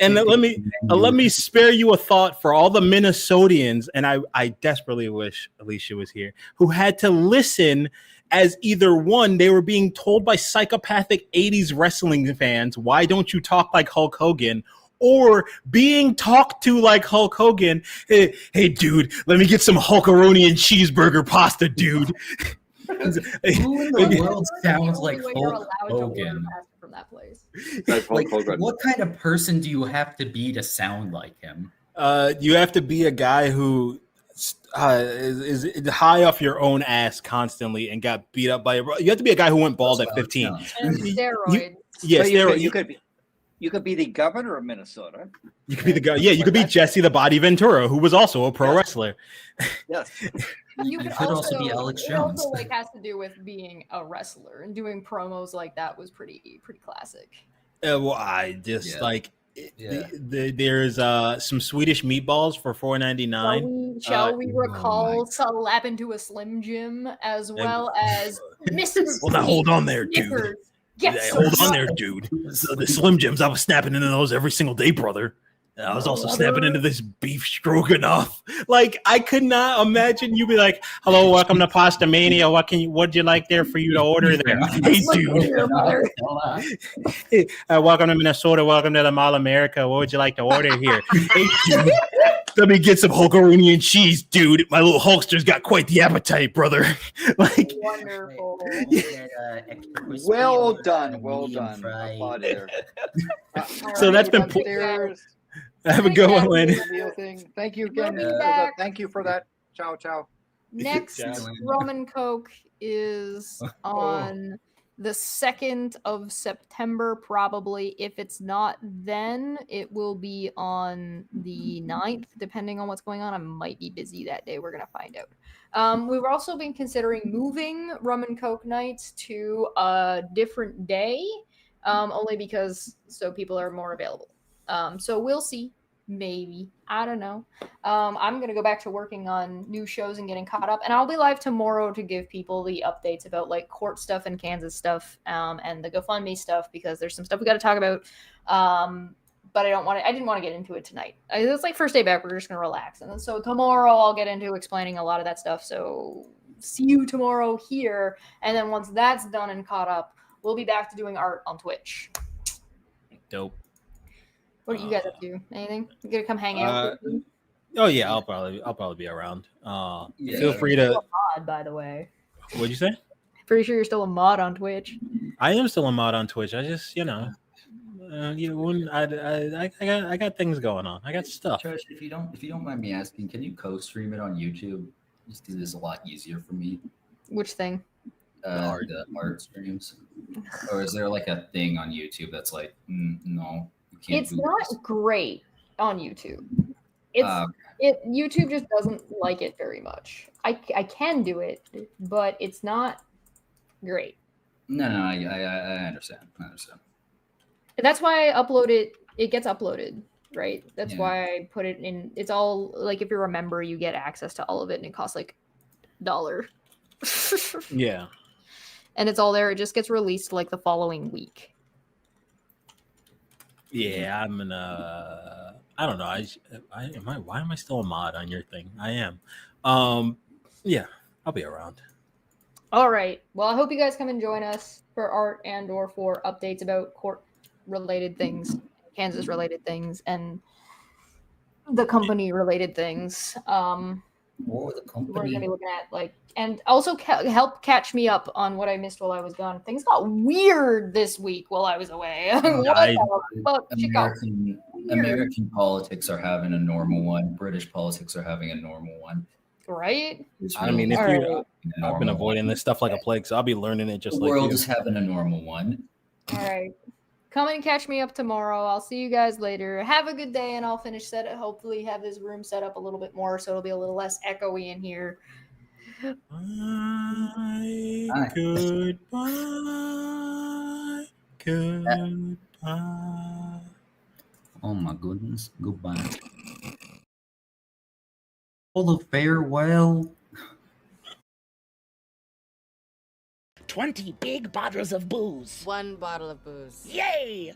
And let me spare you a thought for all the Minnesotians, and I desperately wish Alicia was here, who had to listen as either one, they were being told by psychopathic 80s wrestling fans, why don't you talk like Hulk Hogan? Or being talked to like Hulk Hogan. Hey, dude, let me get some Hulkaronian cheeseburger pasta, dude. Who in the world sounds like Hulk Hogan? From that place. Like, what kind of person do you have to be to sound like him? You have to be a guy who is high off your own ass constantly and got beat up by you have to be a guy who went bald at 15. And steroids. You could be the governor of Minnesota. You could be the guy. Yeah, you could be Jesse the Body Ventura, who was also a pro wrestler. Yes. You could also be Alex Jones. It also has to do with being a wrestler, and doing promos like that was pretty classic. Well, I just There's some Swedish meatballs for $4.99. Shall we recall slap into a Slim Jim as well as Mr. Well, now hold on there, dude. Hold on there, dude. The Slim Jims, I was snapping into those every single day, brother. And I was also snapping into this beef stroganoff. Like, I could not imagine you be like, "Hello, welcome to Pasta Mania. What'd you like there for you to order there?" Hey, dude. Welcome to Minnesota. Welcome to the Mall America. What would you like to order here? Hey, dude. Let me get some Hulkaroonie and cheese, dude. My little Hulkster's got quite the appetite, brother. Like, wonderful. Well done. Applaud there. So that's been have a good one, Landon. Thank you again. Thank you for that. Ciao, ciao. Next Rum and Coke is on the 2nd of September, probably. If it's not then, it will be on the 9th, depending on what's going on. I might be busy that day. We're going to find out. We've also been considering moving Rum and Coke nights to a different day, only because so people are more available. So we'll see. Maybe. I don't know. I'm going to go back to working on new shows and getting caught up. And I'll be live tomorrow to give people the updates about like court stuff and Kansas stuff and the GoFundMe stuff, because there's some stuff we got to talk about. But I didn't want to get into it tonight. It's like first day back. We're just going to relax. And then, so tomorrow I'll get into explaining a lot of that stuff. So see you tomorrow here. And then once that's done and caught up, we'll be back to doing art on Twitch. Dope. What are you guys up to? Anything? You gonna come hang out with me? Oh yeah, I'll probably be around. Feel free to. You're still a mod, by the way. What'd you say? Pretty sure you're still a mod on Twitch. I am still a mod on Twitch. I just, I got things going on. I got stuff. Josh, if you don't mind me asking, can you co-stream it on YouTube? Just because it's a lot easier for me. Which thing? The art streams. Or is there like a thing on YouTube that's like, no? It's not great on YouTube. YouTube just doesn't like it very much. I can do it, but it's not great. No, I understand. That's why I upload it. It gets uploaded, right? That's why I put it in. It's all like if you're a member, you get access to all of it, and it costs like $1. Yeah. And it's all there. It just gets released like the following week. Yeah, I'm gonna. I don't know. Why am I still a mod on your thing? I am. Yeah, I'll be around. All right. Well, I hope you guys come and join us for art and/or for updates about court-related things, Kansas-related things, and the company-related things. Or the company. We're gonna be looking at and also help catch me up on what I missed while I was gone. Things got weird this week while I was away. American politics are having a normal one. British politics are having a normal one. Right? I mean, I've been avoiding this stuff like a plague, so I'll be learning it just like you. The world is having a normal one. All right. Come and catch me up tomorrow. I'll see you guys later. Have a good day, and I'll hopefully have this room set up a little bit more so it'll be a little less echoey in here. Goodbye. Oh my goodness. Goodbye. Oh, the farewell. 20 big bottles of booze. 1 bottle of booze. Yay!